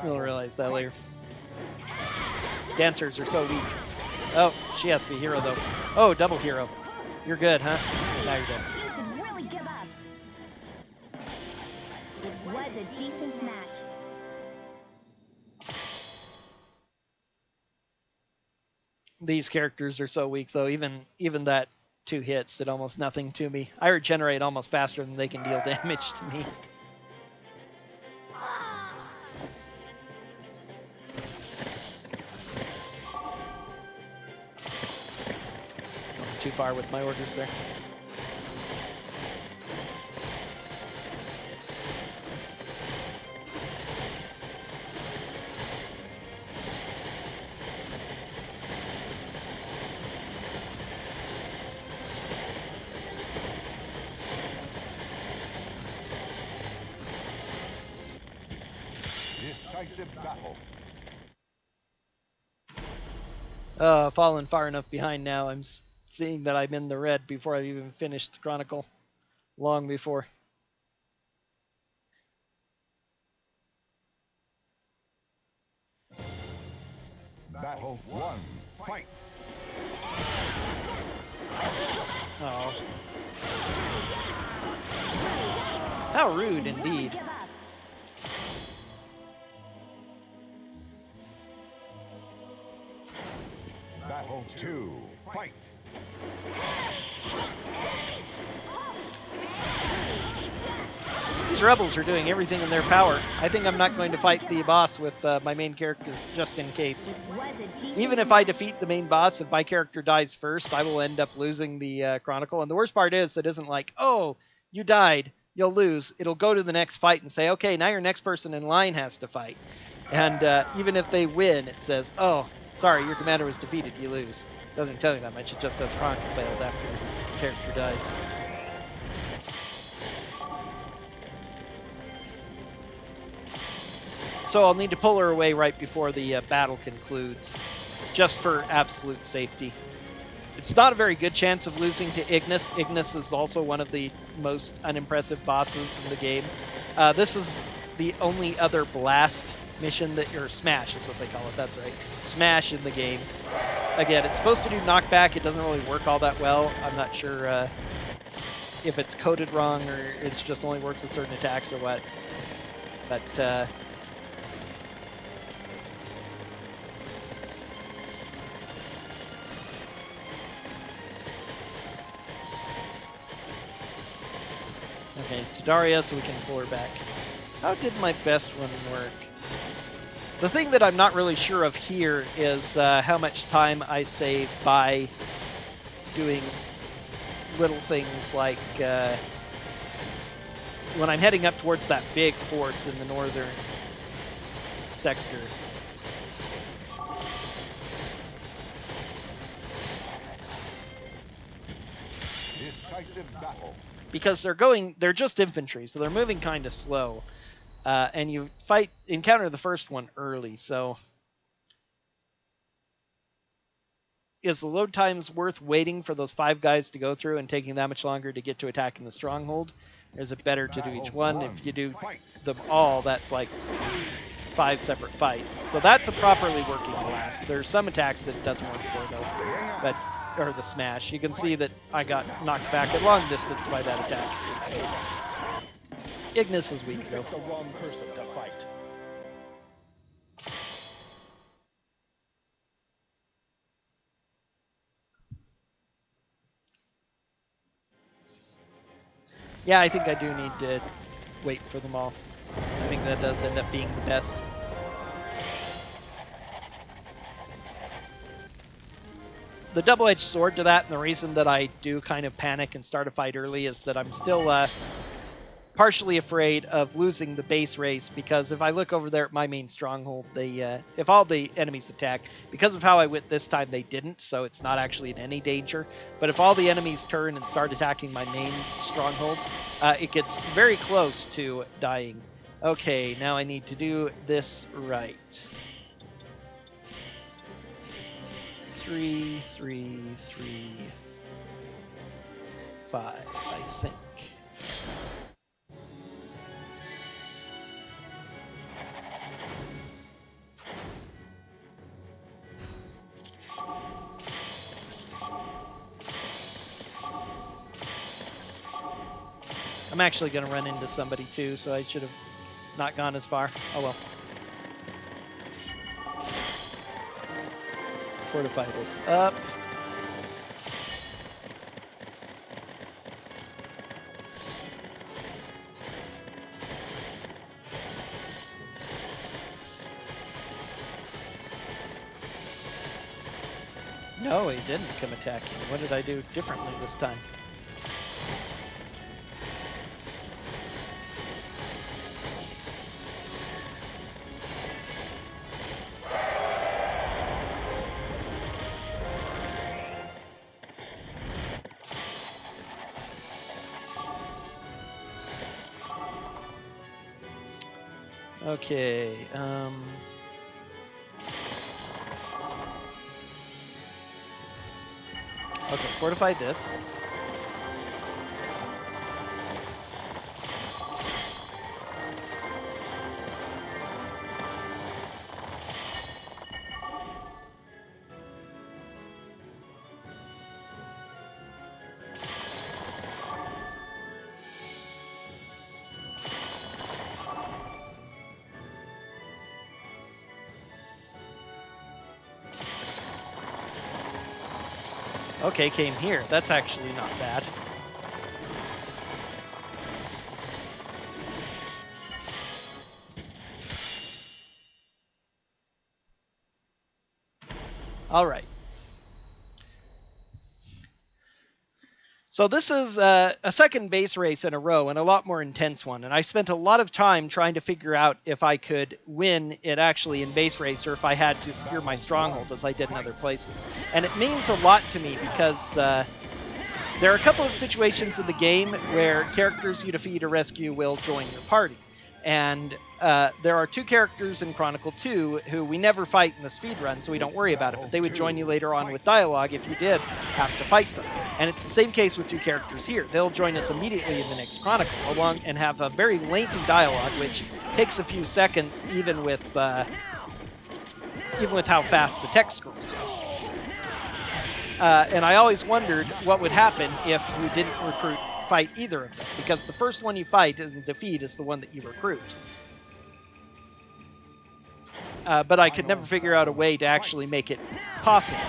A: We'll realize that later. Dancers are so weak. Oh, she has to be a hero, though. Oh, double hero. You're good, huh? Now you're dead.
C: You should really give up. It was a decent match.
A: These characters are so weak, though. Even that 2 hits did almost nothing to me. I regenerate almost faster than they can deal damage to me. Too far with my orders there.
D: Decisive battle.
A: Fallen far enough behind now. I'm seeing that I'm in the red before I've even finished the Chronicle. Long before.
D: Battle 1. Fight.
A: Oh. How rude indeed.
D: Battle 2. Fight.
A: These rebels are doing everything in their power. I think I'm not going to fight the boss with my main character, just in case. Even if I defeat the main boss, if my character dies first, I will end up losing the Chronicle. And the worst part is, it isn't like, oh, you died, you'll lose. It'll go to the next fight and say, okay, now your next person in line has to fight. And even if they win, it says, oh, sorry, your commander was defeated, you lose. It doesn't tell you that much, it just says Chronicle failed after the character dies. So I'll need to pull her away right before the battle concludes, just for absolute safety. It's not a very good chance of losing to Ignis. Ignis is also one of the most unimpressive bosses in the game. This is the only other blast mission that, or smash is what they call it, that's right. Smash in the game. Again, it's supposed to do knockback. It doesn't really work all that well. I'm not sure if it's coded wrong or it's just only works at certain attacks or what. But okay, to Daria, so we can pull her back. How did my best one work? The thing that I'm not really sure of here is how much time I save by doing little things like when I'm heading up towards that big force in the northern sector.
D: Decisive battle.
A: Because they're just infantry, so they're moving kind of slow. And you encounter the first one early, so is the load times worth waiting for those 5 guys to go through and taking that much longer to get to attacking the stronghold? Or is it better to do each one? If you do them all, that's like 5 separate fights. So that's a properly working blast. There's some attacks that it doesn't work for, though. Or the smash. You can see that I got knocked back at long distance by that attack. Ignis is weak, though.
E: The wrong person to fight.
A: Yeah, I think I do need to wait for them all. I think that does end up being the best. The double-edged sword to that, and the reason that I do kind of panic and start a fight early is that I'm still partially afraid of losing the base race, because if I look over there at my main stronghold, they if all the enemies attack, because of how I went this time, they didn't, so it's not actually in any danger. But if all the enemies turn and start attacking my main stronghold, it gets very close to dying. Okay, now I need to do this right. 3, 3, 3, 5, I think. I'm actually going to run into somebody too, so I should have not gone as far. Oh well. Fortify this up. No, he didn't come attacking. What did I do differently this time? Okay, okay, fortify this. Okay, came here. That's actually not bad. All right. So this is a second base race in a row, and a lot more intense one. And I spent a lot of time trying to figure out if I could win it actually in base race, or if I had to secure my stronghold as I did in other places. And it means a lot to me because there are a couple of situations in the game where characters you defeat or rescue will join your party. And there are two characters in Chronicle 2 who we never fight in the speedrun, so we don't worry about it, but they would join you later on with dialogue if you did have to fight them. And it's the same case with two characters here. They'll join us immediately in the next Chronicle, along and have a very lengthy dialogue, which takes a few seconds, even with how fast the text scrolls. And I always wondered what would happen if you didn't fight either of them, because the first one you fight and defeat is the one that you recruit. But I could never figure out a way to actually make it possible,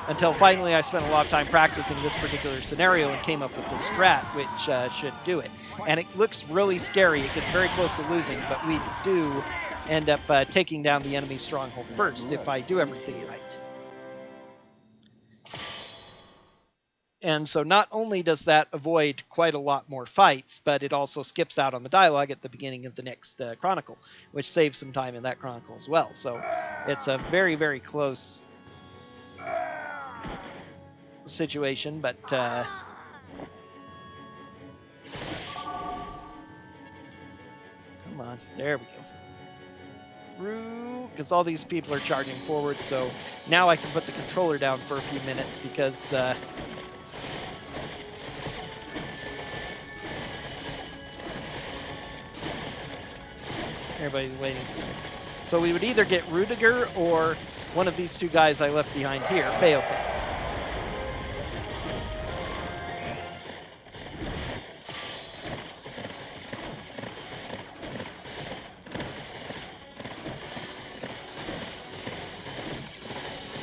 A: until finally I spent a lot of time practicing this particular scenario and came up with this strat, which should do it. And it looks really scary. It gets very close to losing, but we do end up taking down the enemy stronghold first if I do everything right. And so not only does that avoid quite a lot more fights, but it also skips out on the dialogue at the beginning of the next Chronicle, which saves some time in that Chronicle as well. So it's a very, very close situation, but come on, there we go. Through, because all these people are charging forward, so now I can put the controller down for a few minutes, because everybody's waiting. So we would either get Rudiger or one of these two guys I left behind here, Feoke.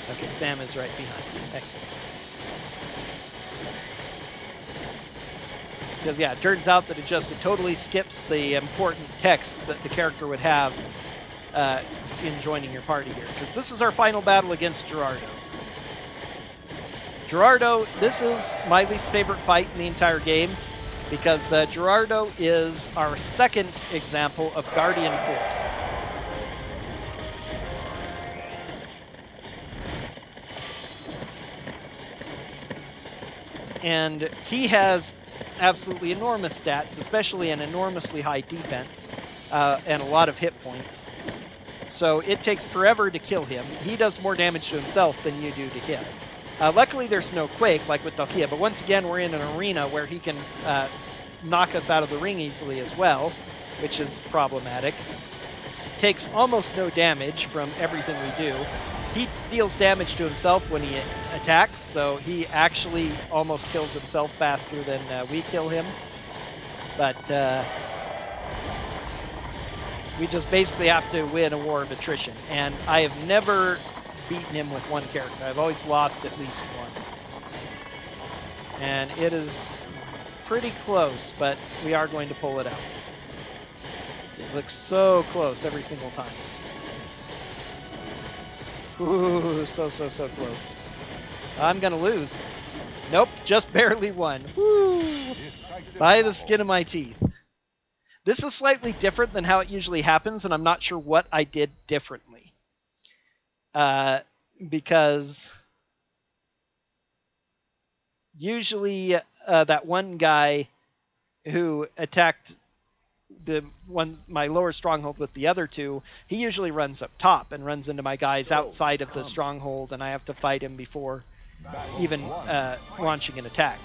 A: Okay, Sam is right behind. Excellent. Because, yeah, it turns out that it totally skips the important text that the character would have in joining your party here. Because this is our final battle against Gerardo. Gerardo, this is my least favorite fight in the entire game, because Gerardo is our second example of Guardian Force. And he has absolutely enormous stats, especially an enormously high defense and a lot of hit points. So it takes forever to kill him. He does more damage to himself than you do to him. Luckily, there's no Quake like with Dalkia, but once again, we're in an arena where he can knock us out of the ring easily as well, which is problematic. Takes almost no damage from everything we do. He deals damage to himself when he attacks, so he actually almost kills himself faster than we kill him. But we just basically have to win a war of attrition. And I have never beaten him with one character. I've always lost at least one. And it is pretty close, but we are going to pull it out. It looks so close every single time. Ooh, so close. I'm gonna lose. Nope, just barely won. Woo! By the skin of my teeth. This is slightly different than how it usually happens, and I'm not sure what I did differently. Because usually that one guy who attacked my lower stronghold with the other two, he usually runs up top and runs into my guys outside of the stronghold, and I have to fight him before even launching an attack.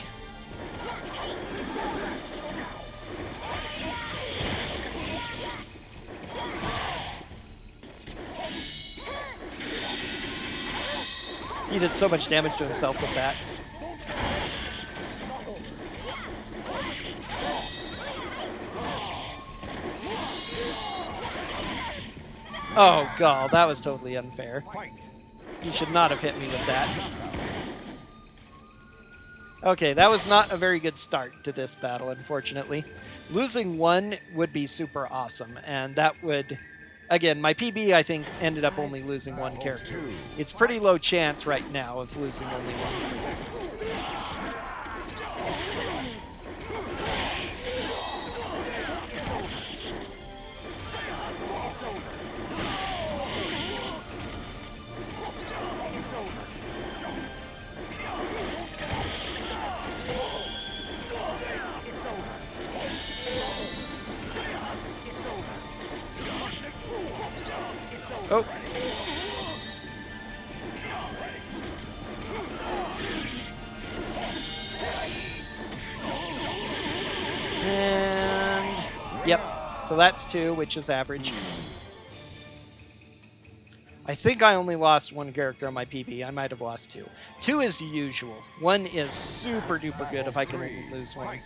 A: He did so much damage to himself with that. Oh, God, that was totally unfair. He should not have hit me with that. Okay, that was not a very good start to this battle, unfortunately. Losing one would be super awesome, and that would... Again, my PB, I think, ended up only losing one character. It's pretty low chance right now of losing only one. Oh. And yep, so that's 2, which is average. I think I only lost one character on my PB. I might have lost 2. 2 is usual. 1 is super duper good if I can only lose 1.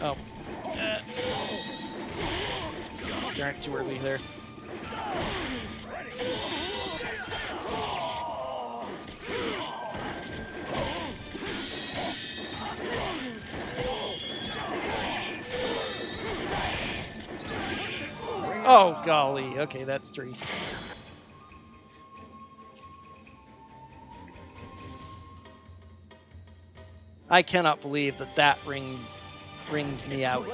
A: Oh. Darn, too early there. Oh, golly. Okay, that's 3. I cannot believe that ringed me out.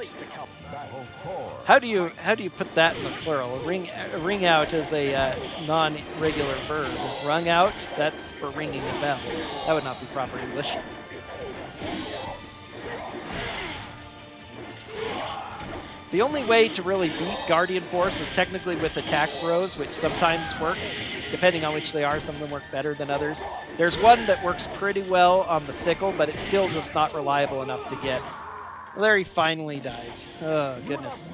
A: How do you put that in the plural? Ring out is a non-regular verb. Rung out, that's for ringing a bell. That would not be proper English. The only way to really beat Guardian Force is technically with attack throws, which sometimes work, depending on which they are. Some of them work better than others. There's one that works pretty well on the sickle, but it's still just not reliable enough to get. Larry finally dies. Oh, goodness.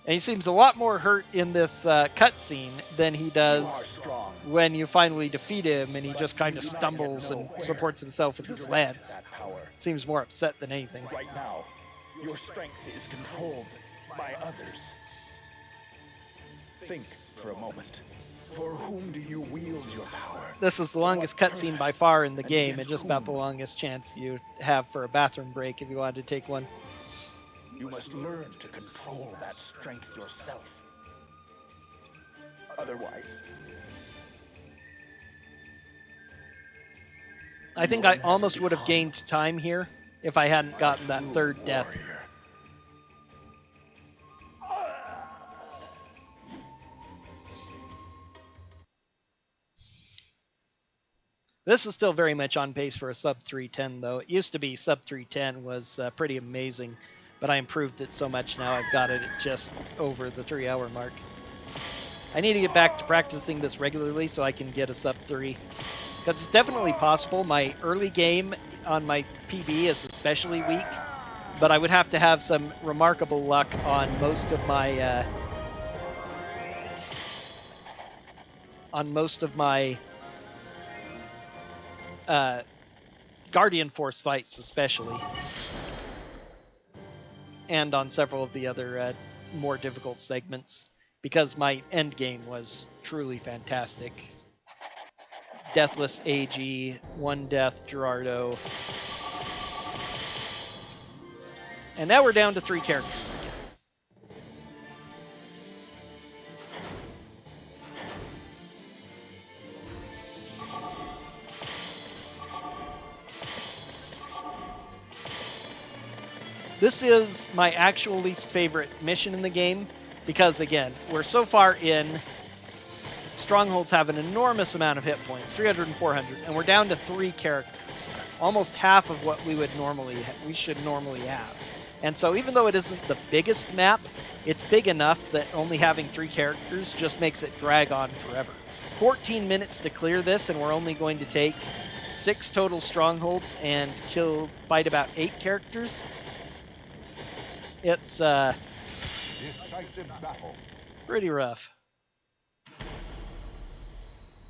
A: And he seems a lot more hurt in this cutscene than he does when you finally defeat him and he just kind of stumbles and supports himself with his lance. Seems more upset than anything.
E: Right now, your strength is controlled by others. Think for a moment. For whom do you wield your power?
A: This is the longest cutscene by far in the game, and just about the longest chance you have for a bathroom break if you wanted to take one.
E: You must learn to control that strength yourself. Otherwise,
A: I think I almost would have gained time here if I hadn't gotten that third death. This is still very much on pace for a sub 310, though. It used to be sub 310 was pretty amazing, but I improved it so much now I've got it at just over the 3-hour mark. I need to get back to practicing this regularly so I can get a sub 3. Because it's definitely possible. My early game on my PB is especially weak, but I would have to have some remarkable luck on most of my Guardian Force fights, especially, and on several of the other more difficult segments, because my end game was truly fantastic. Deathless AG, 1 death Gerardo, and now we're down to 3 characters again. This is my actual least favorite mission in the game, because again, we're so far in. Strongholds have an enormous amount of hit points, 300 and 400, and we're down to 3 characters, almost half of what we should normally have. And so even though it isn't the biggest map, it's big enough that only having 3 characters just makes it drag on forever. 14 minutes to clear this, and we're only going to take 6 total strongholds and fight about 8 characters. It's
D: Decisive battle.
A: pretty rough.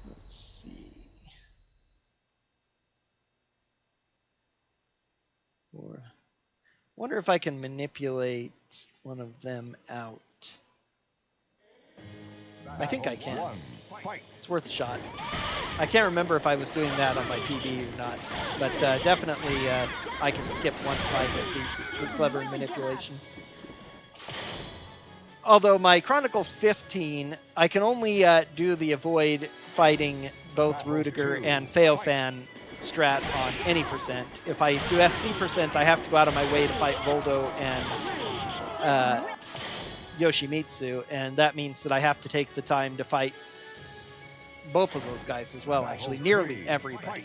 A: Let's see. Wonder if I can manipulate one of them out. I think I can. It's worth a shot. I can't remember if I was doing that on my PB or not, but definitely I can skip 1 fight at least with clever manipulation. Although my Chronicle 15, I can only do the avoid fighting both Rudiger and Failfan strat on any percent. If I do SC percent, I have to go out of my way to fight Voldo and Yoshimitsu, and that means that I have to take the time to fight both of those guys as well, actually, nearly everybody.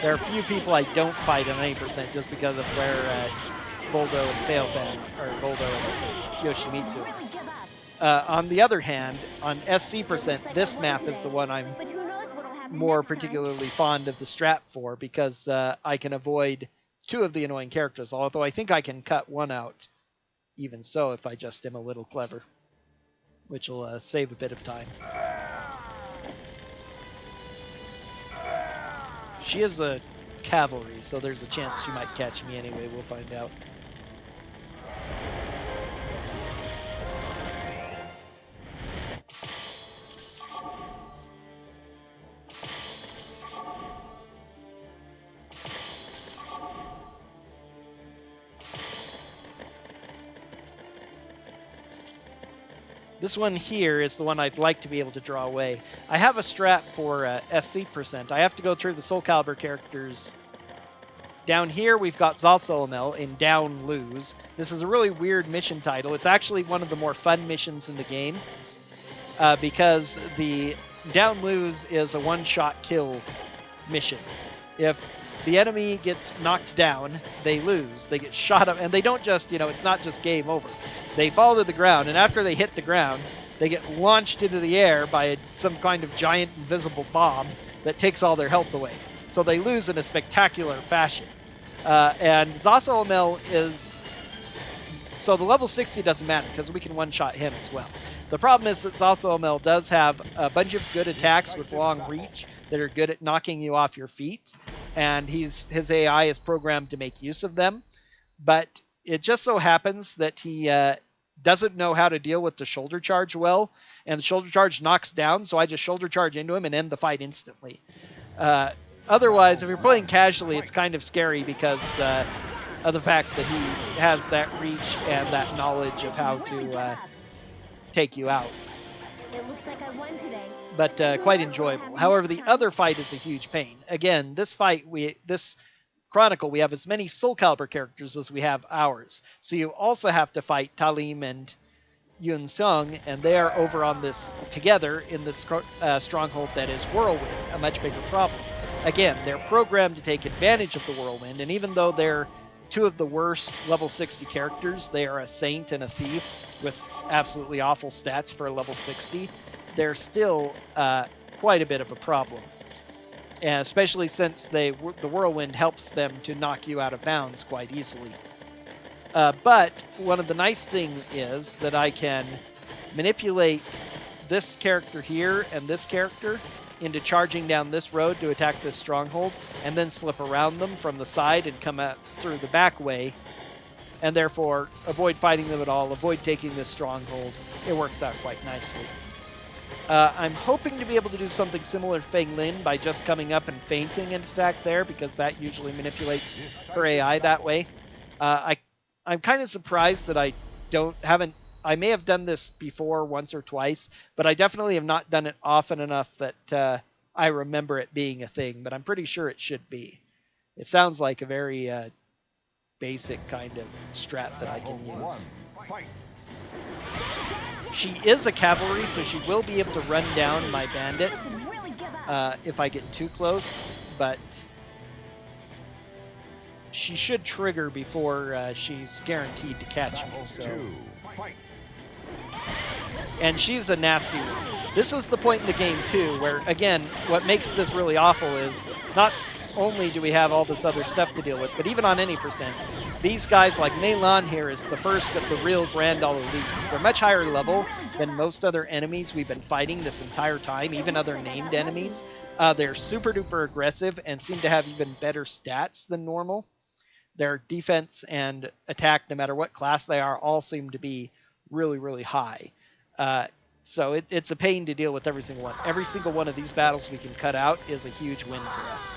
A: There are a few people I don't fight on any percent just because of where Voldo and Failfan, or Voldo and Yoshimitsu. On the other hand, on SC percent, this map is the one I'm more particularly fond of the strat for, because I can avoid 2 of the annoying characters, although I think I can cut 1 out even so if I just am a little clever, which will save a bit of time. She is a cavalry, so there's a chance she might catch me anyway. We'll find out. This one here is the one I'd like to be able to draw away. I have a strat for SC percent. I have to go through the Soul Calibur characters. Down here, we've got Zalsolamel in Down Lose. This is a really weird mission title. It's actually one of the more fun missions in the game, because the Down Lose is a one-shot kill mission. If the enemy gets knocked down, they lose. They get shot up, and they don't just, it's not just game over. They fall to the ground, and after they hit the ground, they get launched into the air by some kind of giant invisible bomb that takes all their health away. So they lose in a spectacular fashion. And Zasalamel is... So the level 60 doesn't matter, because we can one-shot him as well. The problem is that Zasalamel does have a bunch of good attacks with long reach that are good at knocking you off your feet, and his AI is programmed to make use of them. But it just so happens that he doesn't know how to deal with the shoulder charge well, and the shoulder charge knocks down, so I just shoulder charge into him and end the fight instantly. Otherwise, if you're playing casually, it's kind of scary because of the fact that he has that reach and that knowledge of how to take you out.
C: It looks like I won today.
A: But quite enjoyable. However, the other fight is a huge pain. Again, this Chronicle, we have as many Soul Calibur characters as we have ours. So you also have to fight Talim and Yun Sung, and they are over on this together in this stronghold that is Whirlwind, a much bigger problem. Again, they're programmed to take advantage of the Whirlwind, and even though they're two of the worst level 60 characters, they are a Saint and a Thief with absolutely awful stats for a level 60, they're still quite a bit of a problem. And especially since the Whirlwind helps them to knock you out of bounds quite easily. But one of the nice things is that I can manipulate this character here and this character into charging down this road to attack this stronghold, and then slip around them from the side and come out through the back way, and therefore avoid fighting them at all, avoid taking this stronghold. It works out quite nicely. I'm hoping to be able to do something similar to Feng Lin by just coming up and feinting an attack there, because that usually manipulates her AI that way. I'm kind of surprised that I may have done this before once or twice, but I definitely have not done it often enough that I remember it being a thing, but I'm pretty sure it should be. It sounds like a very basic kind of strat that I can use. She is a cavalry, so she will be able to run down my bandit if I get too close, but she should trigger before she's guaranteed to catch me. So, and she's a nasty one. This is the point in the game too, where again, what makes this really awful is not only do we have all this other stuff to deal with, but even on any percent, these guys like Neylan here is the first of the real Grand All Elites. They're much higher level than most other enemies we've been fighting this entire time, even other named enemies. They're super duper aggressive and seem to have even better stats than normal. Their defense and attack, no matter what class they are, all seem to be really, really high. So it's a pain to deal with every single one. Every single one of these battles we can cut out is a huge win for us.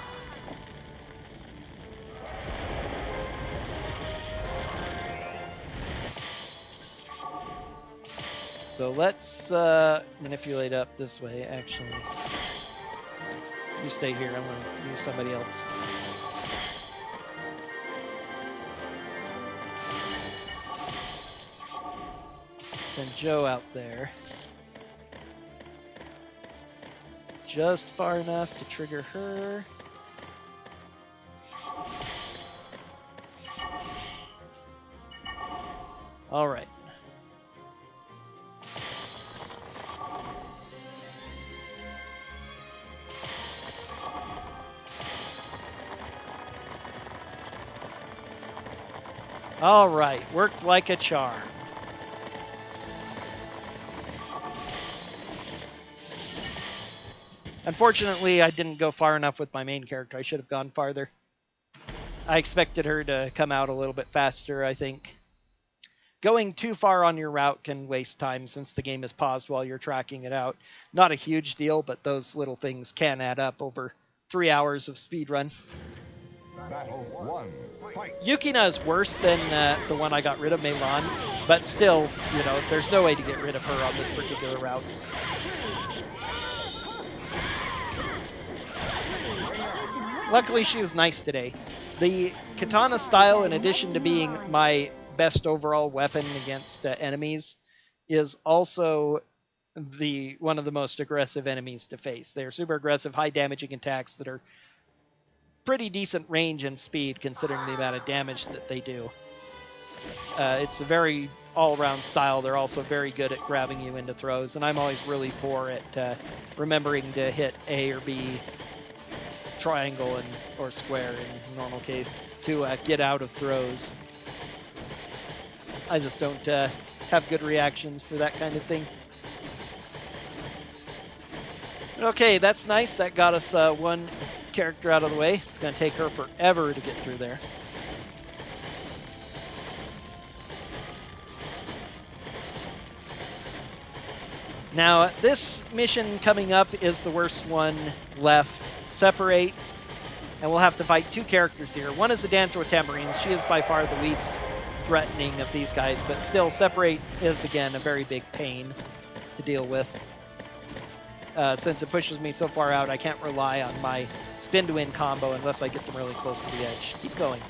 A: So let's manipulate up this way, actually. You stay here, I'm going to use somebody else. Send Joe out there. Just far enough to trigger her. All right. All right, worked like a charm. Unfortunately, I didn't go far enough with my main character. I should have gone farther. I expected her to come out a little bit faster, I think. Going too far on your route can waste time since the game is paused while you're tracking it out. Not a huge deal, but those little things can add up over 3 hours of speedrun.
D: Battle 1. Fight.
A: Yukina is worse than the one I got rid of, Melan, but still, you know, there's no way to get rid of her on this particular route. Luckily, she was nice today. The katana style, in addition to being my best overall weapon against enemies, is also one of the most aggressive enemies to face. They're super aggressive, high damaging attacks that are pretty decent range and speed considering the amount of damage that they do. It's a very all-around style. They're also very good at grabbing you into throws, and I'm always really poor at remembering to hit A or B, triangle or square in normal case, to get out of throws. I just don't have good reactions for that kind of thing. Okay, that's nice. That got us one character out of the way. It's going to take her forever to get through there. Now, this mission coming up is the worst one left. Separate, and we'll have to fight 2 characters here. One is a dancer with tambourines. She is by far the least threatening of these guys, but still, Separate is, again, a very big pain to deal with. Since it pushes me so far out, I can't rely on my spin-to-win combo unless I get them really close to the edge. Keep going.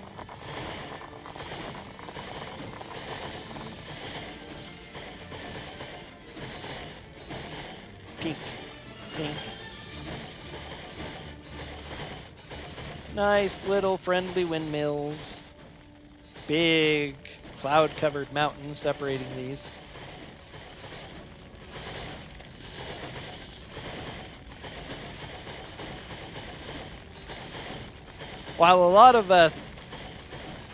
A: Pink. Pink. Nice little friendly windmills. Big cloud-covered mountains separating these. While a lot of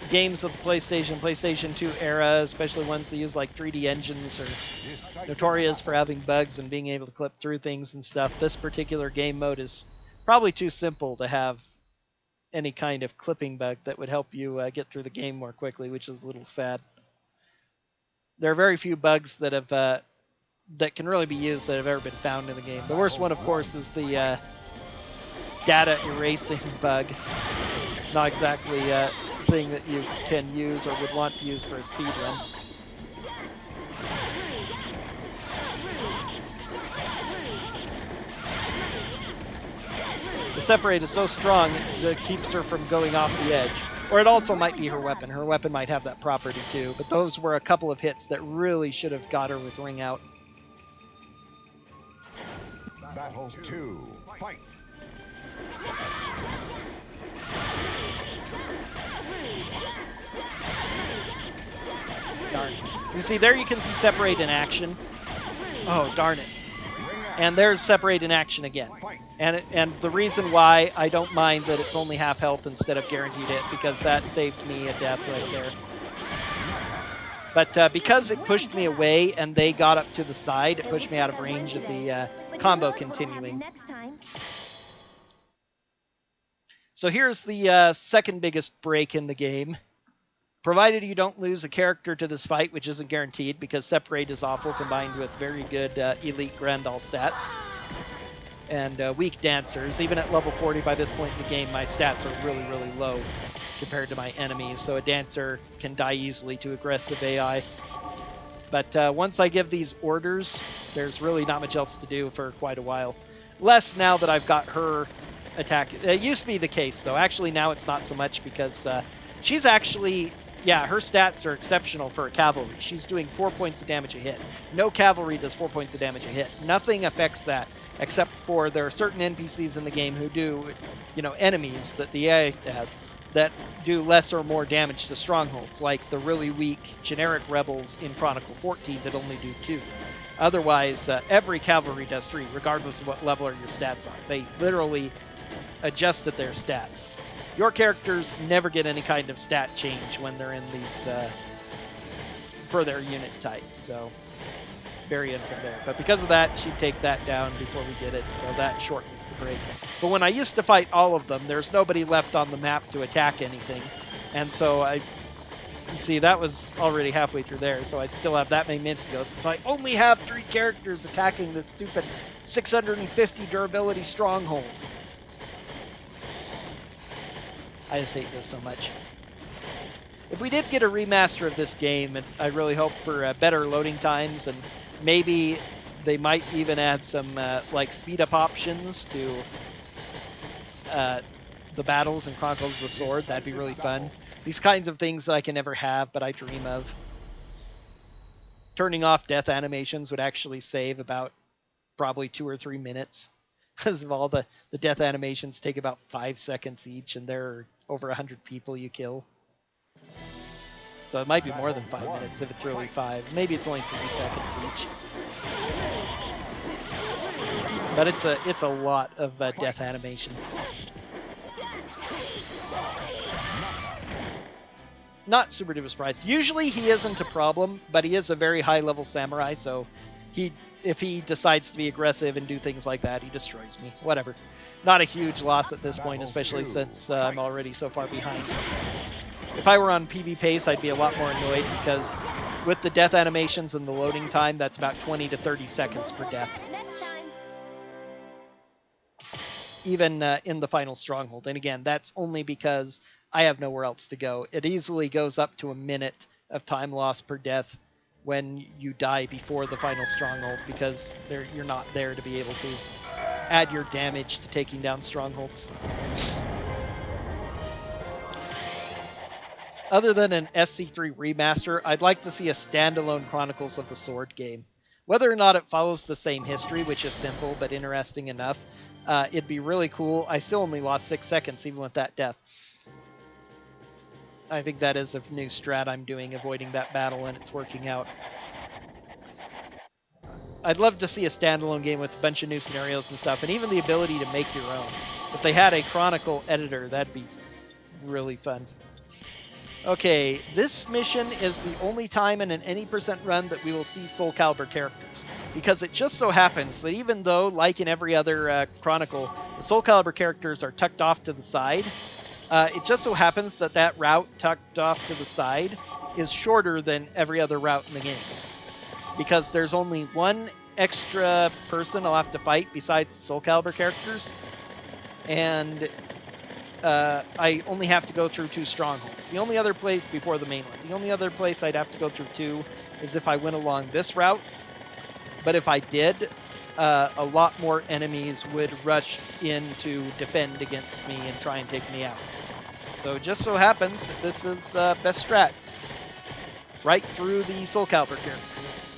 A: games of the PlayStation 2 era, especially ones that use like 3D engines, are notorious for having bugs and being able to clip through things and stuff, this particular game mode is probably too simple to have any kind of clipping bug that would help you get through the game more quickly, which is a little sad. There are very few bugs that have that can really be used that have ever been found in the game. The worst one, of course, is the data erasing bug. Not exactly a thing that you can use or would want to use for a speed run. The Separate is so strong that it keeps her from going off the edge. Or it also might be her weapon. Her weapon might have that property too, but those were a couple of hits that really should have got her with ring out.
D: Battle 2, fight!
A: Darn. You see, there you can see Separate in action. Oh, darn it. And there's Separate in action again. And the reason why I don't mind that it's only half health instead of guaranteed hit, because that saved me a death right there. But because it pushed me away and they got up to the side, it pushed me out of range of the combo continuing. So here's the second biggest break in the game. Provided you don't lose a character to this fight, which isn't guaranteed because Separate is awful combined with very good elite Grandal stats. And weak dancers. Even at level 40 by this point in the game, my stats are really, really low compared to my enemies. So a dancer can die easily to aggressive AI. But once I give these orders, there's really not much else to do for quite a while. Less now that I've got her attack. It used to be the case, though. Actually, now it's not so much because she's actually... Yeah, her stats are exceptional for a cavalry. She's doing 4 points of damage a hit. No cavalry does 4 points of damage a hit. Nothing affects that, except for there are certain NPCs in the game who do, enemies that the AI has, that do less or more damage to strongholds, like the really weak generic rebels in Chronicle 14 that only do 2. Otherwise, every cavalry does 3, regardless of what level or your stats are. They literally adjusted their stats. Your characters never get any kind of stat change when they're in these, for their unit type, so very unfair there. But because of that, she'd take that down before we did it, so that shortens the break. But when I used to fight all of them, there's nobody left on the map to attack anything, and so you see, that was already halfway through there, so I'd still have that many minutes to go, since I only have 3 characters attacking this stupid 650 durability stronghold. I just hate this so much. If we did get a remaster of this game, I really hope for better loading times, and maybe they might even add some like speed-up options to the battles in Chronicles of the Sword. That'd be really fun. These kinds of things that I can never have, but I dream of. Turning off death animations would actually save about probably 2 or 3 minutes. Because of all the death animations take about 5 seconds each, and there are over 100 people you kill. So it might be more than 5 minutes if it's really 5. Maybe it's only 3 seconds each. But it's a lot of death animation. Not super duper surprised. Usually he isn't a problem, but he is a very high level samurai, so if he decides to be aggressive and do things like that, he destroys me. Whatever. Not a huge loss at this point, especially since I'm already so far behind. If I were on PB pace, I'd be a lot more annoyed because with the death animations and the loading time, that's about 20 to 30 seconds per death.
C: Next time.
A: Even in the final stronghold. And again, that's only because I have nowhere else to go. It easily goes up to a minute of time lost per death when you die before the final stronghold, because you're not there to be able to add your damage to taking down strongholds. Other than an SC3 remaster, I'd like to see a standalone Chronicles of the Sword game. Whether or not it follows the same history, which is simple but interesting enough, it'd be really cool. I still only lost 6 seconds even with that death. I think that is a new strat I'm doing, avoiding that battle, and it's working out. I'd love to see a standalone game with a bunch of new scenarios and stuff, and even the ability to make your own. If they had a Chronicle editor, that'd be really fun. Okay, this mission is the only time in an any percent run that we will see Soul Calibur characters, because it just so happens that even though, like in every other Chronicle, the Soul Calibur characters are tucked off to the side, it just so happens that that route tucked off to the side is shorter than every other route in the game, because there's only one extra person I'll have to fight besides the Soul Calibur characters, and I only have to go through 2 strongholds. The only other place before the main one. The only other place I'd have to go through 2 is if I went along this route. But if I did, a lot more enemies would rush in to defend against me and try and take me out. So it just so happens that this is best strat. Right through the Soul Calibur characters.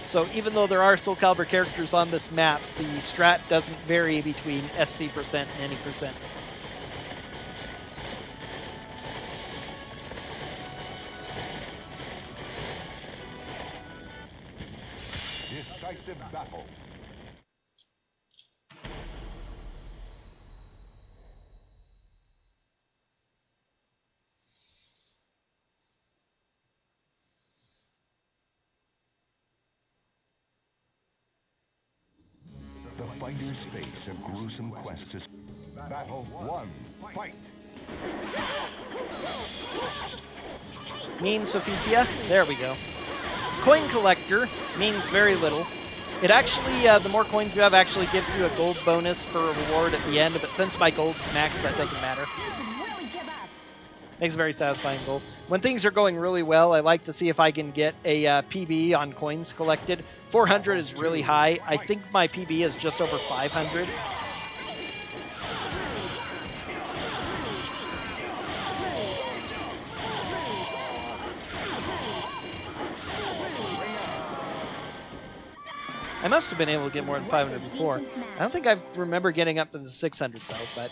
A: So even though there are Soul Calibur characters on this map, the strat doesn't vary between SC% and any percent.
D: Decisive battle. The fighters face a gruesome quest to... Battle 1. Fight!
A: Mean Sophitia, there we go. Coin Collector means very little. It actually, the more coins you have actually gives you a gold bonus for a reward at the end, but since my gold's maxed, that doesn't matter. Makes a very satisfying goal. When things are going really well, I like to see if I can get a PB on coins collected. 400 is really high. I think my PB is just over 500. I must have been able to get more than 500 before. I don't think I remember getting up to the 600 though, but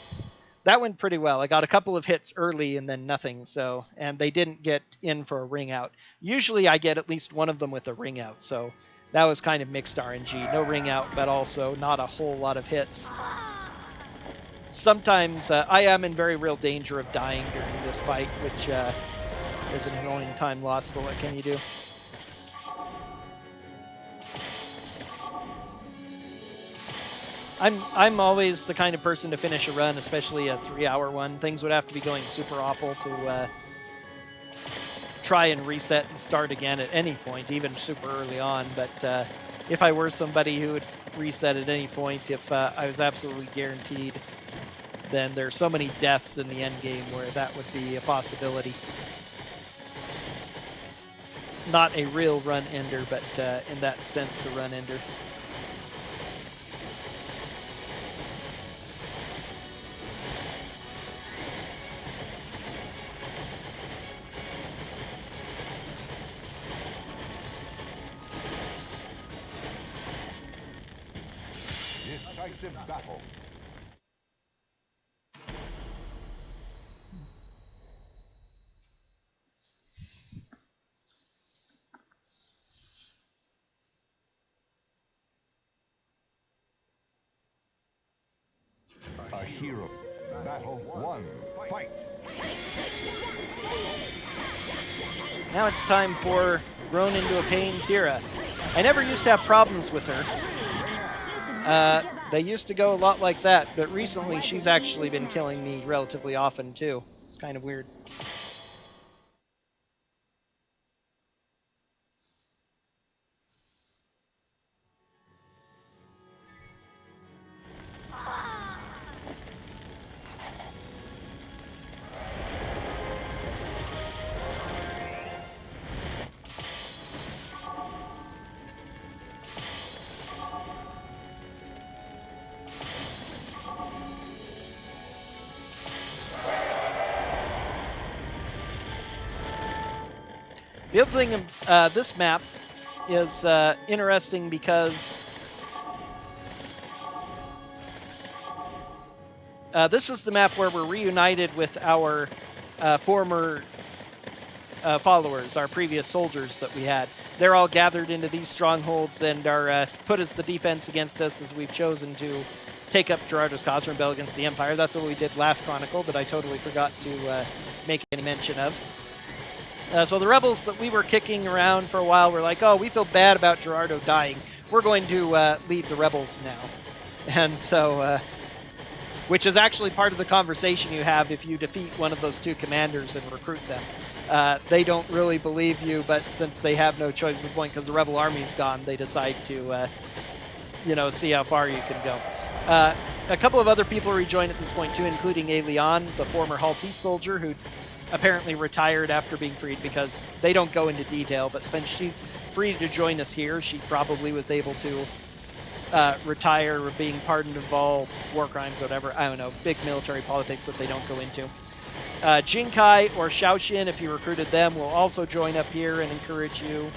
A: that went pretty well. I got a couple of hits early and then nothing, so, and they didn't get in for a ring out. Usually I get at least one of them with a ring out, so that was kind of mixed RNG. No ring out, but also not a whole lot of hits. Sometimes I am in very real danger of dying during this fight, which is an annoying time loss, but what can you do? I'm always the kind of person to finish a run, especially a 3-hour one. Things would have to be going super awful to try and reset and start again at any point, even super early on. But if I were somebody who would reset at any point, if I was absolutely guaranteed, then there's so many deaths in the end game where that would be a possibility. Not a real run ender, but in that sense, a run ender.
D: Decisive battle. A hero. Battle 1. Fight!
A: Now it's time for Grown Into a Pain Tira. I never used to have problems with her. They used to go a lot like that, but recently she's actually been killing me relatively often too. It's kind of weird. The other thing, this map is interesting because this is the map where we're reunited with our former followers, our previous soldiers that we had. They're all gathered into these strongholds and are put as the defense against us, as we've chosen to take up Gerardo's cause and rebel against the Empire. That's what we did last Chronicle, that I totally forgot to make any mention of. So the rebels that we were kicking around for a while were like, oh, we feel bad about Gerardo dying. We're going to lead the rebels now. And so, which is actually part of the conversation you have if you defeat one of those two commanders and recruit them. They don't really believe you, but since they have no choice at the point because the rebel army's gone, they decide to, see how far you can go. A couple of other people rejoin at this point too, including Leon, the former Haltese soldier who apparently retired after being freed, because they don't go into detail, but since she's free to join us here, she probably was able to retire or being pardoned of all war crimes or whatever. I don't know, big military politics that they don't go into. Jinkai or Shaoxin, if you recruited them, will also join up here and encourage you.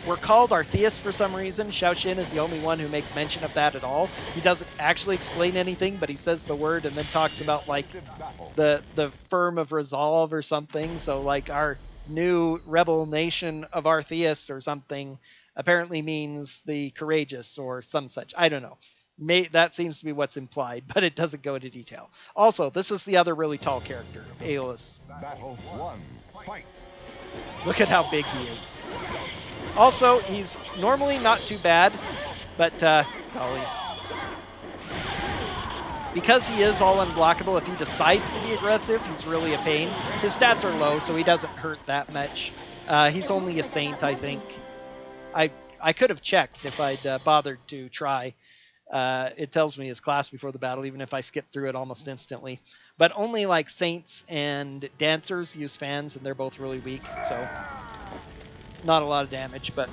A: We're called Artheus for some reason. Shaoxin is the only one who makes mention of that at all. He doesn't actually explain anything, but he says the word and then talks about, like, the firm of resolve or something. So, like, our new rebel nation of Artheus or something apparently means the courageous or some such. I don't know. That seems to be what's implied, but it doesn't go into detail. Also, this is the other really tall character, Aeolus.
D: Battle 1. Fight.
A: Look at how big he is. Also, he's normally not too bad, but, golly. Because he is all unblockable, if he decides to be aggressive, he's really a pain. His stats are low, so he doesn't hurt that much. He's only a saint, I think. I could have checked if I'd bothered to try. It tells me his class before the battle, even if I skip through it almost instantly. But only, like, saints and dancers use fans, and they're both really weak, so not a lot of damage, but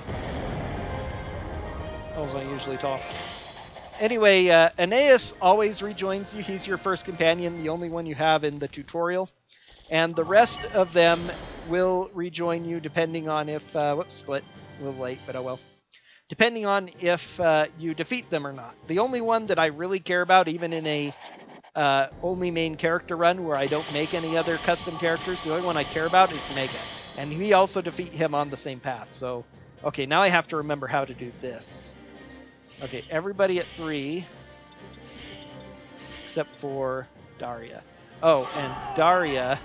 A: also usually tall. Anyway, Aeneas always rejoins you. He's your first companion, the only one you have in the tutorial. And the rest of them will rejoin you depending on if... whoops, split. A little late, but oh well. Depending on if you defeat them or not. The only one that I really care about, even in a only main character run where I don't make any other custom characters, the only one I care about is Mega. And we also defeat him on the same path. So, okay, now I have to remember how to do this. Okay, everybody at 3, except for Daria. Oh, and Daria...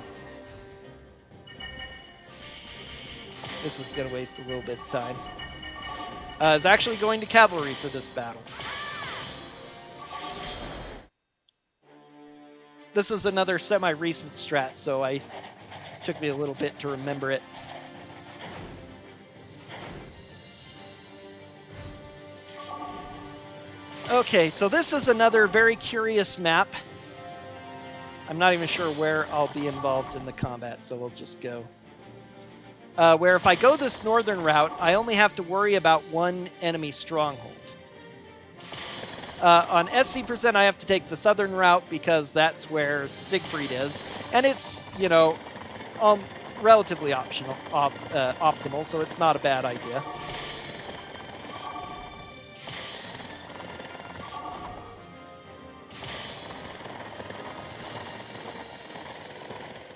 A: This is going to waste a little bit of time. Is actually going to cavalry for this battle. This is another semi-recent strat, so it took me a little bit to remember it. Okay, so this is another very curious map. I'm not even sure where I'll be involved in the combat, so we'll just go. Where if I go this northern route, I only have to worry about one enemy stronghold. On SC%, I have to take the southern route because that's where Siegfried is. And it's, relatively optimal, so it's not a bad idea.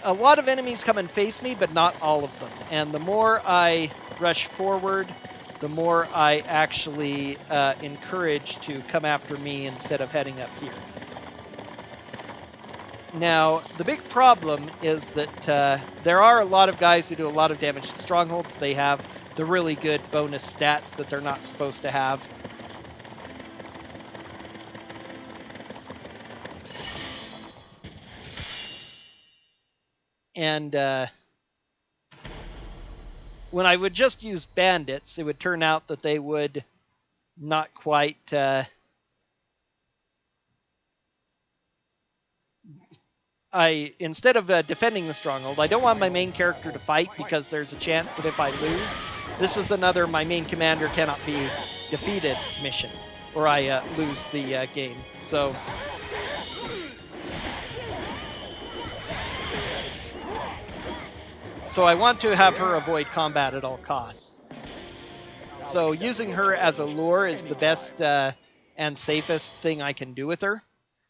A: A lot of enemies come and face me, but not all of them. And the more I rush forward, the more I actually encourage to come after me instead of heading up here. Now, the big problem is that there are a lot of guys who do a lot of damage to strongholds. They have the really good bonus stats that they're not supposed to have. And when I would just use bandits, it would turn out that they would not quite... instead of defending the stronghold, I don't want my main character to fight because there's a chance that if I lose, this is another my main commander cannot be defeated mission, or I lose the game. So... so I want to have her avoid combat at all costs. So using her as a lure is the best and safest thing I can do with her.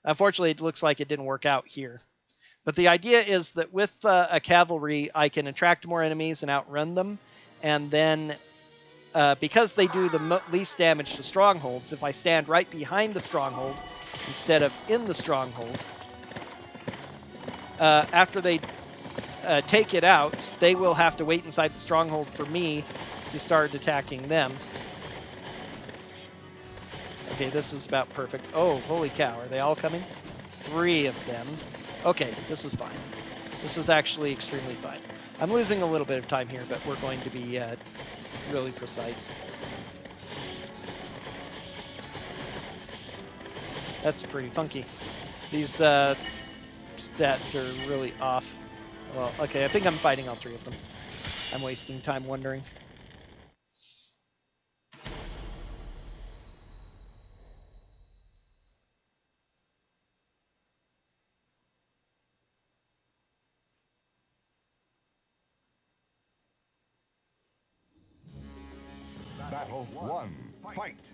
A: Unfortunately, it looks like it didn't work out here. But the idea is that with a cavalry, I can attract more enemies and outrun them. And then, because they do the least damage to strongholds, if I stand right behind the stronghold instead of in the stronghold, after they take it out, they will have to wait inside the stronghold for me to start attacking them. Okay, this is about perfect. Oh, holy cow, are they all coming? 3 of them. Okay, this is fine. This is actually extremely fine. I'm losing a little bit of time here, but we're going to be really precise. That's pretty funky. These stats are really off. Well, okay, I think I'm fighting all 3 of them. I'm wasting time wondering.
D: Battle 1. Fight!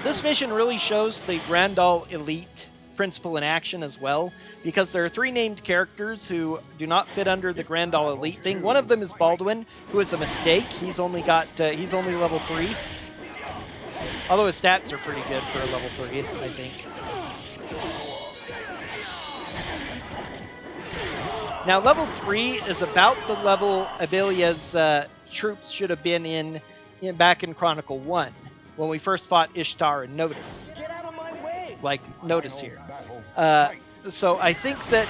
A: This mission really shows the Grandal Elite principle in action as well, because there are 3 named characters who do not fit under the Grandal Elite thing. One of them is Baldwin, who is a mistake. He's only level 3. Although his stats are pretty good for a level 3, I think. Now, level 3 is about the level Aurelia's troops should have been in back in Chronicle 1, when we first fought Ishtar and Notice.
F: Get out of my way!
A: Like, Notice here. So I think that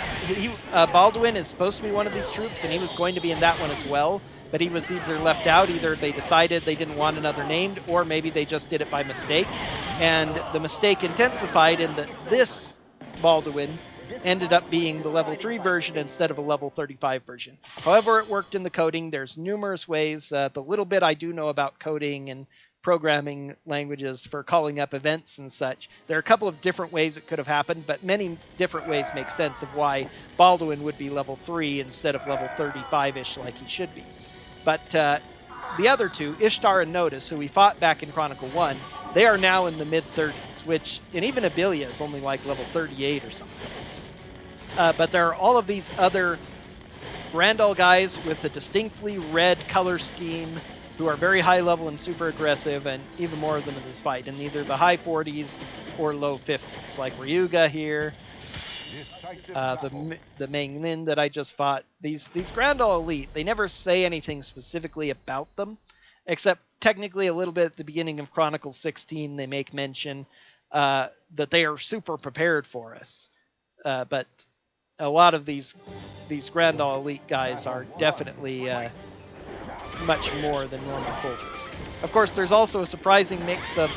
A: Baldwin is supposed to be one of these troops, and he was going to be in that one as well, but he was either left out, either they decided they didn't want another named, or maybe they just did it by mistake. And the mistake intensified in that this Baldwin ended up being the level 3 version instead of a level 35 version. However, it worked in the coding. There's numerous ways. The little bit I do know about coding and programming languages for calling up events and such, there are a couple of different ways it could have happened, but many different ways make sense of why Baldwin would be level 3 instead of level 35-ish like he should be. But the other 2, Ishtar and Notice, who we fought back in Chronicle 1, they are now in the mid-30s, which, and even Aurelia is only like level 38 or something. But there are all of these other Grandal guys with a distinctly red color scheme who are very high level and super aggressive, and even more of them in this fight, in either the high 40s or low 50s, like Ryuga here, the Meng Lin that I just fought. These Grandal Elite, they never say anything specifically about them, except technically a little bit at the beginning of Chronicle 16 they make mention that they are super prepared for us. But a lot of these Grandal Elite guys are definitely much more than normal soldiers. Of course, there's also a surprising mix of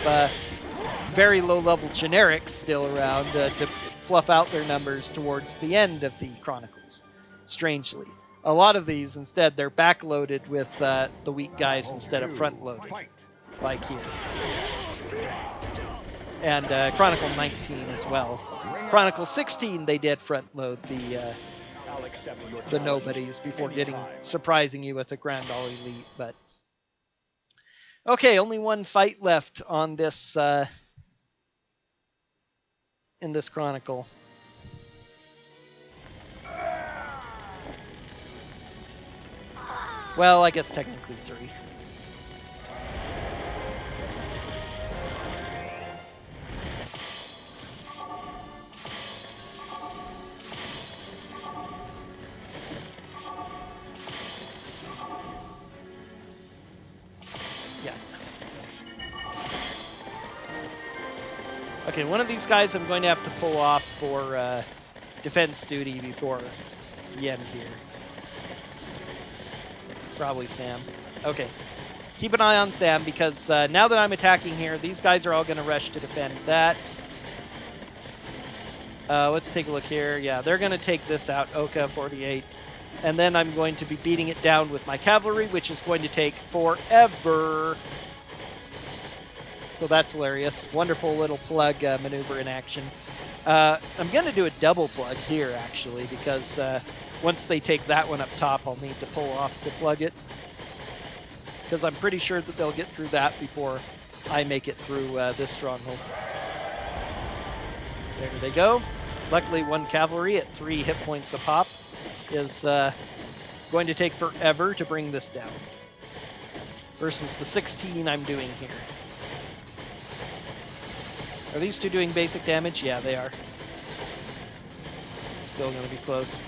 A: very low-level generics still around to fluff out their numbers towards the end of the Chronicles, strangely. A lot of these, instead, they're backloaded with the weak guys instead of front-loaded, like here. And Chronicle 19 as well. Chronicle 16, they did front-load the nobodies before surprising you with a Grandal Elite, but... Okay, only one fight left on this, in this Chronicle. Well, I guess technically 3. Okay, one of these guys I'm going to have to pull off for defense duty before the end here. Probably Sam. Okay. Keep an eye on Sam, because now that I'm attacking here, these guys are all going to rush to defend that. Let's take a look here. Yeah, they're going to take this out, Oka 48. And then I'm going to be beating it down with my cavalry, which is going to take forever. So that's hilarious. Wonderful little plug maneuver in action. I'm going to do a double plug here, actually, because once they take that one up top, I'll need to pull off to plug it. Because I'm pretty sure that they'll get through that before I make it through this stronghold. There they go. Luckily, 1 cavalry at 3 hit points a pop is going to take forever to bring this down. Versus the 16 I'm doing here. Are these two doing basic damage? Yeah, they are. Still going to be close.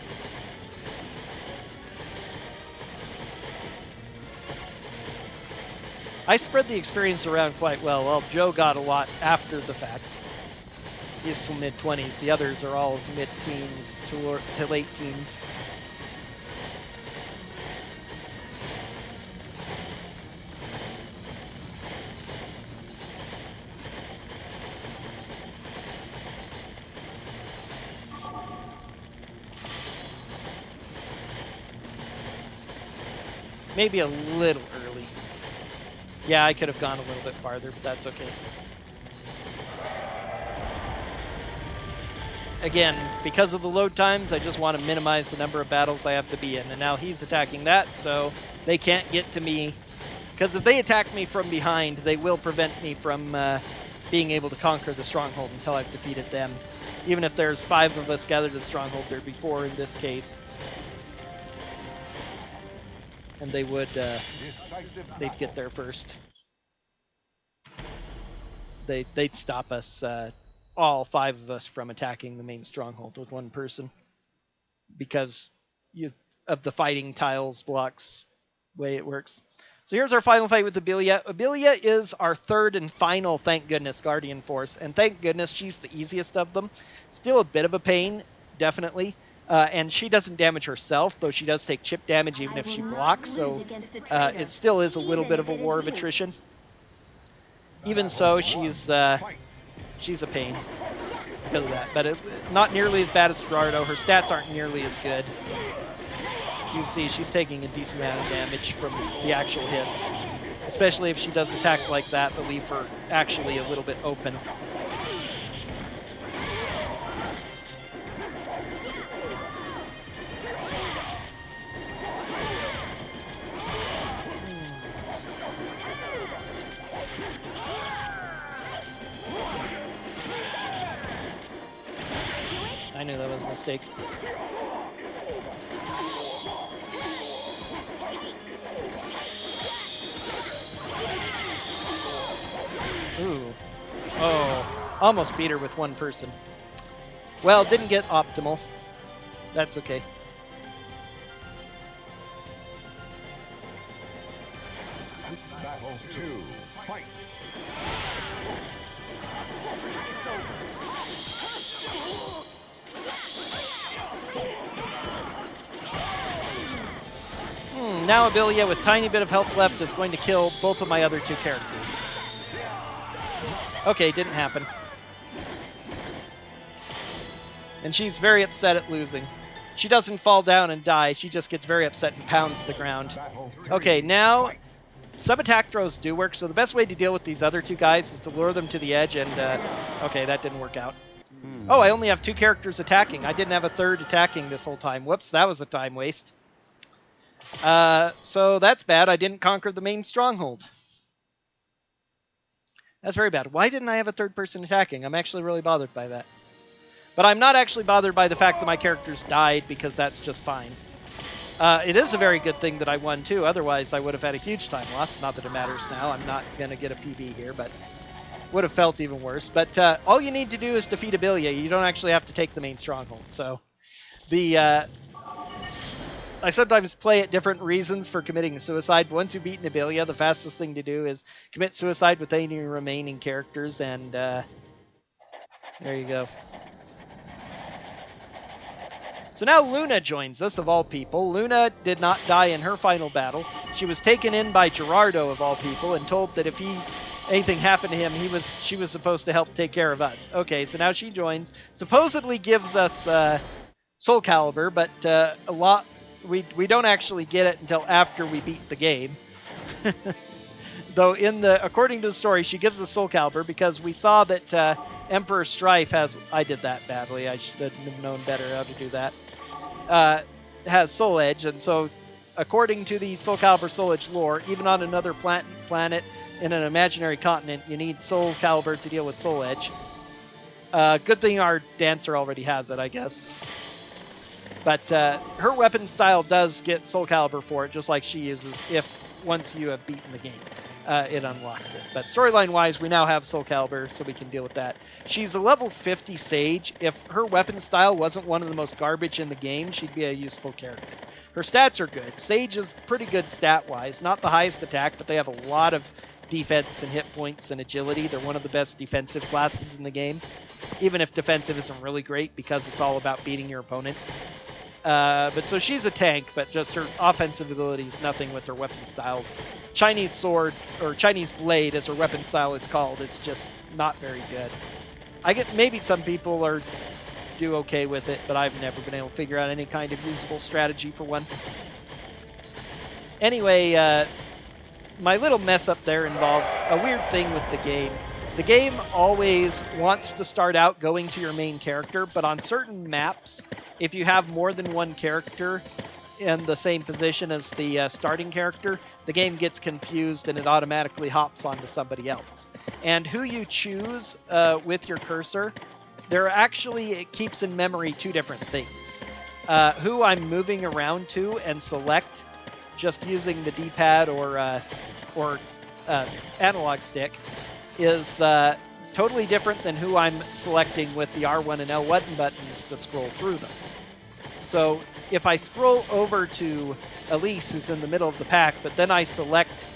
A: I spread the experience around quite well. Well, Joe got a lot after the fact. He's to mid-20s. The others are all mid-teens to late teens. Maybe a little early. Yeah, I could have gone a little bit farther, but that's okay. Again, because of the load times, I just want to minimize the number of battles I have to be in. And now he's attacking that, so they can't get to me. Because if they attack me from behind, they will prevent me from being able to conquer the stronghold until I've defeated them. Even if there's 5 of us gathered at the stronghold, there'd be 4 in this case. And they would, they'd get there first. They'd stop us, all 5 of us, from attacking the main stronghold with 1 person. Because of the fighting tiles blocks way it works. So here's our final fight with Aurelia. Aurelia is our 3rd and final, thank goodness, Guardian Force. And thank goodness she's the easiest of them. Still a bit of a pain, definitely. And she doesn't damage herself, though she does take chip damage even if she blocks, so it still is a little bit of a war of attrition. Even so, she's a pain because of that. But not nearly as bad as Gerardo. Her stats aren't nearly as good. You can see she's taking a decent amount of damage from the actual hits, especially if she does attacks like that that leave her actually a little bit open. I knew that was a mistake. Ooh. Oh, almost beat her with 1 person. Well, didn't get optimal. That's okay.
D: Battle 2. Fight.
A: Now Aurelia, with tiny bit of health left, is going to kill both of my other 2 characters. Okay, didn't happen. And she's very upset at losing. She doesn't fall down and die, she just gets very upset and pounds the ground. Okay, now some attack throws do work, so the best way to deal with these other 2 guys is to lure them to the edge and, okay, that didn't work out. Oh, I only have 2 characters attacking. I didn't have a 3rd attacking this whole time. Whoops, that was a time waste. So that's bad. I didn't conquer the main stronghold. That's very bad. Why didn't I have a 3rd person attacking? I'm actually really bothered by that. But I'm not actually bothered by the fact that my characters died, because that's just fine. It is a very good thing that I won too, otherwise I would have had a huge time loss. Not that it matters now, I'm not going to get a PB here, but would have felt even worse. But all you need to do is defeat Aurelia. You don't actually have to take the main stronghold. So I sometimes play at different reasons for committing suicide. Once you've beaten Aurelia, the fastest thing to do is commit suicide with any remaining characters, and there you go. So now Luna joins us, of all people. Luna did not die in her final battle. She was taken in by Gerardo, of all people, and told that if anything happened to him, she was supposed to help take care of us. Okay, so now she joins. Supposedly gives us Soul Calibur, but we don't actually get it until after we beat the game. Though according to the story, she gives us Soul Calibur because we saw that Emperor Strife has... I did that badly. I should have known better how to do that. Has Soul Edge, and so according to the Soul Calibur Soul Edge lore, even on another planet in an imaginary continent, you need Soul Calibur to deal with Soul Edge. Good thing our Dancer already has it, I guess. But her weapon style does get Soul Calibur for it, just like she uses if once you have beaten the game. It unlocks it. But storyline-wise, we now have Soul Calibur, so we can deal with that. She's a level 50 Sage. If her weapon style wasn't one of the most garbage in the game, she'd be a useful character. Her stats are good. Sage is pretty good stat-wise. Not the highest attack, but they have a lot of defense and hit points and agility. They're one of the best defensive classes in the game, even if defensive isn't really great because it's all about beating your opponent. But so she's a tank, but just her offensive ability is nothing with her weapon style. Chinese sword, or Chinese blade as her weapon style is called, it's just not very good. I get maybe some people do okay with it, but I've never been able to figure out any kind of usable strategy for one. Anyway, my little mess up there involves a weird thing with the game. The game always wants to start out going to your main character, but on certain maps, if you have more than one character in the same position as the starting character, the game gets confused and it automatically hops onto somebody else. And who you choose with your cursor, it keeps in memory two different things. Who I'm moving around to and select just using the D-pad or analog stick is totally different than who I'm selecting with the R1 and L1 buttons to scroll through them. So if I scroll over to Elise, who's in the middle of the pack, but then I select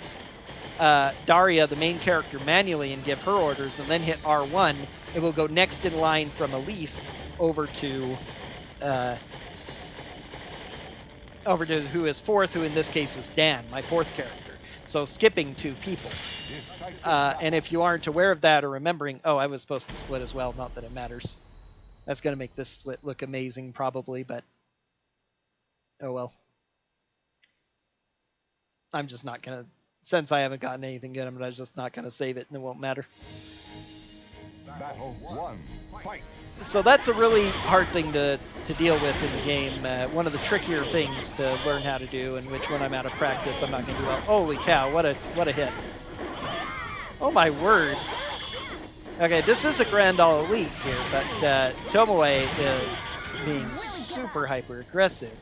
A: Daria, the main character, manually and give her orders, and then hit R1, it will go next in line from Elise over to who is fourth, who in this case is Dan, my fourth character. So skipping two people. And if you aren't aware of that or remembering, oh, I was supposed to split as well, not that it matters. That's going to make this split look amazing probably, but oh well. I'm just not going to, since I haven't gotten anything good, I'm just not going to save it and it won't matter.
D: Battle 1, fight!
A: So that's a really hard thing to deal with in the game. One of the trickier things to learn how to do, and which when I'm out of practice, I'm not going to do well. Holy cow, what a hit. Oh my word. Okay, this is a Grand All Elite here, but Tomoe is being super hyper aggressive.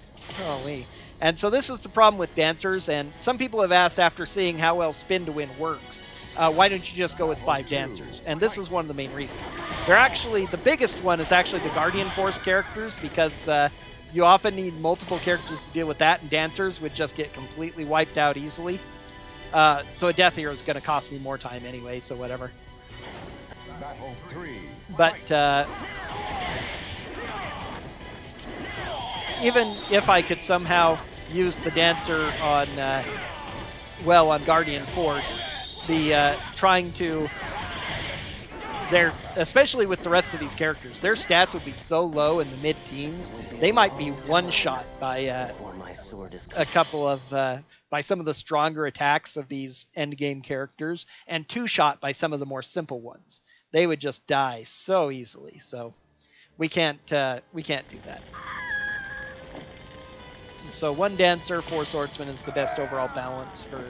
A: Holy. And so this is the problem with dancers, and some people have asked after seeing how well Spin to Win works, why don't you just go with 5 dancers? And this is one of the main reasons. The biggest one is actually the Guardian Force characters, because you often need multiple characters to deal with that, and dancers would just get completely wiped out easily. So a Death Hero is going to cost me more time anyway, so whatever.
D: Battle 3,
A: but even if I could somehow use the dancer on Guardian Force, especially with the rest of these characters, their stats would be so low in the mid-teens, they might be one-shot by by some of the stronger attacks of these endgame characters, and two-shot by some of the more simple ones. They would just die so easily, so we can't do that. So 1 dancer, 4 swordsmen is the best overall balance for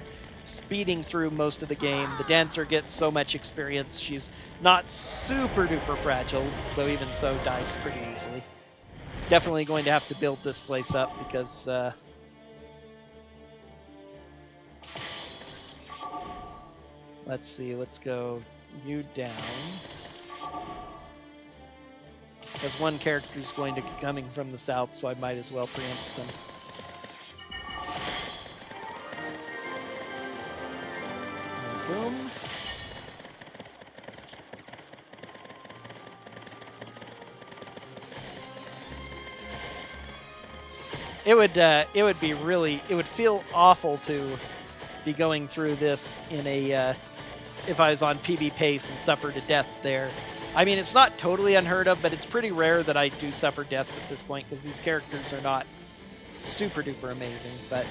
A: speeding through most of the game. The dancer gets so much experience. She's not super duper fragile, though even so dies pretty easily. Definitely going to have to build this place up because let's see, let's go you down. Because one character is going to be coming from the south, so I might as well preempt them. Boom. It would feel awful to be going through this in a if I was on PB pace and suffer to death there. I mean, it's not totally unheard of, but it's pretty rare that I do suffer deaths at this point because these characters are not super duper amazing, but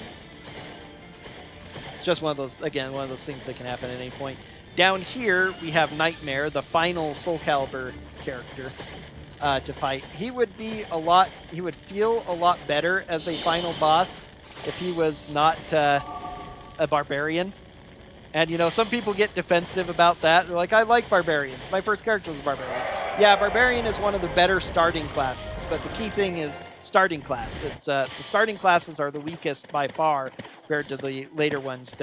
A: it's just one of those things that can happen at any point. Down here, we have Nightmare, the final Soul Calibur character, to fight. He would feel a lot better as a final boss if he was not a barbarian. And, you know, some people get defensive about that. They're like, I like barbarians. My first character was a barbarian. Yeah, barbarian is one of the better starting classes, but the key thing is starting class. It's the starting classes are the weakest by far compared to the later ones.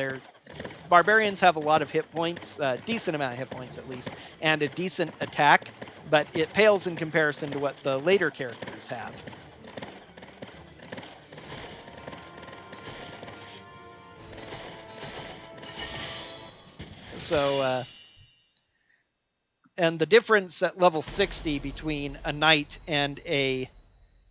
A: Barbarians have a lot of hit points, decent amount of hit points at least, and a decent attack, but it pales in comparison to what the later characters have. So, and the difference at level 60 between a knight and a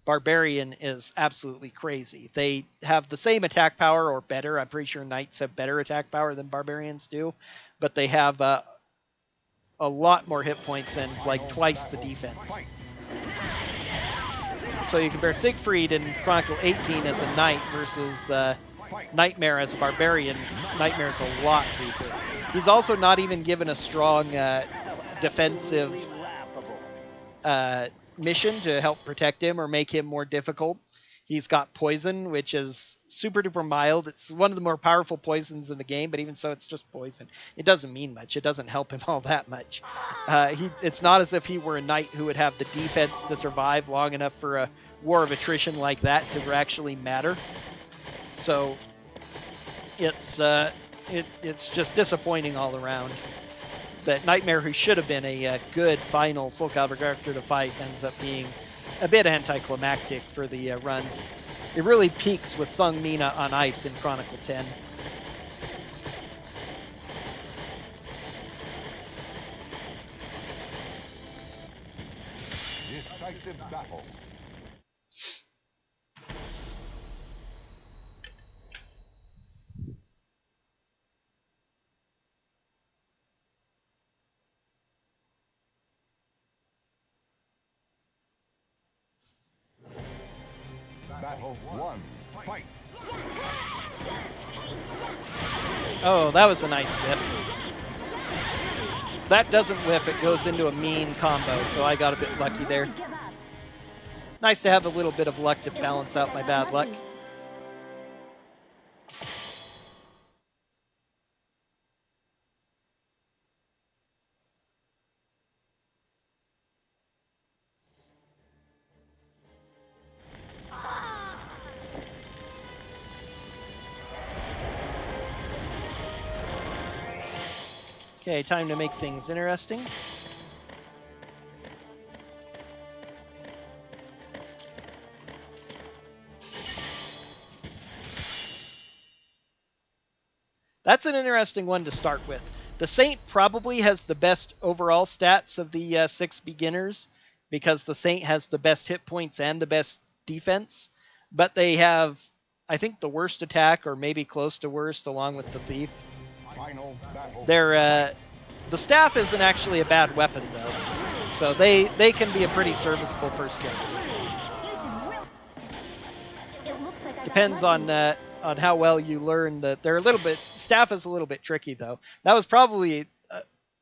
A: barbarian is absolutely crazy. They have the same attack power or better. I'm pretty sure knights have better attack power than barbarians do, but they have a lot more hit points and like twice the defense. So you compare Siegfried in Chronicle 18 as a knight versus Nightmare as a barbarian. Nightmare's a lot weaker. He's also not even given a strong defensive mission to help protect him or make him more difficult. He's got poison, which is super duper mild. It's one of the more powerful poisons in the game, but even so, it's just poison. It doesn't mean much. It doesn't help him all that much. It's not as if he were a knight who would have the defense to survive long enough for a war of attrition like that to actually matter. So it's just disappointing all around that Nightmare, who should have been a good final Soul Calibur character to fight, ends up being a bit anticlimactic for the run. It really peaks with Sung Mina on ice in Chronicle 10.
D: Decisive battle. Battle 1. Fight.
A: Oh, that was a nice whiff. That doesn't whiff, it goes into a mean combo, so I got a bit lucky there. Nice to have a little bit of luck to balance out my bad luck. Okay, time to make things interesting. That's an interesting one to start with. The Saint probably has the best overall stats of the 6 beginners because the Saint has the best hit points and the best defense, but they have, I think, the worst attack or maybe close to worst along with the Thief. The staff isn't actually a bad weapon though, so they can be a pretty serviceable first character. Depends on how well you learn that they're a little bit. Staff is a little bit tricky though. That was probably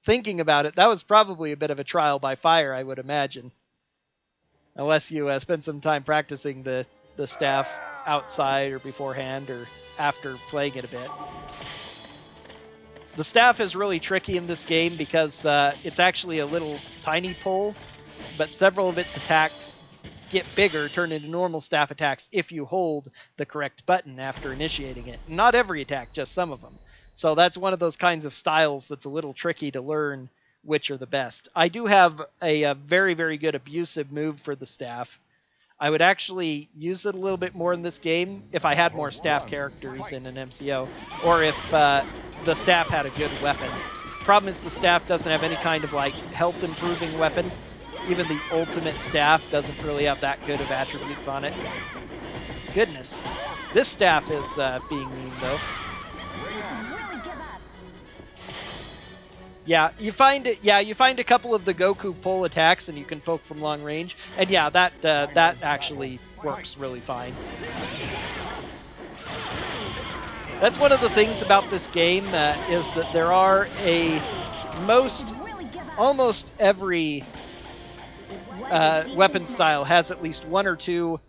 A: thinking about it. That was probably a bit of a trial by fire, I would imagine, unless you spend some time practicing the staff outside or beforehand or after playing it a bit. The staff is really tricky in this game because it's actually a little tiny pull, but several of its attacks get bigger, turn into normal staff attacks if you hold the correct button after initiating it. Not every attack, just some of them. So that's one of those kinds of styles that's a little tricky to learn which are the best. I do have a very, very good abusive move for the staff. I would actually use it a little bit more in this game if I had more staff characters in an MCO, or if the staff had a good weapon. Problem is the staff doesn't have any kind of like health improving weapon. Even the ultimate staff doesn't really have that good of attributes on it. Goodness. This staff is being mean though. Yeah, you find a couple of the Goku pull attacks and you can poke from long range. And yeah, that actually works really fine. That's one of the things about this game is that there are a almost every weapon style has at least one or two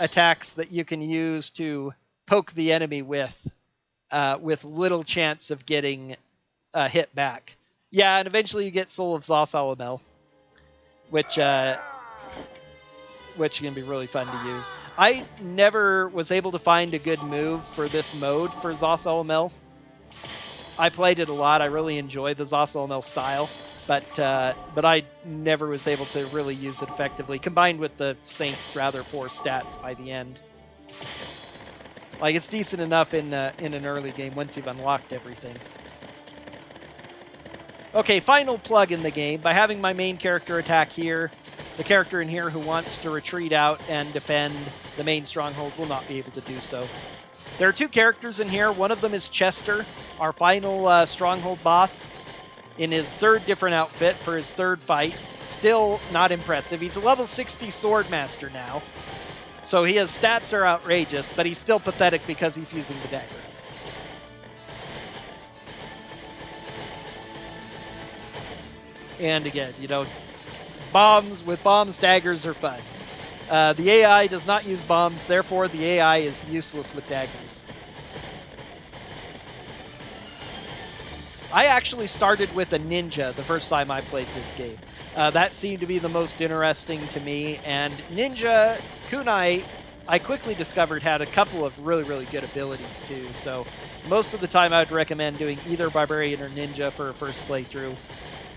A: attacks that you can use to poke the enemy with little chance of getting hit back. Yeah, and eventually you get Soul of Zosalamel, which can be really fun to use. I never was able to find a good move for this mode for Zosalamel. I played it a lot. I really enjoy the Zosalamel style, but I never was able to really use it effectively, combined with the Saint's rather poor stats by the end. Like, it's decent enough in an early game once you've unlocked everything. Okay, final plug in the game. By having my main character attack here, the character in here who wants to retreat out and defend the main stronghold will not be able to do so. There are two characters in here. One of them is Chester, our final stronghold boss, in his third different outfit for his third fight. Still not impressive. He's a level 60 swordmaster now, so his stats are outrageous, but he's still pathetic because he's using the dagger. And again, you know, bombs, daggers are fun. The AI does not use bombs, therefore the AI is useless with daggers. I actually started with a ninja the first time I played this game. That seemed to be the most interesting to me, and Ninja Kunai, I quickly discovered, had a couple of really, really good abilities too, so most of the time I would recommend doing either Barbarian or Ninja for a first playthrough.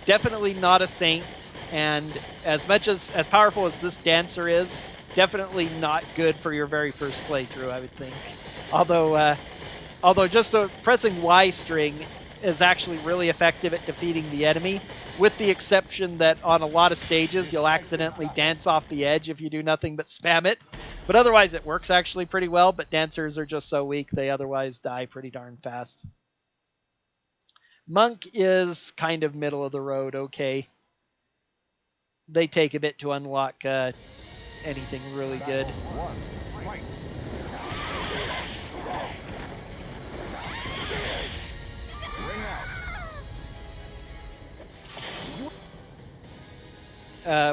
A: Definitely not a Saint, and as powerful as this dancer is, definitely not good for your very first playthrough, I would think. Although just pressing Y string is actually really effective at defeating the enemy, with the exception that on a lot of stages you'll accidentally dance off the edge if you do nothing but spam it. But otherwise it works actually pretty well, but dancers are just so weak they otherwise die pretty darn fast. Monk is kind of middle of the road, okay. They take a bit to unlock anything really good.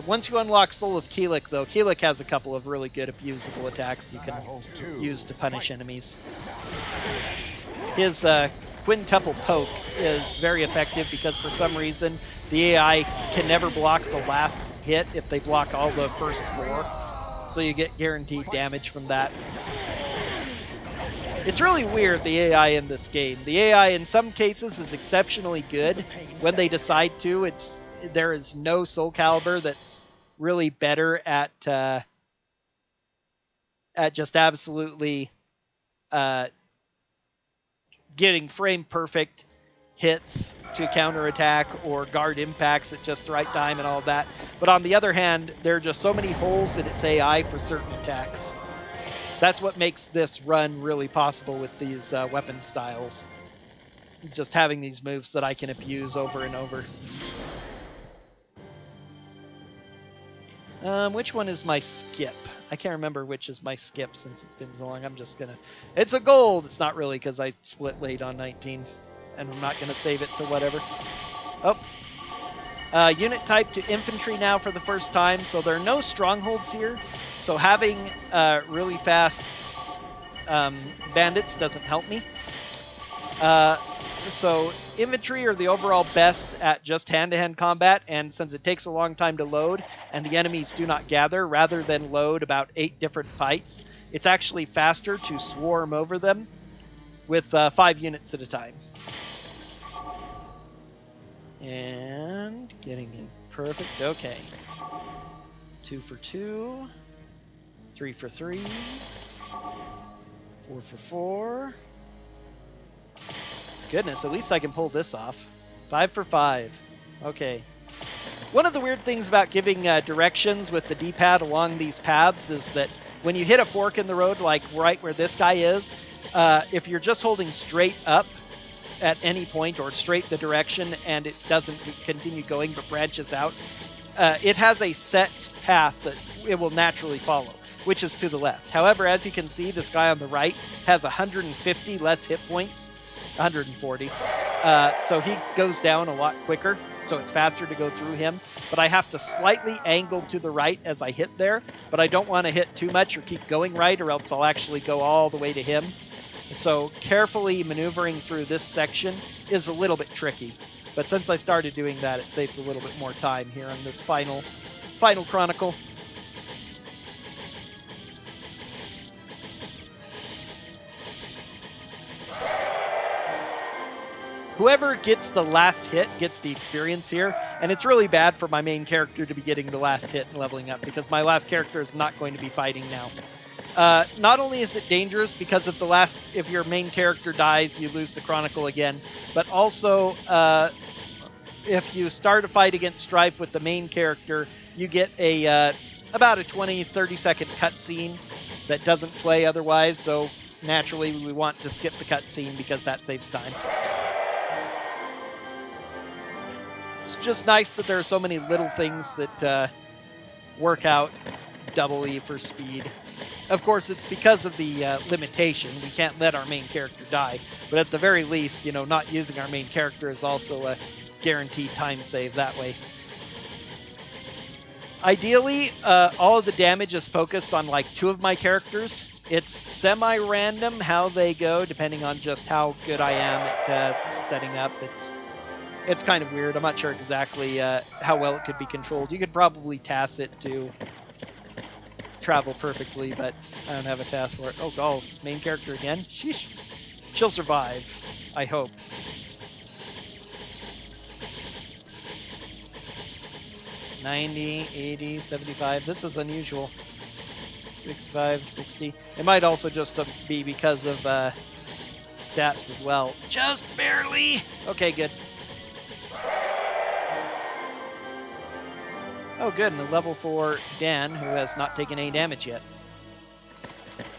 A: Once you unlock Soul of Keelik, though, Keelik has a couple of really good abusable attacks you can use to punish enemies. His quintuple poke is very effective because for some reason the AI can never block the last hit if they block all the first four, so you get guaranteed damage from that. It's really weird, the AI in this game. The AI in some cases is exceptionally good when they decide to. There is no Soul Calibur that's really better at just absolutely getting frame perfect hits to counterattack or guard impacts at just the right time and all that. But on the other hand, there are just so many holes in its AI for certain attacks. That's what makes this run really possible with these weapon styles. Just having these moves that I can abuse over and over. Which one is my skip? I can't remember which is my skip since it's been so long. I'm just gonna... It's a gold! It's not really because I split late on 19. And I'm not gonna save it, so whatever. Oh. Unit type to infantry now for the first time, so there are no strongholds here. So having really fast bandits doesn't help me. So infantry are the overall best at just hand-to-hand combat, and since it takes a long time to load and the enemies do not gather, rather than load about 8 different fights, it's actually faster to swarm over them with 5 units at a time. And getting it perfect. Okay. 2 for 2. 3 for 3. 4 for 4. Goodness, at least I can pull this off. 5 for 5. Okay. One of the weird things about giving directions with the D-pad along these paths is that when you hit a fork in the road, like right where this guy is, if you're just holding straight up at any point or straight the direction and it doesn't continue going but branches out, it has a set path that it will naturally follow, which is to the left. However, as you can see, this guy on the right has 150 less hit points 140. So he goes down a lot quicker, so it's faster to go through him. But I have to slightly angle to the right as I hit there, but I don't want to hit too much or keep going right, or else I'll actually go all the way to him. So carefully maneuvering through this section is a little bit tricky. But since I started doing that, it saves a little bit more time here on this final chronicle. Whoever gets the last hit gets the experience here, and it's really bad for my main character to be getting the last hit and leveling up, because my last character is not going to be fighting now. Not only is it dangerous because if your main character dies, you lose the Chronicle again, but also if you start a fight against Strife with the main character, you get about a 20-30 second cutscene that doesn't play otherwise, so naturally we want to skip the cutscene because that saves time. It's just nice that there are so many little things that work out doubly for speed. Of course, it's because of the limitation. We can't let our main character die, but at the very least, not using our main character is also a guaranteed time save that way. Ideally, all of the damage is focused on like 2 of my characters. It's semi-random how they go, depending on just how good I am at setting up. It's kind of weird. I'm not sure exactly how well it could be controlled. You could probably task it to travel perfectly, but I don't have a task for it. Oh, main character again? Sheesh. She'll survive, I hope. $90, $80, $75. This is unusual. 65, 60. It might also just be because of stats as well. Just barely. Okay, good. Oh, good, and a level for Dan, who has not taken any damage yet.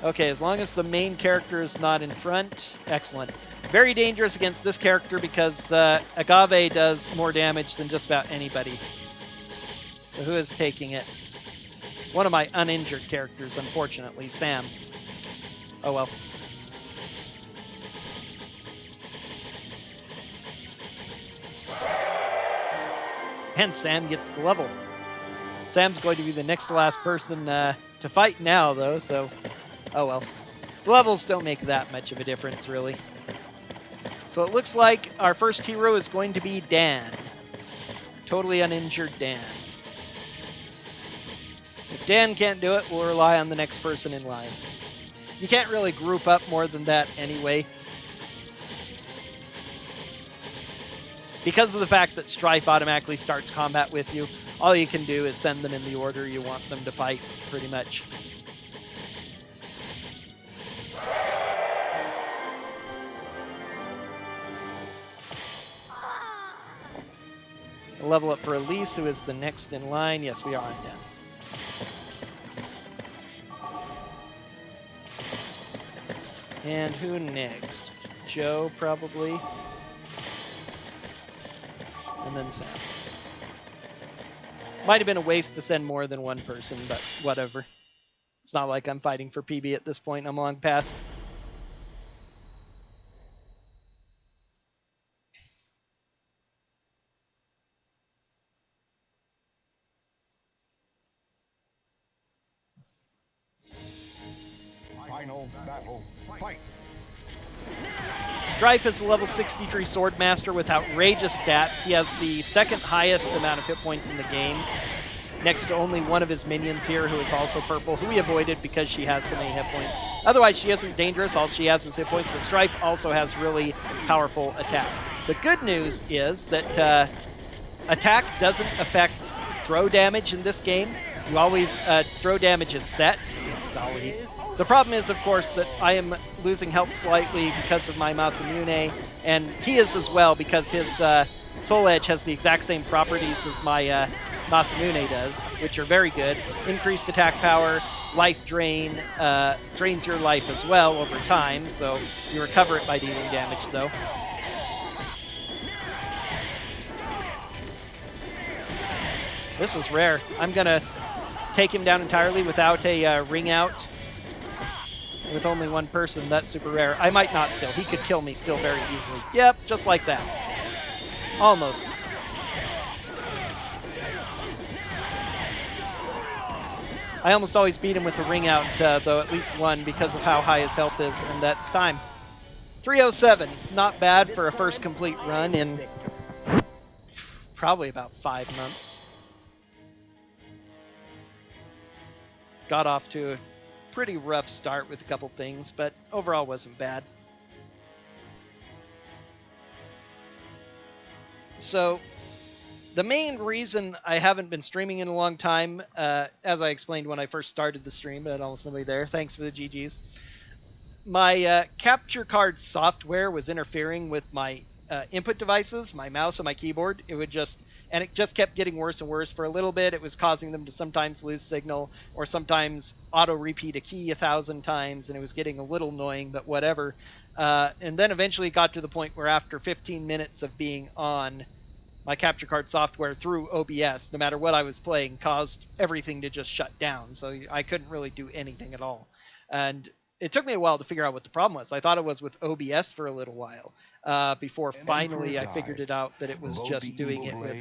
A: Okay, as long as the main character is not in front, excellent. Very dangerous against this character because Agave does more damage than just about anybody. So who is taking it? One of my uninjured characters, unfortunately, Sam. Oh well. And Sam gets the level. Sam's going to be the next to last person to fight now, though, so oh well. The levels don't make that much of a difference, really. So it looks like our first hero is going to be Dan. Totally uninjured Dan. If Dan can't do it, we'll rely on the next person in line. You can't really group up more than that anyway. Because of the fact that Strife automatically starts combat with you, all you can do is send them in the order you want them to fight, pretty much. A level up for Elise, who is the next in line. Yes, we are on down. And who next? Joe, probably. And then Sam. Might have been a waste to send more than one person, but whatever. It's not like I'm fighting for PB at this point. I'm long past.
D: Final battle, fight!
A: Strife is a level 63 Swordmaster with outrageous stats. He has the second highest amount of hit points in the game, next to only one of his minions here, who is also purple, who we avoided because she has so many hit points. Otherwise, she isn't dangerous. All she has is hit points, but Strife also has really powerful attack. The good news is that attack doesn't affect throw damage in this game. You always, throw damage is set. Golly. The problem is, of course, that I am losing health slightly because of my Masamune, and he is as well because his Soul Edge has the exact same properties as my Masamune does, which are very good. Increased attack power, life drain, drains your life as well over time, so you recover it by dealing damage, though. This is rare. I'm going to take him down entirely without a ring out. with only one person, that's super rare. I might not still. He could kill me still very easily. Yep, just like that. Almost. I almost always beat him with the ring out, though, at least one, because of how high his health is, and that's time. 307, not bad for a first complete run in probably about 5 months. Got off to a pretty rough start with a couple things, but overall wasn't bad. So the main reason I haven't been streaming in a long time, as I explained when I first started the stream, but almost nobody there, thanks for the GGs. My capture card software was interfering with my input devices, my mouse and my keyboard. It just kept getting worse and worse. For a little bit, it was causing them to sometimes lose signal or sometimes auto repeat a key 1,000 times, and it was getting a little annoying, but whatever. And then eventually it got to the point where after 15 minutes of being on, my capture card software through OBS, no matter what I was playing, caused everything to just shut down. So I couldn't really do anything at all. And it took me a while to figure out what the problem was. I thought it was with OBS for a little while, before finally I figured it out that it was just doing it with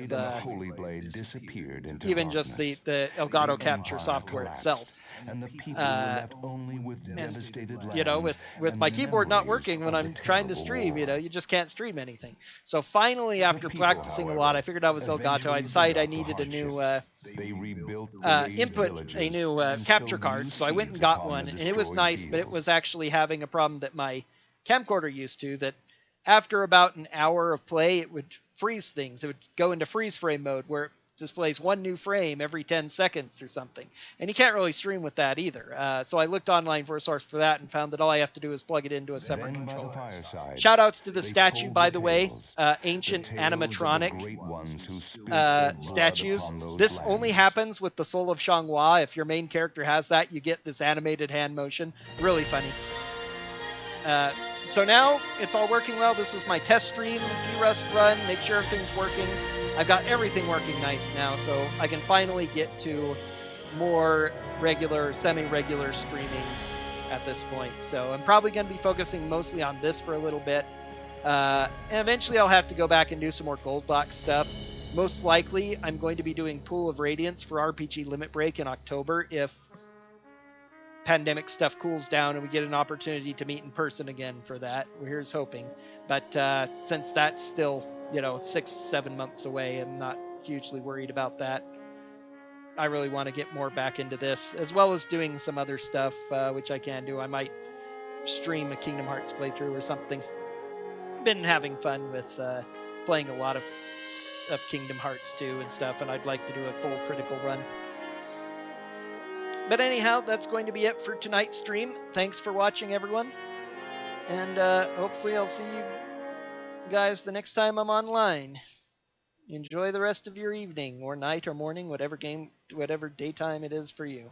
A: even just the Elgato capture software itself.
D: And the people were left only with devastated
A: You know,
D: lands
A: with
D: and
A: my
D: the
A: keyboard not
D: memories
A: working when
D: of the
A: I'm trying to
D: terrible
A: stream,
D: war.
A: you know, you just can't stream anything. So finally, after
D: people,
A: practicing a lot,
D: however,
A: I figured out it was Elgato. I
D: eventually
A: decided I
D: forgot the
A: needed a new
D: hardships. They rebuilt the razed
A: input,
D: villages
A: a new
D: and
A: capture
D: sowed
A: card.
D: new
A: So I went
D: seeds
A: and got
D: upon
A: one,
D: the
A: and it was
D: destroyed
A: nice, but it was
D: fields.
A: actually having a problem that my camcorder used to, that after about an hour of play, it would freeze things. It would go into freeze frame mode where it displays one new frame every 10 seconds or something. And you can't really stream with that either. So I looked online for a source for that and found that all I have to do is plug it into a separate
D: Then by the
A: controller.
D: fireside,
A: Shoutouts to the
D: they
A: statue,
D: told
A: by
D: the
A: the way.
D: tales,
A: Ancient
D: the tales of the
A: animatronic
D: great ones who spilt their blood
A: statues.
D: upon those
A: This
D: lands.
A: only happens with the Soul of Shanghua. If your main character has that, you get this animated hand motion. Really funny. So now it's all working well. This was my test stream, Derust run, make sure everything's working. I've got everything working nice now, so I can finally get to more regular, semi-regular streaming at this point. So I'm probably going to be focusing mostly on this for a little bit. And eventually I'll have to go back and do some more gold box stuff. Most likely I'm going to be doing Pool of Radiance for RPG Limit Break in October if pandemic stuff cools down and we get an opportunity to meet in person again for that. Here's hoping. But since that's still, 6-7 months away, I'm not hugely worried about that. I really want to get more back into this, as well as doing some other stuff, which I can do. I might stream a Kingdom Hearts playthrough or something. Been having fun with playing a lot of Kingdom Hearts 2 and stuff, and I'd like to do a full critical run. But anyhow, that's going to be it for tonight's stream. Thanks for watching, everyone. And hopefully I'll see you guys the next time I'm online. Enjoy the rest of your evening, or night, or morning, whatever daytime it is for you.